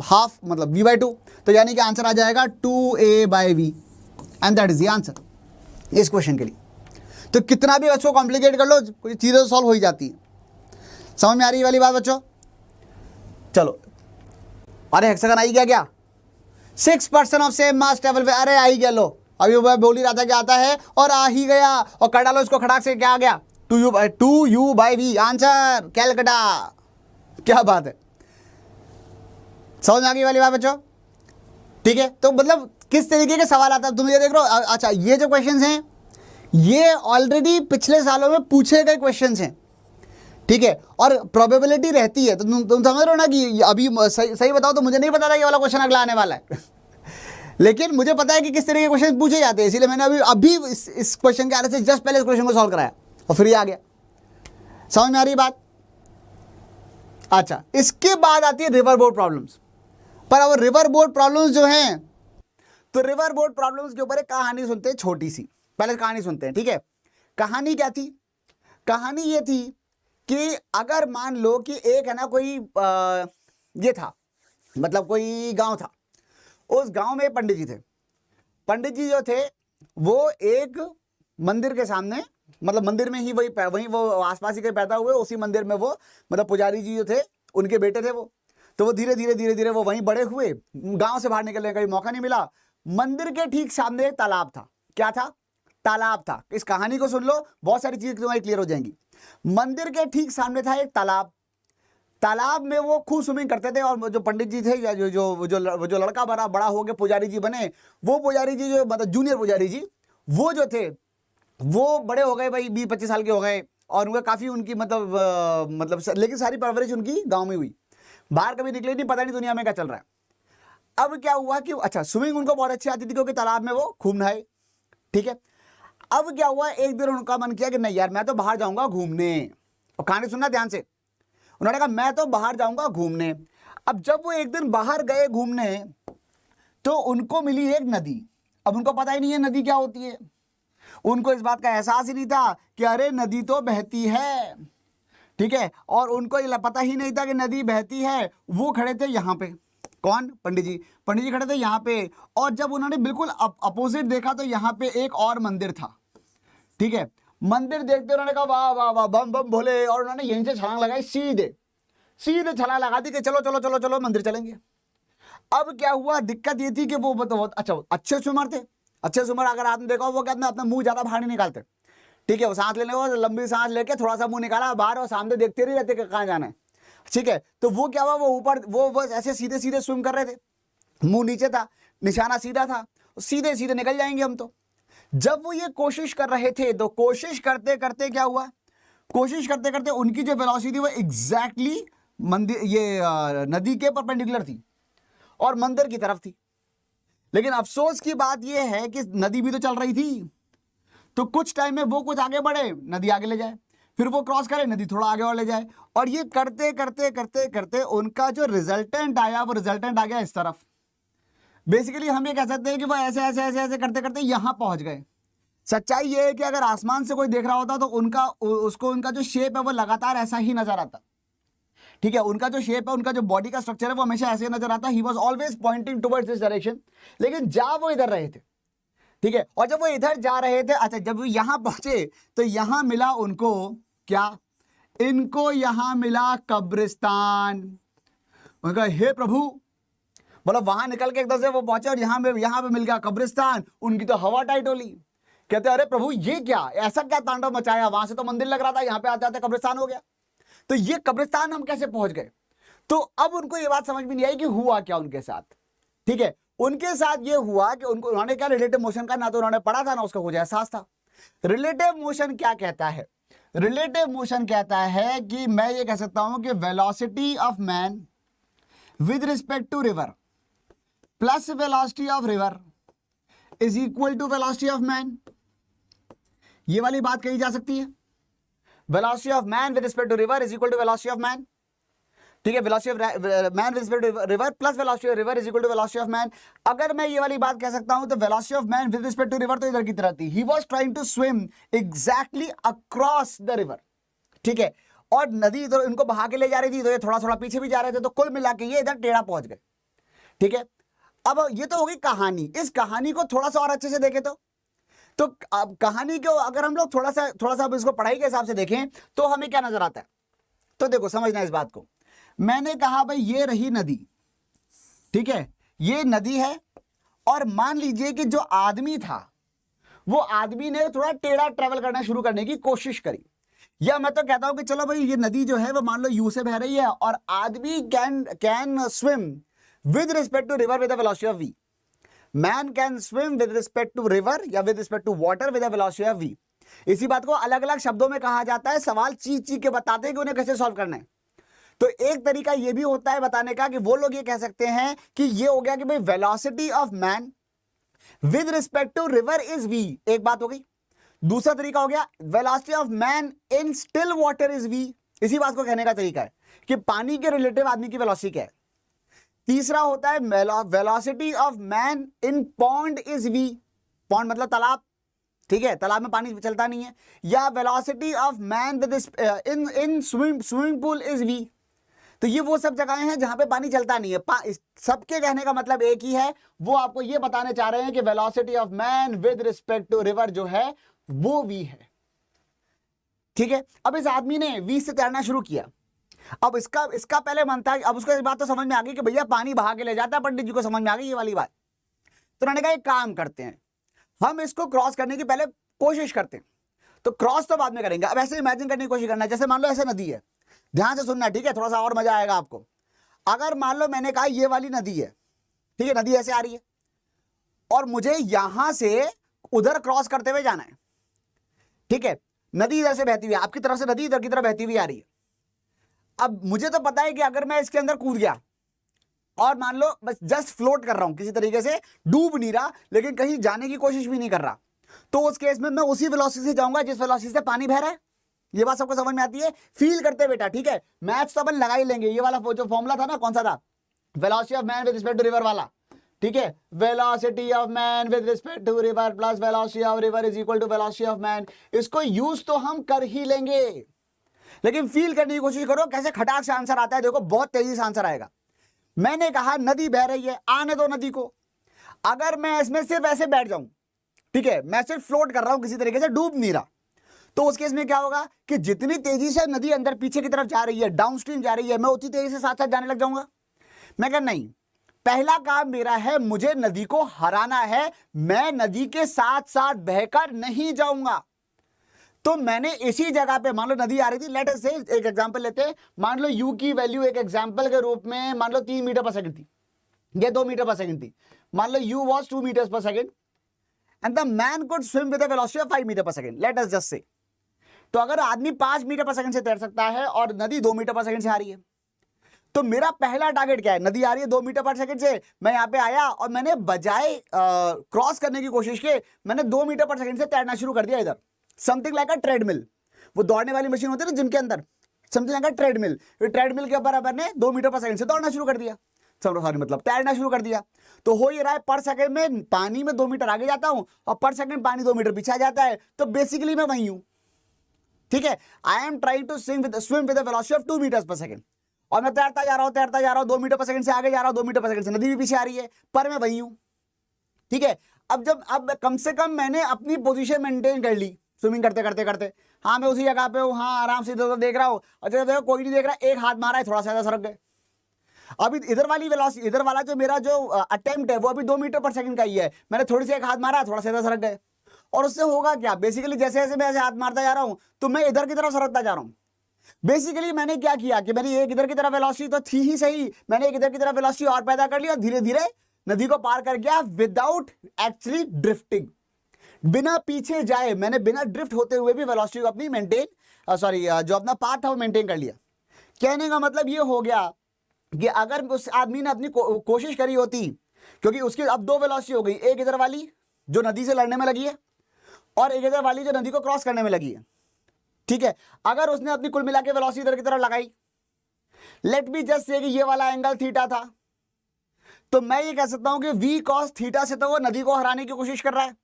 हाफ मतलब v/2, तो यानी कि आंसर आ जाएगा 2a/v, and that is the answer इस क्वेश्चन के लिए। तो कितना भी बच्चों कॉम्प्लिकेट कर लो, कोई चीज़ें तो सॉल्व हो ही जाती है। समझ में आ रही है वाली बात बच्चों? चलो, अरे हेक्सागन आई क्या 6% ऑफ सेम मास ट्रेवल वे, अरे आ ही गया, लो अभी मैं बोल ही रहा था कि आता है और आ ही गया, और कर डालो इसको खड़ाक से, क्या आ गया 2u/v, आंसर कैलकाटा। क्या बात है, समझ में आ गई वाली बात बच्चों? ठीक है, तो मतलब किस तरीके के सवाल आता है तुम ये देख रहे हो। अच्छा, ये जो क्वेश्चंस हैं ये ऑलरेडी पिछले सालों में पूछे गए क्वेश्चंस हैं, ठीक है, और प्रोबेबिलिटी रहती है। तो तुम समझ रहे हो ना कि अभी सही बताओ तो मुझे नहीं पता था ये वाला क्वेश्चन अगला आने वाला है लेकिन मुझे पता है कि किस तरह के क्वेश्चन पूछे जाते हैं, इसीलिए मैंने अभी इस क्वेश्चन के आने से जस्ट पहले इस क्वेश्चन को सॉल्व कराया और फिर ये आ गया। समझ में आ रही बात? अच्छा, इसके बाद आती है रिवर बोर्ड प्रॉब्लम्स। पर अब रिवर बोर्ड प्रॉब्लम्स जो हैं, तो रिवर बोर्ड प्रॉब्लम्स के ऊपर एक कहानी सुनते हैं छोटी सी। पहले कहानी सुनते हैं, ठीक है। कहानी क्या थी? कहानी ये थी कि अगर मान लो कि एक है ना कोई ये था, मतलब कोई गांव था, उस गांव में पंडित जी थे। पंडित जी जो थे वो एक मंदिर के सामने, मतलब मंदिर में ही वहीं वो आसपास ही के पैदा हुए, उसी मंदिर में वो मतलब पुजारी जी जो थे उनके बेटे थे वो। तो वो धीरे धीरे वो वहीं बड़े हुए, गांव से बाहर निकलने का मौका नहीं मिला। मंदिर के ठीक सामने एक तालाब था। क्या था? तालाब था। इस कहानी को सुन लो, बहुत सारी चीजें तुम्हारी क्लियर हो जाएंगी। मंदिर के ठीक सामने था एक तालाब। तालाब में वो खूब स्विमिंग करते थे, और जो पंडित जी थे, जो लड़का बड़ा हो गया पुजारी जी बने, वो पुजारी जी जो मतलब जूनियर पुजारी जी, वो जो थे वो बड़े हो गए भाई, 20-25 साल के हो गए, और उनका काफी उनकी मतलब लेकिन सारी परवरिश उनकी गाँव में हुई, बाहर कभी निकले नहीं, पता नहीं दुनिया में क्या चल रहा है। अब क्या हुआ कि अच्छा, स्विमिंग उनको बहुत अच्छी आती थी क्योंकि तालाब में वो खूब नहाए, ठीक है। अब क्या हुआ, एक दिन उनका मन किया कि नहीं यार, मैं तो बाहर जाऊंगा घूमने। और कहानी सुनना ध्यान से। उन्होंने कहा मैं तो बाहर जाऊंगा घूमने। अब जब वो एक दिन बाहर गए घूमने, तो उनको मिली एक नदी। अब उनको पता ही नहीं है नदी क्या होती है, उनको इस बात का एहसास ही नहीं था कि अरे नदी तो बहती है, ठीक है। और उनको ये पता ही नहीं था कि नदी बहती है। वो खड़े थे यहाँ पे, कौन? पंडित जी। पंडित जी खड़े थे यहाँ पे, और जब उन्होंने बिल्कुल अपोजिट देखा तो यहाँ पे एक और मंदिर था, ठीक है। मंदिर देखते उन्होंने कहा वाह वाह वाह, बम बम भोले, और उन्होंने यहीं से छलांग लगाई, सीधे छलांग लगा दी कि चलो चलो चलो चलो मंदिर चलेंगे। अब क्या हुआ, दिक्कत ये थी कि वो अच्छा अच्छे स्विमर थे। अच्छे स्विमर अगर आपने देखा वो क्या अपना मुंह ज्यादा बाहर नहीं निकालते, ठीक है, वो सांस लेने को लंबी सांस लेके थोड़ा सा मुंह निकाला बाहर और सामने देखते नहीं रहते कि कहाँ जाना है, ठीक है। तो वो क्या हुआ, वो ऊपर वो ऐसे सीधे सीधे स्विम कर रहे थे, मुंह नीचे था, निशाना सीधा था, सीधे सीधे निकल जाएंगे हम तो। जब वो ये कोशिश कर रहे थे तो कोशिश करते करते क्या हुआ, कोशिश करते करते उनकी जो वेलोसिटी वो एग्जैक्टली मंदिर ये नदी के परपेंडिकुलर थी और मंदिर की तरफ थी। लेकिन अफसोस की बात यह है कि नदी भी तो चल रही थी, तो कुछ टाइम में वो कुछ आगे बढ़े, नदी आगे ले जाए, फिर वो क्रॉस करे, नदी थोड़ा आगे और ले जाए, और ये करते करते करते करते उनका जो रिजल्टेंट आया वो रिजल्टेंट आ गया इस तरफ। बेसिकली हम ये कह सकते हैं कि वो ऐसे ऐसे ऐसे ऐसे करते करते यहां पहुंच गए। सच्चाई ये है कि अगर आसमान से कोई देख रहा होता तो उनका जो शेप है वो लगातार ऐसा ही नजर आता, ठीक है। उनका जो शेप है, उनका जो बॉडी का स्ट्रक्चर है वो हमेशा ऐसे नजर आता। He was always pointing towards this direction, लेकिन जा वो इधर रहे थे, ठीक है। और जब वो इधर जा रहे थे, अच्छा जब वो यहां पहुंचे तो यहां मिला उनको क्या, इनको यहां मिला कब्रिस्तान। उनका हे प्रभु, मतलब वहां निकल के एकदम से वो पहुंचे और यहां पे मिल गया कब्रिस्तान। उनकी तो हवा टाइट होली, कहते अरे प्रभु ये क्या, ऐसा क्या तांडव मचाया, वहां से तो मंदिर लग रहा था, यहाँ पे आते आते कब्रिस्तान हो गया, तो ये कब्रिस्तान हम कैसे पहुंच गए। तो अब उनको ये बात समझ में नहीं आई कि हुआ क्या उनके साथ, ठीक है। उनके साथ ये हुआ कि उन्होंने क्या रिलेटिव मोशन का ना तो उन्होंने पढ़ा था ना उसका कुछ एहसास था। रिलेटिव मोशन क्या कहता है, रिलेटिव मोशन कहता है कि मैं ये कह सकता हूं कि velocity of man with respect to river plus velocity of river is equal to velocity of man. ये वाली बात कही जा सकती है, velocity of man with respect to river is equal to velocity of man, ठीक है। Velocity of man with respect to river plus velocity of river is equal to velocity of man. अगर मैं ये वाली बात कह सकता हूं तो velocity of man with respect to river तो इधर की तरह थी, he was trying to swim exactly across the river, ठीक है। और नदी तो इनको बहा के ले जा रही थी, तो ये थोड़ा थोड़ा पीछे भी जा रहे थे, तो कुल मिला के ये इधर टेढ़ा पहुंच गए, ठीक है। अब ये तो हो गई कहानी। इस कहानी को थोड़ा सा और अच्छे से देखें तो अब कहानी को अगर हम लोग थोड़ा सा अब इसको पढ़ाई के हिसाब से देखें तो हमें क्या नजर आता है। तो देखो समझना इस बात को, मैंने कहा भाई ये रही नदी, ठीक है, ये नदी है, और मान लीजिए कि जो आदमी था वो आदमी ने थोड़ा टेढ़ा ट्रेवल करना शुरू करने की कोशिश करी। या मैं तो कहता हूं कि चलो भाई ये नदी जो है वो मान लो यू से बह रही है और आदमी can swim with respect to river with the velocity of v। Man can swim with respect to river या with respect to water with the velocity of v। इसी बात को अलग अलग शब्दों में कहा जाता है, सवाल चीज चीज के बताते हैं कि उन्हें कैसे सॉल्व करना है। तो एक तरीका ये भी होता है बताने का कि वो लोग ये कह सकते हैं कि ये हो गया कि भाई velocity of man with respect to river is v, एक बात हो गई। दूसरा तरीका हो गया velocity of man in still water is v, इसी बात को कहने का तरीका है कि पानी के रिलेटिव आदमी की वेलोसिटी क्या है। तीसरा होता है velocity of man in pond is v, pond मतलब तालाब, ठीक है, तालाब में पानी चलता नहीं है। या velocity of man with in swimming pool is v। तो ये वो सब जगहें हैं जहां पे पानी चलता नहीं है। सबके कहने का मतलब एक ही है, वो आपको ये बताने चाह रहे हैं कि velocity of man with respect to river जो है वो v है, ठीक है। अब इस आदमी ने v से तैरना शुरू किया। अब इसका पहले मन था, अब उसको इस बात तो समझ में आ गई कि भैया पानी बहा के ले जाता है, पंडित जी को समझ में आ गई ये वाली बात। तो उन्होंने कहा एक काम करते हैं, हम इसको क्रॉस करने की पहले कोशिश करते हैं, तो क्रॉस तो बाद में करेंगे। अब ऐसे इमेजिन करने की कोशिश करना है, जैसे मान लो ऐसे नदी है, ध्यान से सुनना, ठीक है, थोड़ा सा और मजा आएगा आपको। अगर मान लो मैंने कहा ये वाली नदी है, ठीक है, नदी ऐसे आ रही है और मुझे यहां से उधर क्रॉस करते हुए जाना है, ठीक है। नदी इधर से बहती हुई, आपकी तरफ से नदी इधर की तरफ बहती हुई आ रही है। अब मुझे तो पता है कि अगर मैं इसके अंदर कूद गया और मान लो बस जस्ट फ्लोट कर रहा हूं, किसी तरीके से डूब नहीं रहा लेकिन कहीं जाने की कोशिश भी नहीं कर रहा, तो उस केस में मैं उसी वेलोसिटी से जाऊंगा जिस वेलोसिटी से पानी बह रहा है। ये बात सबको समझ में आती है, फील करते बेटा, ठीक है। मैथ्स तो अपन लगा ही लेंगे, ये वाला जो फॉर्मूला था ना, कौन सा था, velocity of man with respect to river वाला, ठीक है। Velocity of man with respect to river plus velocity of river is equal to velocity of man. इसको यूज तो हम कर ही लेंगे, लेकिन फील करने की कोशिश करो कैसे खटाक से आंसर आता है। देखो बहुत तेजी से आंसर आएगा। मैंने कहा नदी बह रही है, आने दो नदी को। अगर मैं इसमें सिर्फ ऐसे बैठ जाऊं, ठीक है, मैं सिर्फ फ्लोट कर रहा हूं, किसी तरीके से डूब नहीं रहा, तो उस केस में क्या होगा कि जितनी तेजी से नदी अंदर पीछे की तरफ जा रही है, डाउनस्ट्रीम जा रही है, मैं उतनी तेजी से साथ साथ जाने लग जाऊंगा। मैं कह नहीं, पहला काम मेरा है, मुझे नदी को हराना है, मैं नदी के साथ साथ बहकर नहीं जाऊंगा। तो मैंने इसी जगह पे, मान लो नदी आ रही थी, लेट अस से एक एग्जांपल लेते हैं, मान लो u की वैल्यू एक एग्जांपल के रूप में मान लो 3 मीटर पर सेकंड थी, ये 2 मीटर पर सेकंड थी, मान लो u was 2 metres per second and the man could swim with a velocity of 5 metre per second, let us just say. तो अगर आदमी 5 मीटर पर सेकंड से तैर सकता है और नदी 2 मीटर पर सेकंड से आ रही है, तो मेरा पहला टारगेट क्या है? नदी आ रही है 2 मीटर पर सेकंड से, मैं यहां पे आया और मैंने बजाय क्रॉस करने की कोशिश की, मैंने 2 मीटर पर सेकंड से तैरना शुरू कर दिया इधर, समथिंग लाइक अ ट्रेडमिल। वो दौड़ने वाली मशीन होती है ना जिम के अंदर, समथिंग लाइक अ ट्रेडमिल। ट्रेडमिल के ऊपर अपन ने 2 मीटर पर सेकंड से दौड़ना शुरू कर दिया, सॉरी मतलब तैरना शुरू कर दिया। तो हो ये रहा है पर सेकंड में पानी में 2 मीटर आगे जाता हूं और पर सेकंड पानी 2 मीटर पीछे आ जाता है, तो बेसिकली मैं वही हूं, ठीक है। I am trying to swim with a velocity of 2 metres per second, और मैं तैरता जा रहा हूं 2 मीटर पर सेकंड से आगे जा रहा हूं, 2 मीटर पर सेकंड से नदी भी पीछे आ रही है, पर मैं वही हूं, ठीक है। अब कम से कम मैंने अपनी पोजीशन मेंटेन कर ली स्विमिंग करते करते करते। हाँ मैं उसी जगह पे हूँ, हाँ आराम से इधर देख रहा हूँ, अच्छा देखो कोई नहीं देख रहा, एक हाथ मारा है, थोड़ा सा सरक गए। अभी इधर वाली वेलोसिटी, इधर वाला जो मेरा जो अटेम्प्ट है वो अभी 2 मीटर पर सेकंड का ही है, मैंने थोड़ी सी एक हाथ मारा, थोड़ा सा इधर सरक गए, और उससे होगा क्या? बेसिकली जैसे जैसे मैं ऐसे हाथ मारता जा रहा हूं तो मैं इधर की तरफ सरकता जा रहा हूं। बेसिकली मैंने क्या किया कि मैंने एक इधर की तरफ वेलोसिटी तो थी ही सही, मैंने एक इधर की तरफ वेलोसिटी और पैदा कर लिया, धीरे धीरे नदी को पार कर गया विदाउट एक्चुअली ड्रिफ्टिंग, बिना पीछे जाए मैंने बिना ड्रिफ्ट होते हुए भी वेलोसिटी को अपनी मेंटेन, जो अपना पाथ था वो मेंटेन कर लिया। कहने का मतलब ये हो गया कि अगर उस आदमी ने अपनी कोशिश करी होती, क्योंकि उसकी अब 2 वेलोसिटी हो गई, एक इधर वाली जो नदी से लड़ने में लगी है और एक इधर वाली जो नदी को क्रॉस करने में लगी है, ठीक है। अगर उसने अपनी कुल मिला के वेलोसिटी इधर की तरफ लगाई, लेट मी जस्ट से कि ये वाला एंगल थीटा था, तो मैं ये कह सकता हूं कि v cos थीटा से तो वो नदी को हराने की कोशिश कर रहा है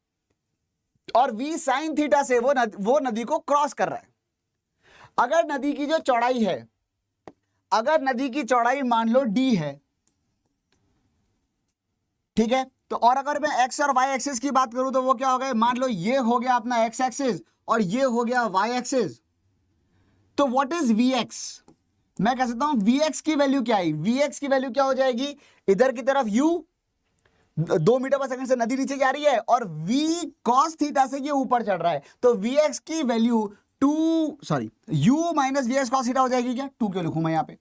और v sin थीटा से वो नदी को क्रॉस कर रहा है। अगर नदी की जो चौड़ाई है, अगर नदी की चौड़ाई मान लो d है, ठीक है, तो और अगर मैं x और y एक्सिस की बात करूं तो वो क्या हो गया? मान लो ये हो गया अपना x एक्सिस और ये हो गया y एक्सिस, तो व्हाट इज vx? मैं कह सकता हूं vx की वैल्यू क्या है? vx की वैल्यू क्या हो जाएगी? इधर की तरफ u 2 मीटर पर सेकंड से नदी नीचे जा रही है और v cos थीटा से ये ऊपर चढ़ रहा है, तो vx की value u minus vx cos theta हो जाएगी क्या? 2 क्यों लिखूं मैं यहां पे?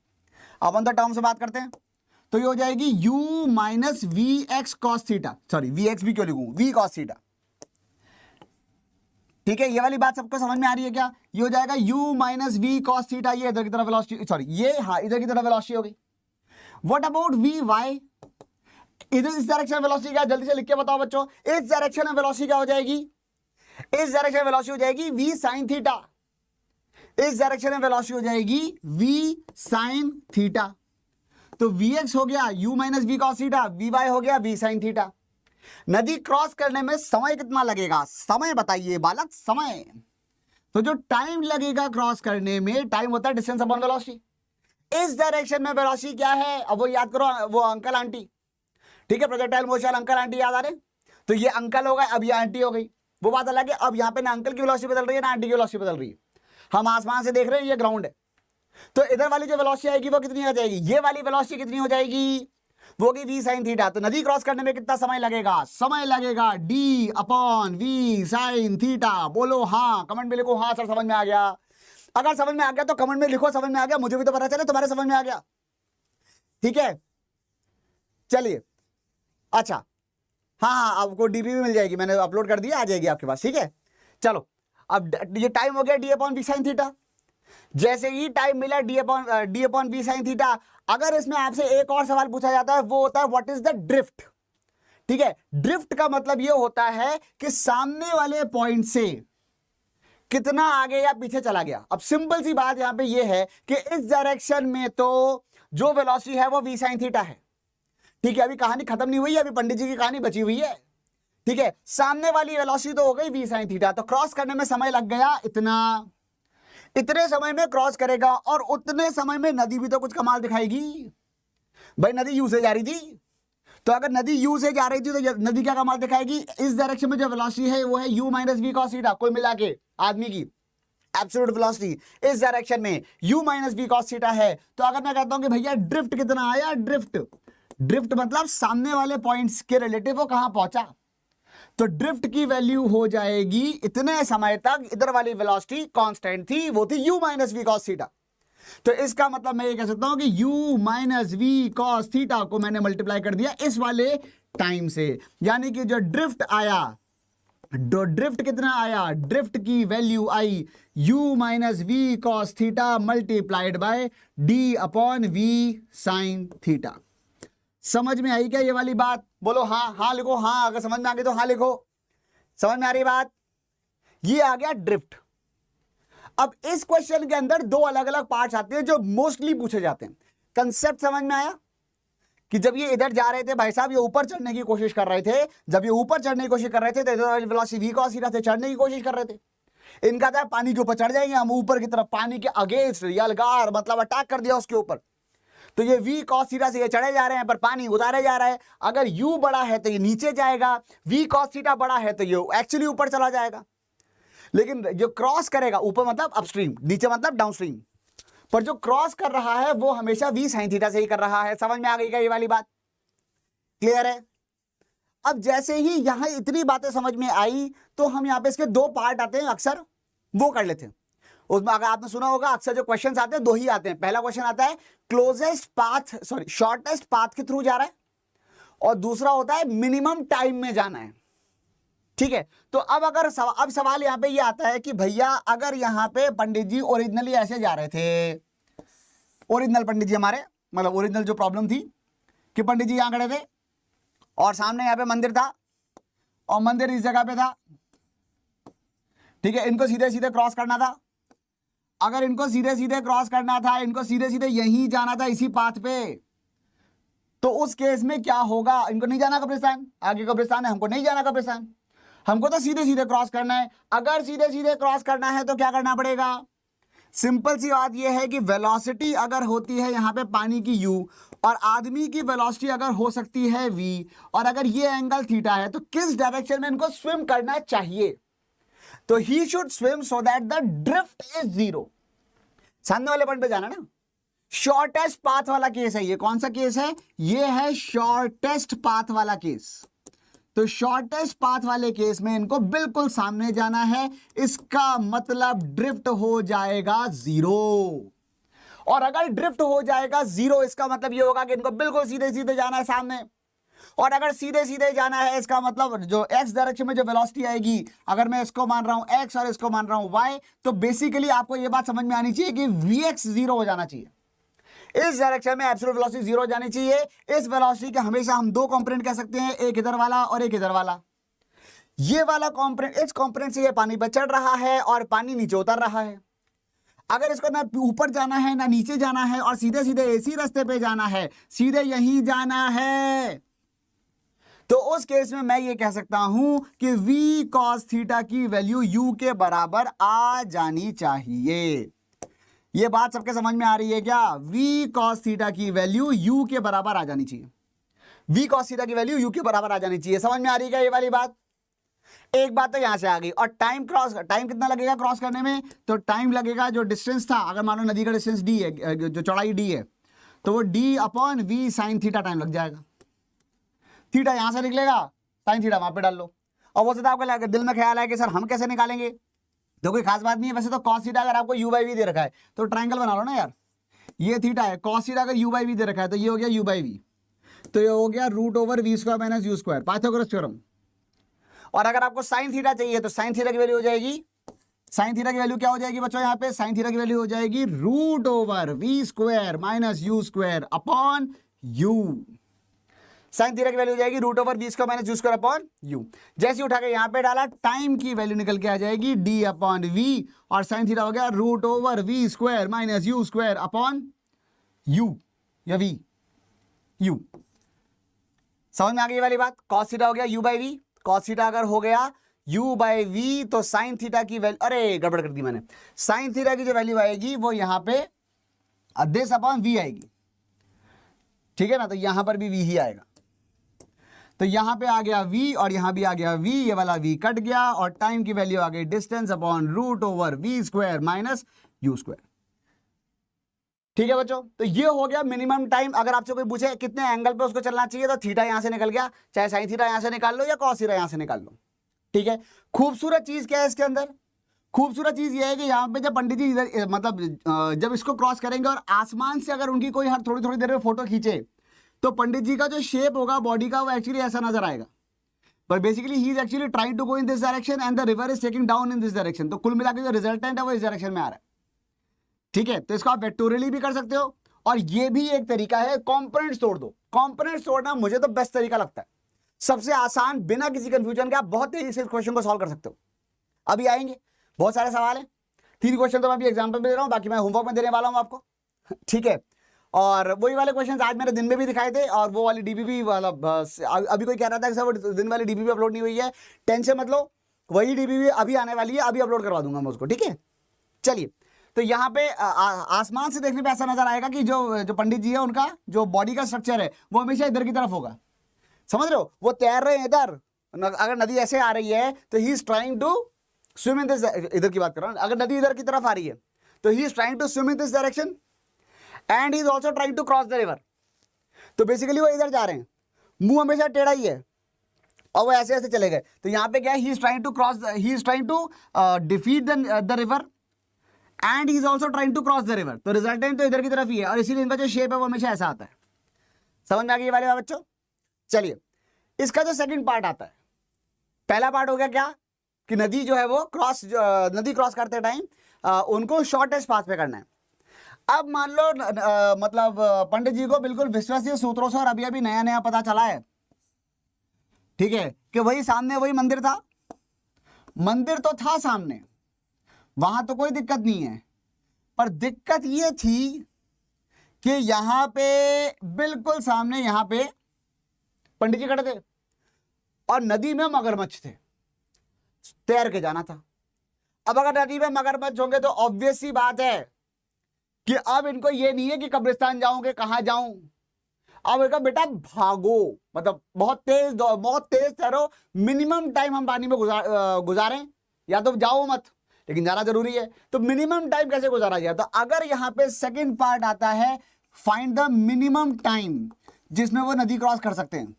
अपन तो टर्म से बात करते हैं, तो ये हो जाएगी u minus vx cos theta, vx भी क्यों लिखूं? v cos थीटा, ठीक है। ये वाली बात सबको समझ में आ रही है क्या? ये हो जाएगा u minus v cos theta, ये इधर की तरफ वेलोसिटी, ये हाँ इधर की तरफ वेलोसिटी हो गई। What about vy? इधर इस डायरेक्शन में वेलोसिटी क्या? जल्दी से लिख के बताओ बच्चों, इस डायरेक्शन में वेलोसिटी क्या हो जाएगी? इस डायरेक्शन में वेलोसिटी हो जाएगी v sin थीटा, इस डायरेक्शन में वेलोसिटी हो जाएगी v sin थीटा, तो vx हो गया u minus v cos theta, vy हो गया v sin थीटा। नदी क्रॉस करने में समय कितना लगेगा? समय बताइए बालक, समय। तो जो टाइम लगेगा क्रॉस करने में, टाइम होता है डिस्टेंस अपॉन वेलोसिटी। इस डायरेक्शन में वेलोसिटी क्या है? अब वो याद करो, वो अंकल आंटी, ठीक है, प्रोजेक्टाइल मोशन अंकल आंटी याद आ रहे? तो ये अंकल हो गए, अब ये आंटी हो गई, वो बात अलग है। अब यहाँ पे ना अंकल की वेलोसिटी बदल रही है ना आंटी की वेलोसिटी बदल रही है, हम आसमान से देख रहे हैं, ये ग्राउंड है। तो इधर वाली जो वेलोसिटी आएगी वो कितनी हो जाएगी? ये वाली वेलोसिटी कितनी हो जाएगी? वो होगी v sin थीटा। तो नदी क्रॉस करने में कितना समय लगेगा? समय लगेगा d upon v sin theta. बोलो हाँ, कमेंट में लिखो हाँ सर समझ में आ गया। अगर समझ में आ गया तो कमेंट में लिखो समझ में आ गया, मुझे भी तो पता चले तुम्हारे समझ में आ गया, ठीक है। चलिए अच्छा, हाँ आपको डीपी भी मिल जाएगी, मैंने अपलोड कर दिया, आ जाएगी आपके पास, ठीक है। चलो अब ये टाइम हो गया d upon v sin theta. जैसे ही टाइम मिला d upon v sin theta, अगर इसमें आपसे एक और सवाल पूछा जाता है, वो होता है व्हाट इज द ड्रिफ्ट, ठीक है। ड्रिफ्ट का मतलब ये होता है कि सामने वाले पॉइंट से कितना आगे या पीछे चला गया। अब सिंपल सी बात यहां पे ये है कि इस डायरेक्शन में तो जो वेलोसिटी है वो v sin थीटा है, ठीक है। अभी कहानी खत्म नहीं हुई है, अभी पंडित जी की कहानी बची हुई है, ठीक है। सामने वाली वेलोसिटी तो हो गई v sin थीटा, तो क्रॉस करने में समय लग गया इतने समय में क्रॉस करेगा, और उतने समय में नदी भी तो कुछ कमाल दिखाएगी। भाई नदी यू से जा रही थी, तो अगर नदी यू से जा रही थी तो नदी क्या कमाल दिखाएगी? इस डायरेक्शन में जो वेलोसिटी है वो है u minus v cos theta, कुल मिला के आदमी की एब्सोल्यूट वेलोसिटी इस डायरेक्शन में u minus v cos theta है। तो अगर मैं कहता हूं कि भैया ड्रिफ्ट कितना आया, ड्रिफ्ट मतलब सामने वाले पॉइंट्स के रिलेटिव वो कहां पहुंचा, तो ड्रिफ्ट की वैल्यू हो जाएगी इतने समय तक इधर वाली वेलोसिटी कांस्टेंट थी, वो थी u minus v cos theta. तो इसका मतलब मैं ये कह सकता हूं कि u minus v cos theta को मैंने मल्टीप्लाई कर दिया इस वाले टाइम से, यानी कि जो ड्रिफ्ट आया, ड्रिफ्ट कितना आया, ड्रिफ्ट की वैल्यू आई u minus v cos theta multiplied by d upon v sine theta. समझ में आई क्या ये वाली बात? बोलो हाँ, हाँ लिखो, हाँ अगर समझ में आ गई तो हाँ लिखो। समझ में आ रही बात? ये आ गया ड्रिफ्ट। अब इस क्वेश्चन के अंदर दो अलग अलग पार्ट्स आते हैं जो मोस्टली पूछे जाते हैं। कंसेप्ट समझ में आया कि जब ये इधर जा रहे थे भाई साहब, ये ऊपर चढ़ने की कोशिश कर रहे थे, जब ये ऊपर चढ़ने की कोशिश कर रहे थे तो इधर वेलोसिटी v cos थीटा से चढ़ने की कोशिश कर रहे थे। इनका था पानी के ऊपर चढ़ जाएंगे हम, ऊपर की तरफ पानी के अगेंस्ट यलगार मतलब अटैक कर दिया उसके ऊपर। तो ये v cos थीटा से ये चढ़े जा रहे हैं पर पानी उतारे जा रहा है। अगर u बड़ा है तो ये नीचे जाएगा, v cos थीटा बड़ा है तो ये एक्चुअली ऊपर चला जाएगा। लेकिन जो क्रॉस करेगा, ऊपर मतलब अपस्ट्रीम, नीचे मतलब डाउनस्ट्रीम, पर जो क्रॉस कर रहा है वो हमेशा v sin थीटा से ही कर रहा है। समझ में आ गई क्या ये वाली बात? क्लियर है? अब जैसे ही यहां इतनी बातें समझ में आई तो हम यहां पे इसके दो पार्ट आते हैं, अक्सर वो कर लेते हैं। उसमें अगर आपने सुना होगा अक्सर जो क्वेश्चंस आते हैं दो ही आते हैं। पहला क्वेश्चन आता है closest path, sorry shortest path के थ्रू जा रहा है, और दूसरा होता है मिनिमम टाइम में जाना है। ठीक है, तो अब अगर अब सवाल यहां पे ये आता है कि भैया अगर यहां पे पंडित जी ओरिजिनली ऐसे जा रहे थे, ओरिजिनल पंडित जी हमारे, मतलब ओरिजिनल जो प्रॉब्लम थी कि पंडित जी यहां खड़े थे और सामने यहां पे मंदिर था और मंदिर इस जगह पे था। ठीक है, इनको सीधे सीधे क्रॉस करना था। अगर इनको सीधे सीधे क्रॉस करना था, इनको सीधे सीधे यहीं जाना था इसी पाथ पे, तो उस केस में क्या होगा? इनको नहीं जाना कब्रिस्तान, आगे कब्रिस्तान है, हमको नहीं जाना कब्रिस्तान, हमको तो सीधे सीधे क्रॉस करना है। अगर सीधे सीधे क्रॉस करना है तो क्या करना पड़ेगा? सिंपल सी बात यह है कि वेलोसिटी अगर होती है यहां पे पानी की u और आदमी की वेलोसिटी अगर हो सकती है v, और अगर ये एंगल थीटा है तो किस डायरेक्शन में इनको स्विम करना चाहिए? तो he should swim so that the drift is zero. सामने वाले पॉइंट पे जाना ना, शॉर्टेस्ट पाथ वाला केस है ये। कौन सा केस है? ये है शॉर्टेस्ट पाथ वाला केस। तो शॉर्टेस्ट पाथ वाले केस में इनको बिल्कुल सामने जाना है, इसका मतलब ड्रिफ्ट हो जाएगा जीरो। और अगर ड्रिफ्ट हो जाएगा जीरो, इसका मतलब ये होगा कि इनको बिल्कुल सीधे सीधे जाना है सामने। और अगर सीधे सीधे जाना है, इसका मतलब जो x डायरेक्शन में जो वेलोसिटी आएगी, अगर मैं इसको मान रहा हूं x और इसको मान रहा हूं y, तो बेसिकली आपको ये बात समझ में आनी चाहिए कि vx जीरो हो जाना चाहिए। इस डायरेक्शन में एब्सोल्यूट वेलोसिटी जीरो जानी चाहिए। इस वेलोसिटी के हमेशा हम दो कंपोनेंट कह सकते हैं, एक इधर वाला और एक इधर वाला। ये वाला कंपोनेंट, इस कंपोनेंट से ये पानी पर चढ़ रहा है और पानी नीचे उतर रहा है। अगर इसको ना ऊपर जाना है ना नीचे जाना है और सीधे सीधे इसी रास्ते पे जाना है, सीधे यहीं जाना है, तो उस केस में मैं ये कह सकता हूं कि v cos थीटा की वैल्यू u के बराबर आ जानी चाहिए। ये बात सबके समझ में आ रही है क्या? v cos थीटा की वैल्यू u के बराबर आ जानी चाहिए। v cos थीटा की वैल्यू u के बराबर आ जानी चाहिए। समझ में आ रही है क्या ये वाली बात? एक बात तो यहां से आ गई। और टाइम कितना लगेगा क्रॉस करने में? तो टाइम लगेगा, जो डिस्टेंस था, अगर मान लो नदी का डिस्टेंस d है, जो चौड़ाई d है, तो वो d upon v sine theta time लग जाएगा। थीटा यहां से निकलेगा, साइन थीटा वहां पे डाल लो। और वो सीधा आपके दिल में ख्याल है कि सर हम कैसे निकालेंगे? तो कोई खास बात नहीं है। वैसे तो cos थीटा अगर आपको u बाई वी दे रखा है तो ट्रायंगल बना लो ना यार। ये थीटा है, cos थीटा अगर u बाई वी दे रखा है तो ये हो गया u बाई वी, तो ये हो गया root over v square minus u square, Pythagoras theorem. और अगर आपको साइन थीटा चाहिए तो साइन थीटा की वैल्यू हो जाएगी, साइन थीटा की वैल्यू क्या हो जाएगी बच्चों? यहाँ पे साइन थीटा की वैल्यू हो जाएगी root over v square minus u square upon u. Sine theta की वैल्यू हो जाएगी root over b square minus u square upon u. जैसे उठा के यहां पे डाला, टाइम की वैल्यू निकल के आ जाएगी डी अपॉन वी, और साइन थीटा हो गया root over v square minus u square upon u या वी यू। समझ में आ गई वाली बात? कॉस थीटा हो गया u by v, cos theta अगर हो गया यू बाई वी तो साइन थीटा की वैल्यू, अरे गड़बड़ कर दी मैंने, साइन थीटा की जो वैल्यू आएगी वो यहां पे दिस अपॉन वी आएगी। ठीक है ना? तो यहां पर भी वी ही आएगा। तो यहां पे आ गया v और यहां भी आ गया v, ये वाला v कट गया और टाइम की वैल्यू आ गई distance upon root over v square minus u square. ठीक है बच्चों, तो ये हो गया मिनिमम टाइम। अगर आपसे कोई पूछे कितने एंगल पे उसको चलना चाहिए तो थीटा यहां से निकल गया, चाहे साइन थीटा यहां से निकाल लो या कॉस थीटा यहां से निकाल लो। ठीक है, खूबसूरत चीज क्या है इसके अंदर? खूबसूरत चीज ये है कि यहाँ पे जब पंडित जी इधर मतलब जब इसको क्रॉस करेंगे और आसमान से अगर उनकी कोई हर थोड़ी थोड़ी देर में फोटो खींचे तो पंडित जी का जो शेप होगा बॉडी का वो एक्चुअली ऐसा नजर आएगा, but basically he is actually trying to go in this direction and the river is taking down in this direction. तो कुल मिलाकर जो रिजल्टेंट है वो इस डायरेक्शन में आ रहा है। ठीक है, तो इसको आप वेक्टोरियली भी कर सकते हो और ये भी एक तरीका है, कंपोनेंट्स तोड़ दो। कंपोनेंट्स तोड़ना मुझे तो बेस्ट तरीका लगता है, सबसे आसान, बिना किसी कंफ्यूजन के आप बहुत तेजी से इस क्वेश्चन को सॉल्व कर सकते हो। अभी आएंगे, बहुत सारे सवाल हैं, 3 क्वेश्चन तो मैं अभी एग्जाम्पल में दे रहा हूं, बाकी मैं होमवर्क में देने वाला हूं आपको। ठीक है, और वही वाले क्वेश्चन आज मैंने दिन में भी दिखाए थे, और वो वाली डीबीबी वाला अभी कोई कह रहा था कि सर दिन वाली डीबीबी अपलोड नहीं हुई है, टेंशन मत लो, वही डीबीबी अभी आने वाली है, अभी अपलोड करवा दूंगा मैं उसको। ठीक है, चलिए, तो यहाँ पे आसमान से देखने पे ऐसा नजर आएगा कि जो पंडित जी है उनका जो बॉडी का स्ट्रक्चर है वो हमेशा इधर की तरफ होगा, समझ रहे हो, वो तैर रहे हैं इधर, अगर नदी ऐसे आ रही है तो he is trying to swim in this, इधर की बात कर रहा हूं, अगर नदी इधर की तरफ आ रही है तो he is trying to swim in this direction and he is also trying to cross the river. तो बेसिकली वो इधर जा रहे हैं, मुंह हमेशा टेढ़ा ही है और वो ऐसे ऐसे चले गए, तो यहाँ पे क्या है, he is trying to cross, he is trying to defeat the river and he is also trying to cross the river. तो रिजल्टेंट तो इधर की तरफ ही है और इसीलिए इनका जो शेप है वो हमेशा ऐसा आता है। समझ में आ गई ये वाली बात बच्चों? चलिए, इसका जो सेकंड पार्ट आता है, पहला पार्ट हो गया क्या कि नदी जो है वो नदी क्रॉस करते टाइम उनको शॉर्टेस्ट पाथ पे करना है। अब मान लो मतलब पंडित जी को बिल्कुल विश्वसनीय सूत्रों से और अभी अभी नया नया पता चला है, ठीक है, कि वही सामने वही मंदिर था, मंदिर तो था सामने, वहां तो कोई दिक्कत नहीं है, पर दिक्कत ये थी कि यहां पे बिल्कुल सामने यहां पे पंडित जी खड़े थे और नदी में मगरमच्छ थे, तैर के जाना था। अब अगर नदी में मगरमच्छ होंगे तो ऑब्वियस सी बात है कि अब इनको ये नहीं है कि कब्रिस्तान जाऊंगे कहां जाऊं, अब इनका बेटा भागो, मतलब बहुत तेज तैरो, मिनिमम टाइम हम पानी में गुजारें, या तो जाओ मत लेकिन जाना जरूरी है, तो मिनिमम टाइम कैसे गुजारा जाए। तो अगर यहां पे सेकंड पार्ट आता है, फाइंड द मिनिमम टाइम जिसमें वो नदी क्रॉस कर सकते हैं,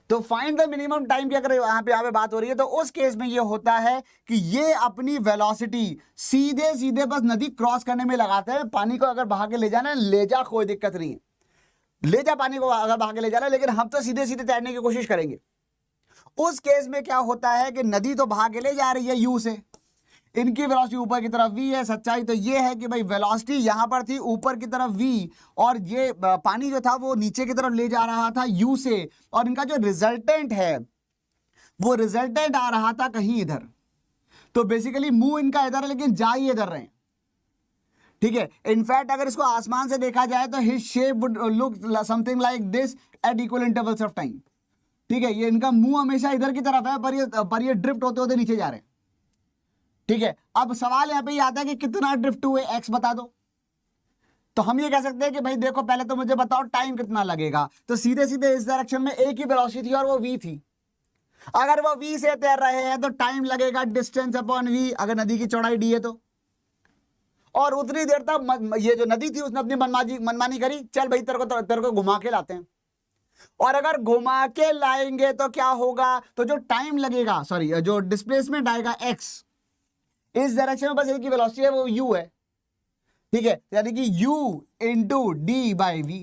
तो फाइंड द मिनिमम टाइम की अगर यहाँ पे बात हो रही है तो उस केस में ये होता है कि ये अपनी वेलोसिटी सीधे सीधे बस नदी क्रॉस करने में लगाते हैं। पानी को अगर बहा के ले जाना है, ले जा, कोई दिक्कत नहीं है, ले जा पानी को अगर बहा के ले जाना है, लेकिन हम तो सीधे सीधे तैरने की कोशिश करेंगे। उस केस में क्या होता है कि नदी तो बहा के ले जा रही है यू से, इनकी वेलोसिटी ऊपर की तरफ v है। सच्चाई तो ये है कि भाई वेलोसिटी यहां पर थी ऊपर की तरफ v और ये पानी जो था वो नीचे की तरफ ले जा रहा था u से, और इनका जो रिजल्टेंट है वो रिजल्टेंट आ रहा था कहीं इधर। तो बेसिकली मुंह इनका इधर है लेकिन जा ही इधर रहे हैं, ठीक है। इनफैक्ट अगर इसको आसमान से देखा जाए तो his shape would look something like this eight equal intervals of time, ठीक है। ये इनका मुंह हमेशा इधर की तरफ है पर ये ड्रिफ्ट होते होते नीचे जा रहे हैं, ठीक है। अब सवाल यहां पे ये आता है कि कितना ड्रिफ्ट हुए, एक्स बता दो। तो हम ये कह सकते हैं कि भाई देखो पहले तो मुझे बताओ टाइम कितना लगेगा, तो सीधे सीधे इस डायरेक्शन में एक ही वेलोसिटी थी और वो v थी। अगर वो v से तैर रहे हैं तो टाइम लगेगा डिस्टेंस अपॉन v, अगर नदी की चौड़ाई d है तो, और उतनी देर तक ये जो नदी थी उसने अपनी मनमानी करी, चल भाई तेरे को घुमा के लाते हैं, और अगर घुमा के लाएंगे तो क्या होगा, तो जो टाइम लगेगा, सॉरी जो डिस्प्लेसमेंट आएगा x, इस डायरेक्शन में बस एक ही वेलोसिटी है वो u है, ठीक है। यानी कि u into d by v,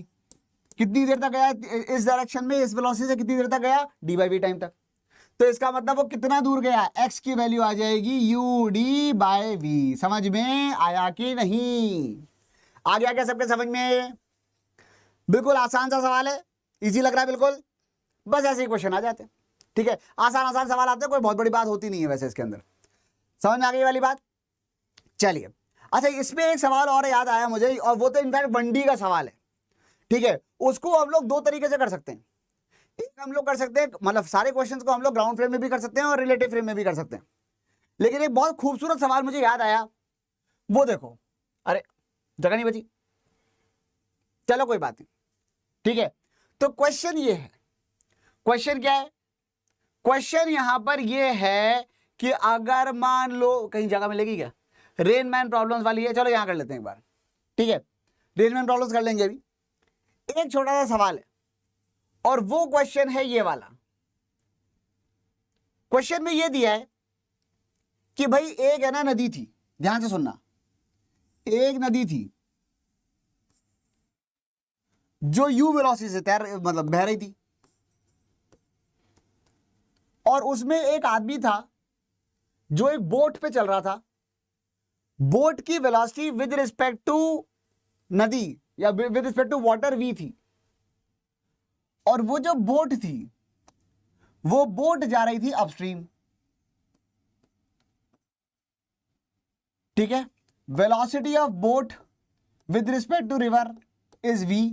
कितनी देर तक गया इस डायरेक्शन में, इस वेलोसिटी से कितनी देर तक गया, डी बाई वी टाइम तक। तो इसका मतलब वो कितना दूर गया, x की वैल्यू आ जाएगी u डी बाई वी। समझ में आया कि नहीं? आ गया क्या सबके समझ में? बिल्कुल आसान सा सवाल है, इजी लग रहा है बिल्कुल, बस ऐसे ही क्वेश्चन आ जाते हैं, ठीक है। आसान आसान सवाल आते हैं, कोई बहुत बड़ी बात होती नहीं है वैसे इसके अंदर। समझ में आ गई वाली बात? चलिए, अच्छा इसमें एक सवाल और याद आया मुझे, और वो तो इनफैक्ट 1D का सवाल है, ठीक है। उसको हम लोग दो तरीके से कर सकते हैं। एक हम लोग कर सकते हैं, मतलब सारे क्वेश्चंस को हम लोग ग्राउंड फ्रेम में भी कर सकते हैं और रिलेटिव फ्रेम में भी कर सकते हैं, लेकिन एक बहुत खूबसूरत सवाल मुझे याद आया, वो देखो, अरे जगह नहीं बची, चलो कोई बात नहीं, ठीक है। तो क्वेश्चन ये है, क्वेश्चन क्या है, क्वेश्चन यहां पर ये है कि अगर मान लो कहीं जगह मिलेगी क्या, रेनमैन प्रॉब्लम्स वाली है, चलो यहां कर लेते हैं एक बार, ठीक है। रेनमैन प्रॉब्लम्स कर लेंगे अभी। एक छोटा सा सवाल है और वो क्वेश्चन है ये वाला, क्वेश्चन में ये दिया है कि भाई एक है ना नदी थी, ध्यान से सुनना, एक नदी थी जो यू वेलोसिटी से तैर मतलब बह रही थी, और उसमें एक आदमी था जो एक बोट पे चल रहा था। बोट की वेलोसिटी विद रिस्पेक्ट टू नदी या with respect to water v थी, और वो जो बोट थी वो बोट जा रही थी अपस्ट्रीम। ठीक है, velocity of boat with respect to river is v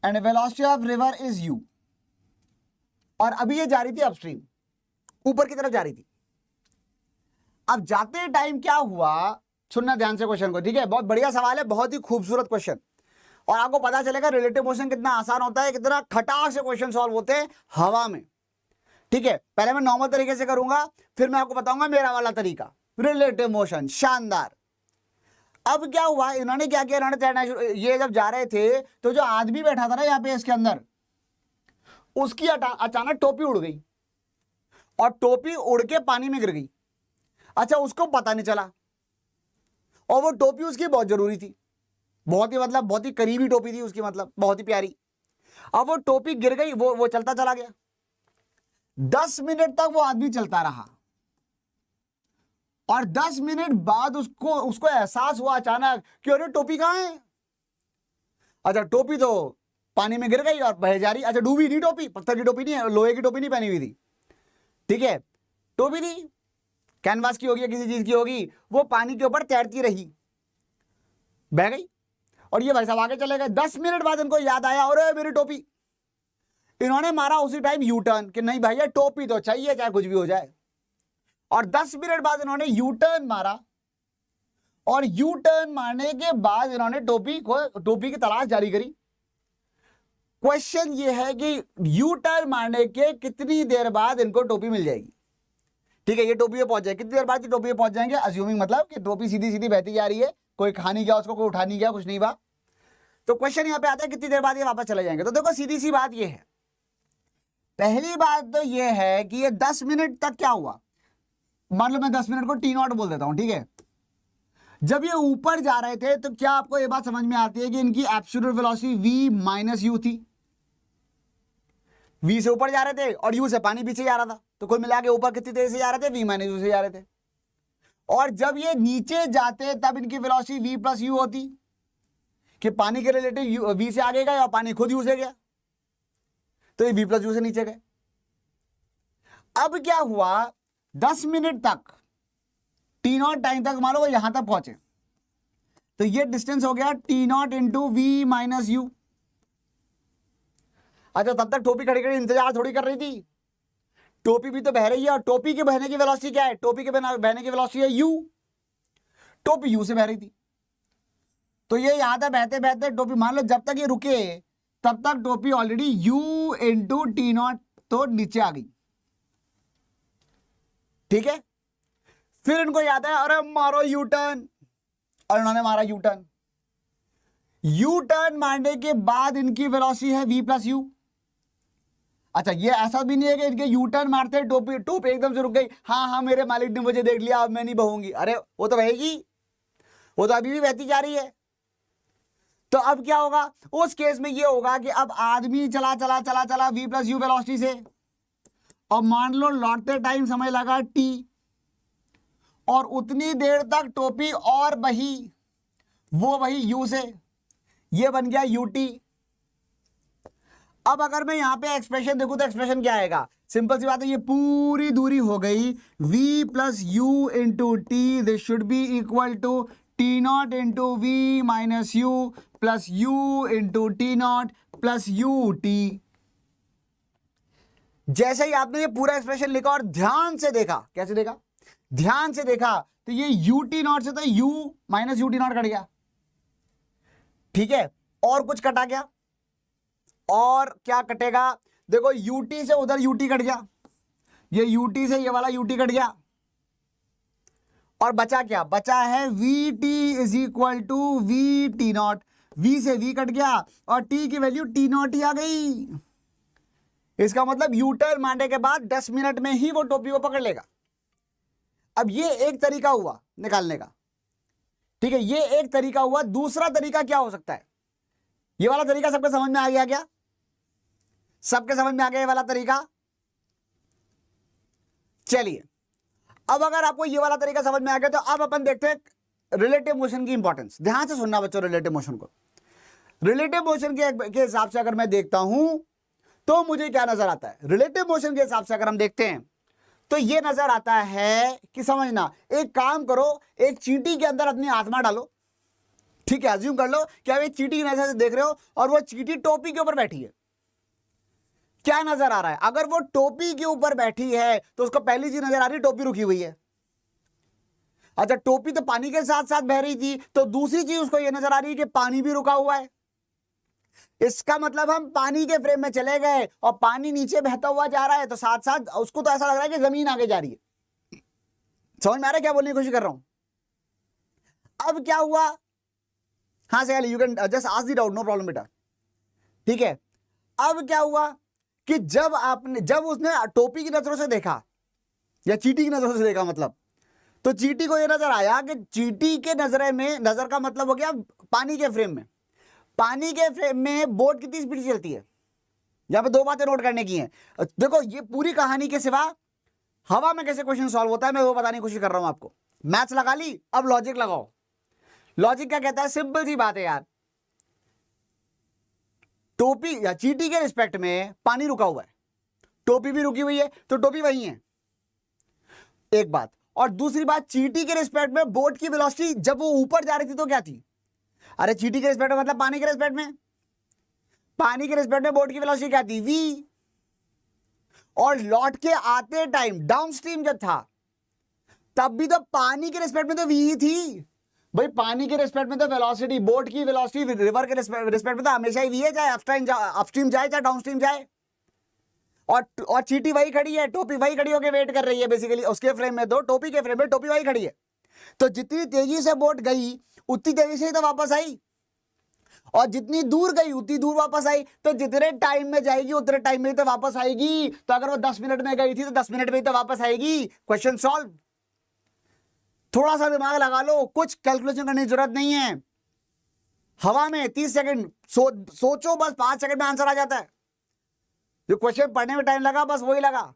and velocity of river is u, और अभी ये जा रही थी अपस्ट्रीम, ऊपर की तरफ जा रही थी। अब जाते टाइम क्या हुआ, सुनना ध्यान से क्वेश्चन को, ठीक है, बहुत बढ़िया सवाल है, बहुत ही खूबसूरत क्वेश्चन, और आपको पता चलेगा रिलेटिव मोशन कितना आसान होता है, कितना खटाक से क्वेश्चन सॉल्व होते हैं हवा में। ठीक है, पहले मैं नॉर्मल तरीके से करूंगा, फिर मैं आपको बताऊंगा मेरा वाला तरीका, रिलेटिव मोशन। शानदार। अब क्या हुआ, इन्होंने क्या किया, इन्होंने तैरना ये जब जा रहे थे तो जो आदमी बैठा था ना यहाँ पे इसके अंदर, उसकी अचानक टोपी उड़ गई, और टोपी उड़ के पानी में गिर गई। अच्छा, उसको पता नहीं चला, और वो टोपी उसकी बहुत जरूरी थी, बहुत ही मतलब बहुत ही करीबी टोपी थी उसकी, मतलब बहुत ही प्यारी। अब वो टोपी गिर गई, वो चलता चला गया। 10 मिनट तक वो आदमी चलता रहा, और 10 मिनट बाद उसको एहसास हुआ अचानक कि अरे टोपी कहां है। अच्छा, टोपी तो पानी में गिर गई और बह जा रही। अच्छा, डूबी नहीं टोपी, पत्थर की टोपी नहीं है, लोहे की टोपी नहीं पहनी हुई थी, ठीक है, टोपी थी कैनवास की होगी या किसी चीज की होगी, वो पानी के ऊपर तैरती रही, बह गई, और ये भाई साहब आगे चले गए। 10 मिनट बाद इनको याद आया, अरे मेरी टोपी। इन्होंने मारा उसी टाइम यू टर्न कि नहीं भैया टोपी तो चाहिए चाहे कुछ भी हो जाए, और 10 मिनट बाद इन्होंने यू टर्न मारा, और यू टर्न मारने के बाद इन्होंने टोपी की तलाश जारी करी। क्वेश्चन ये है कि यू टर्न मारने के कितनी देर बाद इनको टोपी मिल जाएगी। ठीक है, ये टोपी पे पहुंच जाए, कितनी देर बाद टोपी पे पहुंच जाएंगे, अज्यूमिंग मतलब कि टोपी सीधी सीधी बहती जा रही है, कोई खा नहीं गया उसको, कोई उठा नहीं गया, कुछ नहीं हुआ। तो क्वेश्चन यहां पे आता है कितनी देर बाद ये वापस चले जाएंगे। तो देखो सीधी सी बात ये है, पहली बात तो ये है कि ये 10 मिनट तक क्या हुआ, मान लो मैं 10 मिनट को t0 बोल देता हूं, ठीक है। जब ये ऊपर जा रहे थे तो क्या आपको ये बात समझ में आती है कि इनकी absolute velocity v minus u थी। v से ऊपर जा रहे थे और u से पानी पीछे जा रहा था, तो कुल मिला के ऊपर कितनी तेजी से जा रहे थे, v माइनस u से जा रहे थे। और जब ये नीचे जाते तब इनकी वेलोसिटी v प्लस u होती, कि पानी के रिलेटिव v से आगे गए और पानी खुद u से गया, तो ये v प्लस u से नीचे गए। अब क्या हुआ, 10 मिनट तक t0 टाइम तक मान लो वो यहां तक पहुंचे, तो ये डिस्टेंस हो गया t0 into v minus you. अच्छा, तब तक टोपी खड़ी खड़ी इंतजार थोड़ी कर रही थी, टोपी भी तो बह रही है, और टोपी के बहने की वेलोसिटी क्या है, टोपी के बहने की वेलोसिटी है u, टोपी u से बह रही थी। तो ये यहां तक बहते बहते टोपी, मान लो जब तक ये रुके तब तक टोपी ऑलरेडी u इंटू t0 तो नीचे आ गई। ठीक है, फिर इनको याद है अरे मारो यू टर्न, और इन्होंने मारा यू टर्न। यू टर्न मारने के बाद इनकी वेलोसिटी है v प्लस यू। अच्छा, ये ऐसा भी नहीं है कि इनके यू टर्न मारते टोपी एकदम से रुक गई, हाँ मेरे मालिक ने मुझे देख लिया अब मैं नहीं बहूंगी। अरे वो तो बहेगी, वो तो अभी भी बहती जा रही है। तो अब क्या होगा, उस केस में ये होगा कि अब आदमी चला चला चला चला v प्लस यू वेलोसिटी से, और मान लो लौटते टाइम समय लगा t, और उतनी देर तक टोपी और बही, वो वही u से, ये बन गया ut। अब अगर मैं यहां पे एक्सप्रेशन देखूं तो एक्सप्रेशन क्या आएगा, सिंपल सी बात है, ये पूरी दूरी हो गई v plus u into t, this should be equal to t0 into v minus u plus u into t0 plus u t. जैसे ही आपने ये पूरा एक्सप्रेशन लिखा और ध्यान से देखा, कैसे देखा, ध्यान से देखा, तो ये ut0 से तो u माइनस ut0 कट गया। ठीक है, और कुछ कटा गया, और क्या कटेगा, देखो ut से उधर ut कट गया, ये ut से ये वाला ut कट गया, और बचा क्या, बचा है vt is equal to vt0। v से v कट गया और t की वैल्यू t0 ही आ गई। इसका मतलब यू टर्न मारने के बाद 10 मिनट में ही वो टोपी को पकड़ लेगा। अब ये एक तरीका हुआ निकालने का, ठीक है, ये एक तरीका हुआ। दूसरा तरीका क्या हो सकता है? ये वाला तरीका सबके समझ में आ गया क्या? सबके समझ में आ गया ये वाला तरीका? चलिए, अब अगर आपको ये वाला तरीका समझ में आ गया तो अब अपन देखते हैं रिलेटिव मोशन की इंपॉर्टेंस। ध्यान से सुनना बच्चों रिलेटिव मोशन को। रिलेटिव मोशन के हिसाब से अगर मैं देखता हूं तो मुझे क्या नजर आता है? रिलेटिव मोशन के हिसाब से अगर हम देखते हैं तो ये नजर आता है कि, समझना, एक काम करो, एक चींटी के अंदर अपनी आत्मा डालो, ठीक है, अज्यूम कर लो कि आप एक चींटी की नजर से देख रहे हो और वो चींटी टोपी के ऊपर बैठी है। क्या नजर आ रहा है? अगर वो टोपी के ऊपर बैठी है तो उसको पहली चीज नजर आ रही है, टोपी रुकी हुई है। अच्छा, टोपी तो पानी के साथ साथ बह रही थी, तो दूसरी चीज उसको ये नजर आ रही है कि पानी भी रुका हुआ है। इसका मतलब हम पानी के फ्रेम में चले गए और पानी नीचे बहता हुआ जा रहा है, तो साथ साथ उसको तो ऐसा लग रहा है कि जमीन आगे जा रही है। समझ में आ रहा है क्या बोलने की कोशिश कर रहा हूं? अब क्या हुआ? हाँ से you can just ask the doubt, no problem बेटा, ठीक है। अब क्या हुआ कि जब उसने टोपी की नजरों से देखा या चींटी की नजरों से देखा, मतलब, तो चींटी को यह नजर आया कि चींटी के नजर का मतलब हो गया पानी के फ्रेम में। पानी के फ्रेम में बोट कितनी स्पीड चलती है? यहां पे दो बातें नोट करने की हैं। देखो, ये पूरी कहानी के सिवा हवा में कैसे क्वेश्चन सॉल्व होता है मैं वो बताने की कोशिश कर रहा हूं आपको। मैथ्स लगा ली, अब लॉजिक लगाओ। लॉजिक क्या कहता है? सिंपल सी बात है यार, टोपी या चींटी के रिस्पेक्ट में पानी रुका हुआ है, टोपी भी रुकी हुई है, तो टोपी वही है, एक बात। और दूसरी बात, चींटी के रिस्पेक्ट में बोट की वेलोसिटी जब वो ऊपर जा रही थी तो क्या थी? अरे चींटी के रिस्पेक्ट में मतलब पानी के रिस्पेक्ट में, पानी के रिस्पेक्ट में बोट की वेलोसिटी क्या थी? v। और लौट के आते टाइम डाउनस्ट्रीम जब था तब भी तो पानी के रिस्पेक्ट में तो v ही थी भाई। पानी के रिस्पेक्ट में तो वेलोसिटी, बोट की वेलोसिटी रिवर के रिस्पेक्ट में तो हमेशा ही v है, चाहे अपस्ट्रीम जाए चाहे डाउनस्ट्रीम जाए। और चींटी वही खड़ी है, टोपी वही खड़ी होकर वेट कर रही है बेसिकली उसके फ्रेम में, तो टोपी के फ्रेम में टोपी वही खड़ी है। तो जितनी तेजी से बोट गई उतनी तेजी से ही तो वापस आई, और जितनी दूर गई उतनी दूर वापस आई। तो जितने टाइम में जाएगी उतने टाइम में ही तो वापस आएगी। तो अगर वो 10 मिनट में गई थी तो 10 मिनट में ही तो वापस आएगी। Question solve. थोड़ा सा दिमाग लगा लो, कुछ कैलकुलेशन करने की जरूरत नहीं है। हवा में 30 सेकंड सोचो, बस 5 सेकंड में आंसर आ जाता है। जो क्वेश्चन पढ़ने में टाइम लगा बस वही लगा।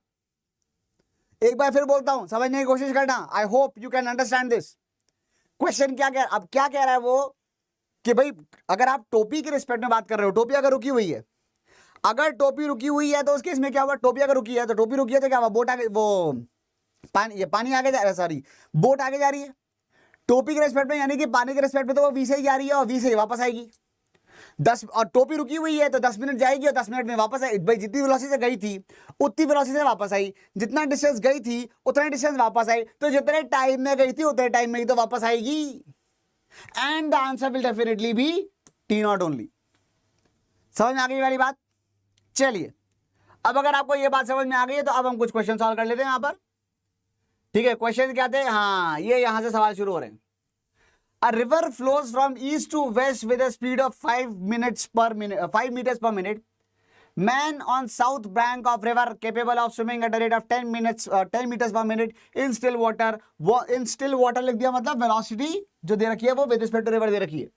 एक बार फिर बोलता हूं, समझने की कोशिश करना। I hope you can understand this. Question अब क्या कह रहा है वो कि भाई अगर आप टोपी के रिस्पेक्ट में बात कर रहे हो, टोपी अगर रुकी हुई है, अगर टोपी रुकी हुई है तो उसके इसमें क्या हुआ? टोपी अगर रुकी है तो टोपी रुकी है तो क्या हुआ? बोट आगे, वो पानी आगे जा रहा है, सॉरी बोट आगे जा रही है टोपी के रिस्पेक्ट में, यानी कि पानी के रिस्पेक्ट में तो वो वी से ही जा रही है और वी से ही वापस आएगी। 10 और टोपी रुकी हुई है तो 10 मिनट जाएगी और 10 मिनट में वापस आएगी। भाई जितनी वेलोसिटी से गई थी उतनी वेलोसिटी से वापस आई, जितना डिस्टेंस गई थी उतना डिस्टेंस वापस आई। तो जितने टाइम में गई थी उतने टाइम में ही तो वापस आएगी। And the answer will definitely be T0 only. समझ में आ गई वाली बात? चलिए, अब अगर आपको ये बात समझ में आ गई है तो अब हम कुछ क्वेश्चन सॉल्व कर लेते हैं यहां पर, ठीक है। क्वेश्चन क्या थे? हाँ, ये यहां से सवाल शुरू हो रहे हैं। A river flows from east to west with a speed of 5 meters per minute. Man on south bank of river capable of swimming at a rate of 10 meters per minute in still water. In still water लिख दिया, मतलब velocity जो दे रखी है वो with respect to river दे रखी है।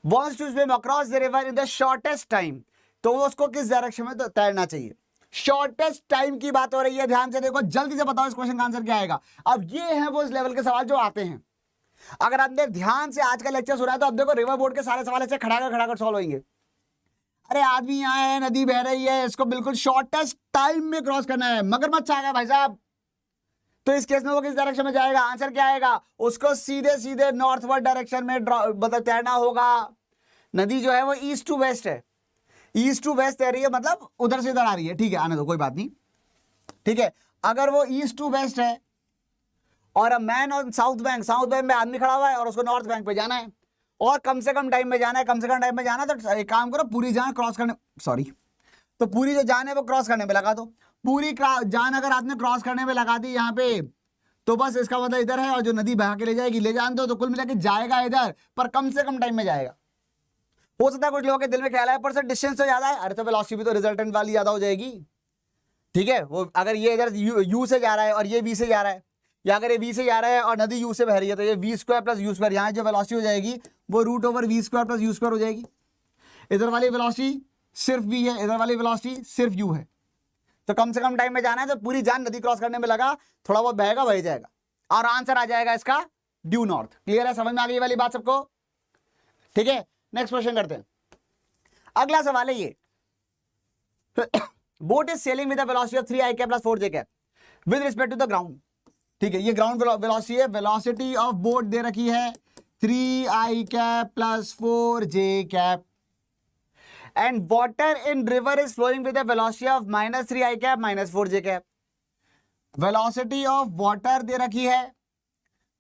Wants to swim across the river in the shortest time. तो उसको किस डायरेक्शन में तो तैरना चाहिए? शॉर्टेस्ट टाइम की बात हो रही है। ध्यान से देखो, जल्दी से बताओ इस क्वेश्चन का आंसर क्या आएगा। अब ये है वो इस लेवल के सवाल जो आते हैं। अगर आपने ध्यान से आज का लेक्चर सुना है तो अब देखो रिवर बोर्ड के सारे सवाल ऐसे खड़ा कर सॉल्व होंगे। अरे आदमी यहाँ है, नदी बह रही है, इसको बिल्कुल शॉर्टेस्ट टाइम में क्रॉस करना है, मगरमच्छ आ गया भाई साहब, तो इस केस में वो किस डायरेक्शन में जाएगा? आंसर क्या आएगा? उसको सीधे सीधे नॉर्थवर्ड डायरेक्शन में मतलब तैरना होगा। नदी जो है वो ईस्ट टू वेस्ट है, ईस्ट टू वेस्ट तैर रही है, मतलब उधर से इधर आ रही है, ठीक है, आने दो कोई बात नहीं, ठीक है। अगर वो ईस्ट टू वेस्ट है और मैन ऑन साउथ बैंक में आदमी खड़ा हुआ है और उसको नॉर्थ बैंक पे जाना है और कम से कम टाइम में जाना है, तो एक काम करो, पूरी जान क्रॉस करने, तो पूरी जो जान है वो क्रॉस करने में लगा दो। पूरी जान अगर आपने क्रॉस करने में लगा दी यहाँ पे, तो बस इसका मतलब इधर है, और जो नदी बहा के ले जाएगी ले जान दो, तो कुल मिला के जाएगा इधर, पर कम से कम टाइम में जाएगा। हो सकता है कुछ लोगों के दिल में ख्याल है पर सर डिस्टेंस तो ज्यादा है, अरे तो वेलोसिटी भी तो रिजल्टेंट वाली ज्यादा हो जाएगी। ठीक है, वो अगर ये इधर यू से जा रहा है और ये वी से जा रहा है, या अगर ये वी से जा रहा है और नदी यू से बह रही है, तो ये v square plus u square, यहाँ जो वेलोसिटी हो जाएगी वो root over v square plus u square हो जाएगी। इधर वाली वेलोसिटी सिर्फ वी है, इधर वाली वेलोसिटी सिर्फ यू है। तो कम से कम टाइम में जाना है, तो पूरी जान नदी क्रॉस करने में लगा, थोड़ा बहुत बहेगा बह जाएगा, और आंसर आ जाएगा इसका ड्यू नॉर्थ। क्लियर है, समझ में आ गई वाली बात सबको? ठीक है, नेक्स्ट क्वेश्चन करते हैं। अगला सवाल है ये, boat is sailing with the velocity of 3 i cap plus 4 j cap with respect to the ground. ठीक है, ये ग्राउंड वेलोसिटी है, वेलोसिटी ऑफ बोट दे रखी है 3 i cap plus 4 j cap, and water in river is flowing with the velocity of -3 i cap -4 j cap. Velocity of water दे रखी है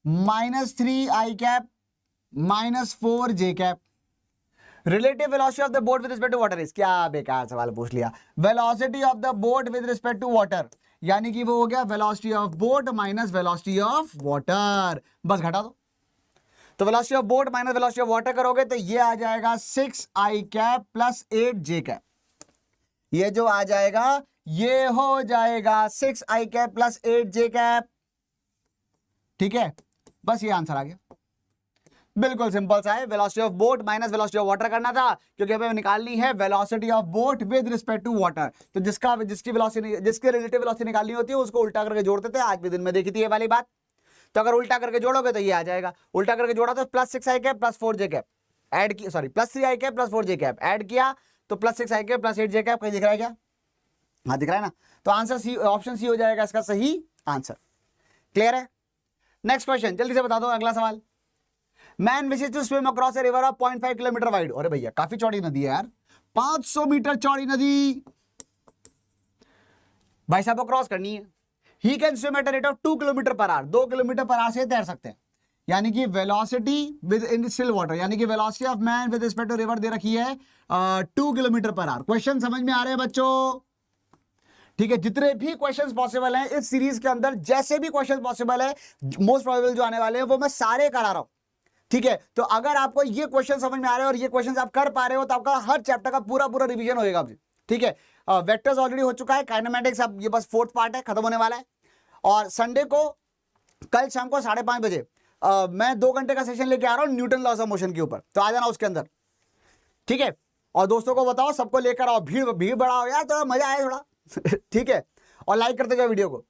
-3 i cap -4 j cap. Relative velocity of the boat with respect to water is, क्या बेकार सवाल पूछ लिया। Velocity of the boat with respect to water, यानी कि वो हो गया velocity of boat minus velocity of water, बस घटा दो। तो velocity of boat minus velocity of water करोगे तो ये आ जाएगा 6 i cap plus 8 j cap. ये जो आ जाएगा ये हो जाएगा 6 i cap plus 8 j cap. ठीक है, बस ये आंसर आ गया, बिल्कुल सिंपल सा है। Velocity of boat minus velocity of water करना था, क्योंकि हमें निकालनी है velocity of boat with respect to water. तो जिसकी वेलोसिटी, जिसकी रिलेटिव वेलोसिटी निकालनी होती है उसको उल्टा करके जोड़ते थे, आज भी दिन में देखी थी ये वाली बात। तो अगर उल्टा करके जोड़ोगे तो ये आ जाएगा, उल्टा करके जोड़ा तो plus 6 i cap plus 4 j cap add की, sorry plus 3 i cap plus 4 j cap add किया तो plus 6 i cap plus 8 j cap. कहीं दिख रहा है क्या? हाँ दिख रहा है ना। तो आंसर सी, ऑप्शन सी हो जाएगा इसका सही आंसर। क्लियर है? नेक्स्ट क्वेश्चन जल्दी से बता दो, अगला सवाल। Man wishes to swim across a river of 0.5 kilometre wide. अरे भैया काफी चौड़ी नदी है यार, 500 मीटर चौड़ी नदी भाई साहब को क्रॉस करनी है। He can swim at a rate of 2 kilometre per hour, 2 kilometre per hour से तैर सकते हैं। यानी कि velocity within still water, यानी कि velocity of man with respect to river दे रखी है 2 किलोमीटर पर आवर। क्वेश्चन समझ में आ रहे हैं बच्चों? ठीक है, जितने भी क्वेश्चंस पॉसिबल हैं इस सीरीज के अंदर, जैसे भी क्वेश्चंस पॉसिबल है, मोस्ट प्रोबेबल जो आने वाले हैं वो मैं सारे करा रहा हूं। ठीक है, तो अगर आपको ये क्वेश्चन समझ में आ रहे हैं और ये क्वेश्चंस आप कर पा रहे हो तो आपका हर चैप्टर का पूरा पूरा रिवीजन होएगा। ठीक है, वेक्टर्स ऑलरेडी हो चुका है, काइनेमेटिक्स अब ये बस 4th पार्ट है, खत्म होने वाला है। और संडे को कल शाम को 5:30 बजे मैं 2 घंटे का सेशन लेके आ रहा हूं न्यूटन लॉस ऑफ मोशन के ऊपर, तो आ जाना उसके अंदर। ठीक है, और दोस्तों को बताओ, सबको लेकर आओ, भीड़ बढ़ाओ यार, थोड़ा मजा आए थोड़ा। ठीक है, और लाइक करते जाओ वीडियो को।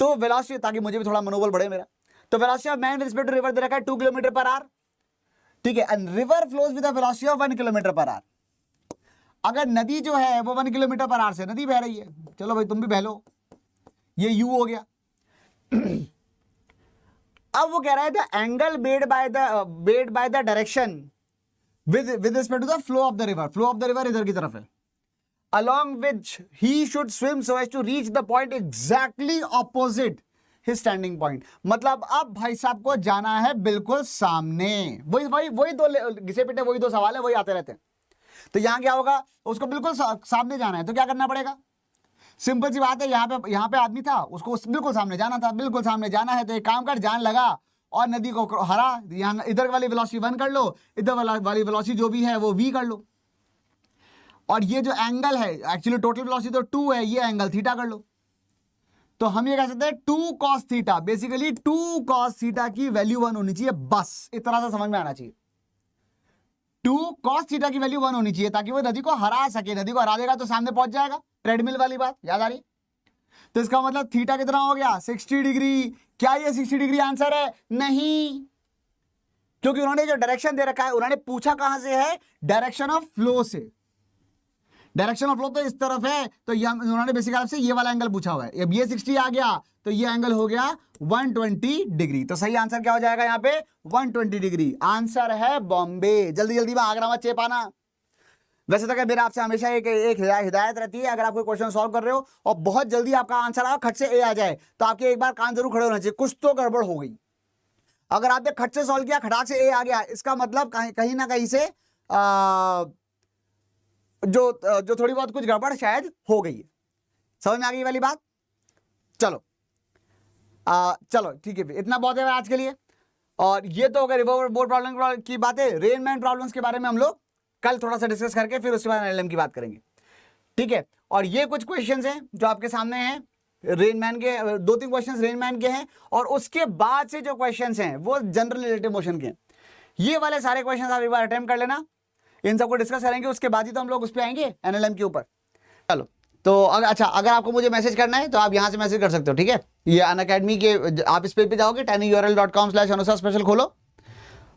तो वेलोसिटी, ताकि मुझे भी थोड़ा मनोबल बढ़े मेरा। तो velocity of man with respect to river दे रखा है 2 किलोमीटर पर आवर। ठीक है, and river flows with the velocity of 1 kilometre per hour. अगर नदी जो है वो 1 किलोमीटर पर आवर से नदी बह रही है, चलो भाई तुम भी बह लो, ये यू हो गया। अब वो कह रहा है the angle made by the direction with respect to the flow of the river. Flow of the river इधर की तरफ है, along which he should swim so as to reach the point exactly opposite his standing point। मतलब अब भाई साहब को जाना है बिल्कुल सामने। वही दो घिसे पिटे वही 2 सवाल है, वही आते रहते हैं। तो यहां क्या होगा, उसको बिल्कुल सामने जाना है, तो क्या करना पड़ेगा? सिंपल सी बात है, यहाँ पे आदमी था, उसको बिल्कुल सामने जाना था। बिल्कुल सामने जाना है तो एक काम कर, जान लगा और नदी को हरा। यहाँ इधर वाली वेलोसिटी 1 कर लो, इधर वाली वेलोसिटी जो भी है वो v कर लो, और ये जो एंगल है, एक्चुअली टोटल वेलोसिटी तो 2 है, ये एंगल थीटा कर लो। तो हम ये कह सकते हैं 2 cos theta, basically 2 cos theta की वैल्यू 1 होनी चाहिए, बस इतना सा समझ में आना चाहिए। 2 cos थीटा की वैल्यू 1 होनी चाहिए ताकि वो नदी को हरा सके। नदी को हरा देगा तो सामने पहुंच जाएगा, ट्रेडमिल वाली बात याद आ रही? तो इसका मतलब थीटा कितना हो गया? 60 डिग्री। क्या ये 60 डिग्री आंसर है? नहीं, क्योंकि उन्होंने जो डायरेक्शन दे रखा है, उन्होंने पूछा कहां से है? डायरेक्शन ऑफ फ्लो से। डायरेक्शन ऑफ फ्लो तो इस तरफ है, तो उन्होंने बेसिकली से ये वाला एंगल पूछा हुआ है। अब ये 60 आ गया तो ये एंगल हो गया 120 डिग्री। तो सही आंसर क्या हो जाएगा यहाँ पे? 120 डिग्री। आंसर है बॉम्बे। जल्दी जल्दी में आगरा मत चेप आना। वैसे तो क्या मेरा आपसे हमेशा एक हिदायत रहती है, अगर आप कोई क्वेश्चन सॉल्व कर रहे हो और बहुत जल्दी आपका आंसर आओ, खट से ए आ जाए, तो आपके एक बार कान जरूर खड़े होना चाहिए, कुछ तो गड़बड़ हो गई। अगर आपने खट से सॉल्व किया, खटाक से ए आ गया, इसका मतलब कहीं ना कहीं से जो थोड़ी बहुत कुछ गड़बड़ शायद हो गई है। समझ में आ गई वाली बात? चलो चलो ठीक है, इतना बहुत है आज के लिए। और ये तो अगर रिवर बोर प्रॉब्लम की बात है, रेनमैन प्रॉब्लम्स के बारे में हम लोग कल थोड़ा सा डिस्कस करके फिर उसके बाद एलएम की बात करेंगे। ठीक है। और ये कुछ क्वेश्चंस हैं जो आपके सामने हैं रेनमैन के, 2-3 क्वेश्चंस रेनमैन के हैं, और उसके बाद से जो क्वेश्चंस हैं वो जनरल रिलेटिव मोशन के हैं। ये वाले सारे क्वेश्चंस आप एक बार अटेम्प्ट कर लेना, इन सबको डिस्कस करेंगे, उसके बाद ही तो हम लोग उस पर आएंगे एनएलएम के ऊपर। चलो, तो अच्छा, अगर आपको मुझे मैसेज करना है तो आप यहाँ से मैसेज कर सकते हो, ठीक है। ये अनअकैडमी के, आप इस पेज पे जाओगे tinyurl.com/अनुसार खोलो,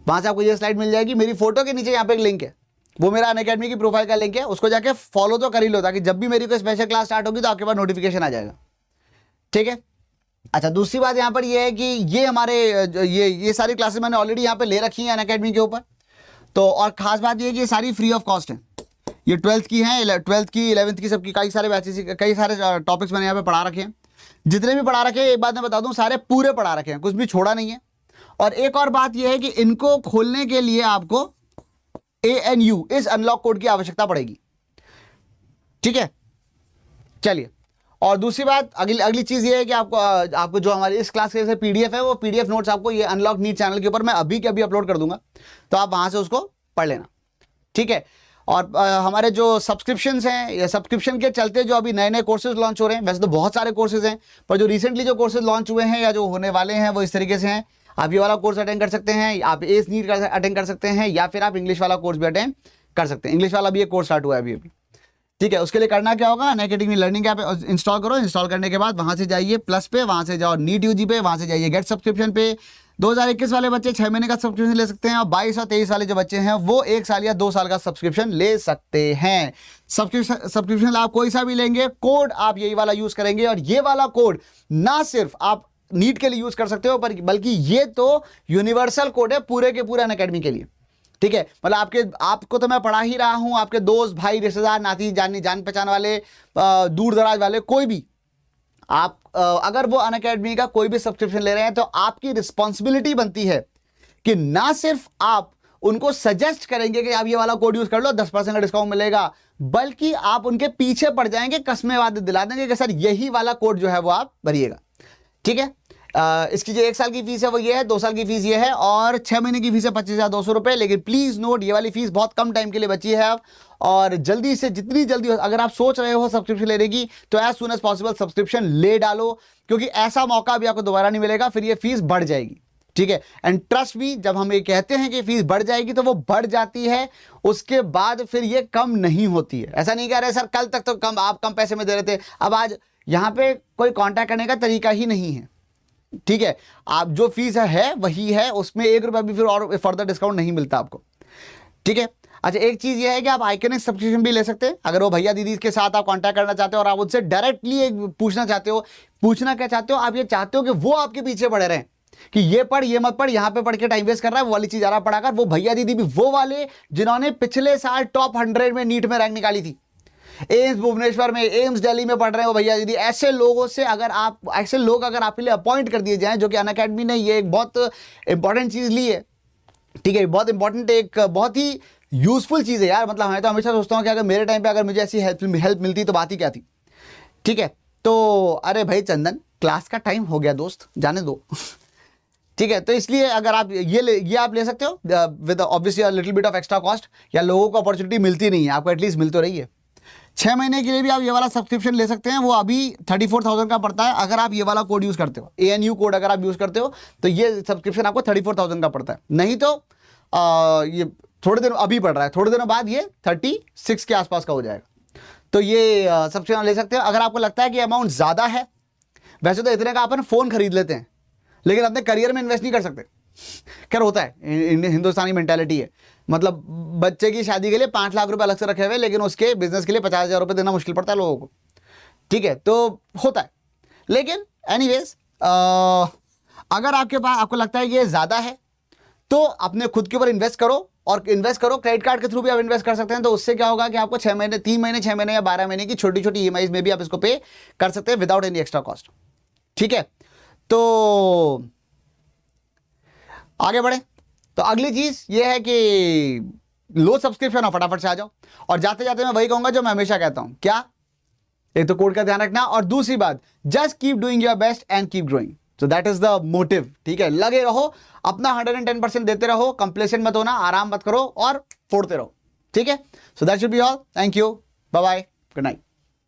वहां से आपको ये स्लाइड मिल जाएगी। मेरी फोटो के नीचे यहाँ पे एक लिंक है, वो मेरा अनअकैडमी की प्रोफाइल का लिंक है, उसको जाके फॉलो तो कर ही लो, ताकि जब भी मेरी कोई स्पेशल क्लास स्टार्ट होगी तो आपके पास नोटिफिकेशन आ जाएगा, ठीक है। अच्छा, दूसरी बात यहाँ पर ये है कि ये हमारे ये सारी क्लासेस मैंने ऑलरेडी यहाँ पे ले रखी हैं अनअकैडमी के ऊपर। तो और खास बात ये है कि ये सारी फ्री ऑफ कॉस्ट है। ये 12th की हैं, 12th की, 11th की, सबकी कई सारे बैचेस, कई सारे टॉपिक्स मैंने यहाँ पे पढ़ा रखे हैं। जितने भी पढ़ा रखे हैं, एक बात मैं बता दूं, सारे पूरे पढ़ा रखे हैं, कुछ भी छोड़ा नहीं है। और एक और बात यह है कि इनको खोलने के लिए आपको ANU इस अनलॉक कोड की आवश्यकता पड़ेगी, ठीक है। चलिए, और दूसरी बात, अगली चीज ये है कि आपको जो हमारी इस क्लास के PDF है, वो PDF नोट्स आपको ये अनलॉक नीट चैनल के ऊपर मैं अभी के अभी अपलोड कर दूंगा, तो आप वहां से उसको पढ़ लेना, ठीक है। और हमारे जो सब्सक्रिप्शंस हैं, ये सब्सक्रिप्शन के चलते जो अभी नए नए कोर्सेज लॉन्च हो रहे हैं, वैसे तो बहुत सारे कोर्सेज हैं, पर जो रिसेंटली जो कोर्सेज लॉन्च हुए हैं या जो होने वाले हैं वो इस तरीके से हैं। आप ये वाला कोर्स अटेंड कर सकते हैं, आप एस नीट अटेंड कर सकते हैं, या फिर आप इंग्लिश वाला कोर्स भी अटेंड कर सकते हैं। इंग्लिश वाला भी एक कोर्स स्टार्ट हुआ है अभी, ठीक है। उसके लिए करना क्या होगा, अनअकैडमी लर्निंग ऐप इंस्टॉल करो, इंस्टॉल करने के बाद वहां से जाइए प्लस पे, वहां से जाओ नीट यूजी पे, वहां से जाइए गेट सब्सक्रिप्शन पे। 2021 वाले बच्चे 6 महीने का सब्सक्रिप्शन ले सकते हैं, और 22 और 23 वाले जो बच्चे हैं वो 1 साल या 2 साल का सब्सक्रिप्शन ले सकते हैं। सब्सक्रिप्शन आप कोई सा भी लेंगे, कोड आप यही वाला यूज करेंगे, और ये वाला कोड ना सिर्फ आप नीट के लिए यूज कर सकते हो, बल्कि ये तो यूनिवर्सल कोड है पूरे के पूरे अनअकैडमी के लिए, ठीक है। मतलब आपको तो मैं पढ़ा ही रहा हूं, आपके दोस्त, भाई, रिश्तेदार, नाती, जान पहचान वाले, दूर दराज वाले, कोई भी, आप अगर वो अनअकैडमी का कोई भी सब्सक्रिप्शन ले रहे हैं, तो आपकी रिस्पॉन्सिबिलिटी बनती है कि ना सिर्फ आप उनको सजेस्ट करेंगे कि आप ये वाला कोड यूज कर लो, 10% का डिस्काउंट मिलेगा, बल्कि आप उनके पीछे पड़ जाएंगे, कसमें वादे दिला देंगे कि सर यही वाला कोड जो है वो आप भरिएगा, ठीक है। इसकी जो 1 साल की फीस है वो ये है, 2 साल की फीस ये है, और 6 महीने की फीस है 25,200 रुपए। लेकिन प्लीज नोट, ये वाली फीस बहुत कम टाइम के लिए बची है आप, और जल्दी से जितनी जल्दी अगर आप सोच रहे हो सब्सक्रिप्शन लेने की, तो as soon as possible subscription ले डालो, क्योंकि ऐसा मौका अभी आपको दोबारा नहीं मिलेगा, फिर ये फीस बढ़ जाएगी, ठीक है। एंड ट्रस्ट मी, जब हम ये कहते हैं कि फीस बढ़ जाएगी तो वो बढ़ जाती है, उसके बाद फिर ये कम नहीं होती है। ऐसा नहीं कह रहे सर कल तक तो आप कम पैसे में दे रहे थे, अब आज यहाँ पे कोई कॉन्टैक्ट करने का तरीका ही नहीं है, ठीक है। आप जो फीस है वही है, उसमें 1 रुपया भी फिर और फर्दर डिस्काउंट नहीं मिलता आपको, ठीक है। अच्छा, एक चीज ये है कि आप आइकॉनिक सब्सक्रिप्शन भी ले सकते हैं, अगर वो भैया दीदी के साथ आप कांटेक्ट करना चाहते हो और आप उनसे डायरेक्टली पूछना चाहते हो। पूछना क्या चाहते हो, आप ये चाहते हो कि वो आपके पीछे पड़े रहें कि ये पढ़, ये मत पढ़, यहाँ पे पढ़ के टाइम वेस्ट कर रहा है, वो वाली चीज आ रहा पढ़ा कर। वो भैया दीदी भी वो वाले जिन्होंने पिछले साल टॉप 100 में नीट में रैंक निकाली थी, एम्स भुवनेश्वर में, एम्स दिल्ली में पढ़ रहे हैं वो भैया दीदी, ऐसे लोगों से ऐसे लोग अगर आपके लिए अपॉइंट कर दिए जाएं, जो कि अनअकैडमी ने ये एक बहुत इंपॉर्टेंट चीज ली है, ठीक है, बहुत इंपॉर्टेंट, एक बहुत ही यूजफुल चीज है यार। मतलब मैं तो हमेशा सोचता हूं कि अगर मेरे टाइम पे अगर मुझे ऐसी हेल्प मिलती तो बात ही क्या थी, ठीक है। तो अरे भाई चंदन, क्लास का टाइम हो गया दोस्त, जाने दो ठीक है। तो इसलिए अगर आप ये आप ले सकते हो with obviously little bit of extra cost, या लोगों को अपॉर्चुनिटी मिलती नहीं है, आपको एटलीस्ट मिल तो रही है। 6 महीने के लिए भी आप ये वाला सब्सक्रिप्शन ले सकते हैं, वो अभी 34,000 का पड़ता है अगर आप ये वाला कोड यूज करते हो, ANU कोड अगर आप यूज करते हो तो ये सब्सक्रिप्शन आपको 34,000 का पड़ता है। नहीं तो ये थोड़े दिन अभी पड़ रहा है, थोड़े दिनों बाद ये 36 के आसपास का हो जाएगा। तो ये सब्सक्रिप्शन ले सकते हो। अगर आपको लगता है कि अमाउंट ज़्यादा है, वैसे तो इतने का अपन फ़ोन खरीद लेते हैं, लेकिन अपने करियर में इन्वेस्ट नहीं कर सकते। खैर होता है, हिंदुस्तानी मेंटालिटी है, मतलब बच्चे की शादी के लिए 5 लाख रुपए अलग से रखे हुए, लेकिन उसके बिजनेस के लिए 50,000 रुपये देना मुश्किल पड़ता है लोगों को, ठीक है। तो होता है, लेकिन एनीवेज अगर आपको लगता है कि ये ज़्यादा है, तो अपने खुद के ऊपर इन्वेस्ट करो, और इन्वेस्ट करो क्रेडिट कार्ड के थ्रू भी आप इन्वेस्ट कर सकते हैं। तो उससे क्या होगा कि आपको 3 महीने या 12 महीने की छोटी छोटी EMIs में भी आप इसको पे कर सकते हैं विदाउट एनी एक्स्ट्रा कॉस्ट, ठीक है। तो आगे बढ़े, तो अगली चीज ये है कि लो सब्सक्रिप्शन और फटाफट से आ जाओ। और जाते जाते मैं वही कहूंगा जो मैं हमेशा कहता हूं, क्या, एक तो कोड का ध्यान रखना, और दूसरी बात, just keep doing your best and keep growing. So that is the motive, ठीक है। लगे रहो, अपना 110% देते रहो, कंप्लेसेंट मत होना, आराम मत करो और फोड़ते रहो, ठीक है। So that should be all. Thank you, bye bye, good night.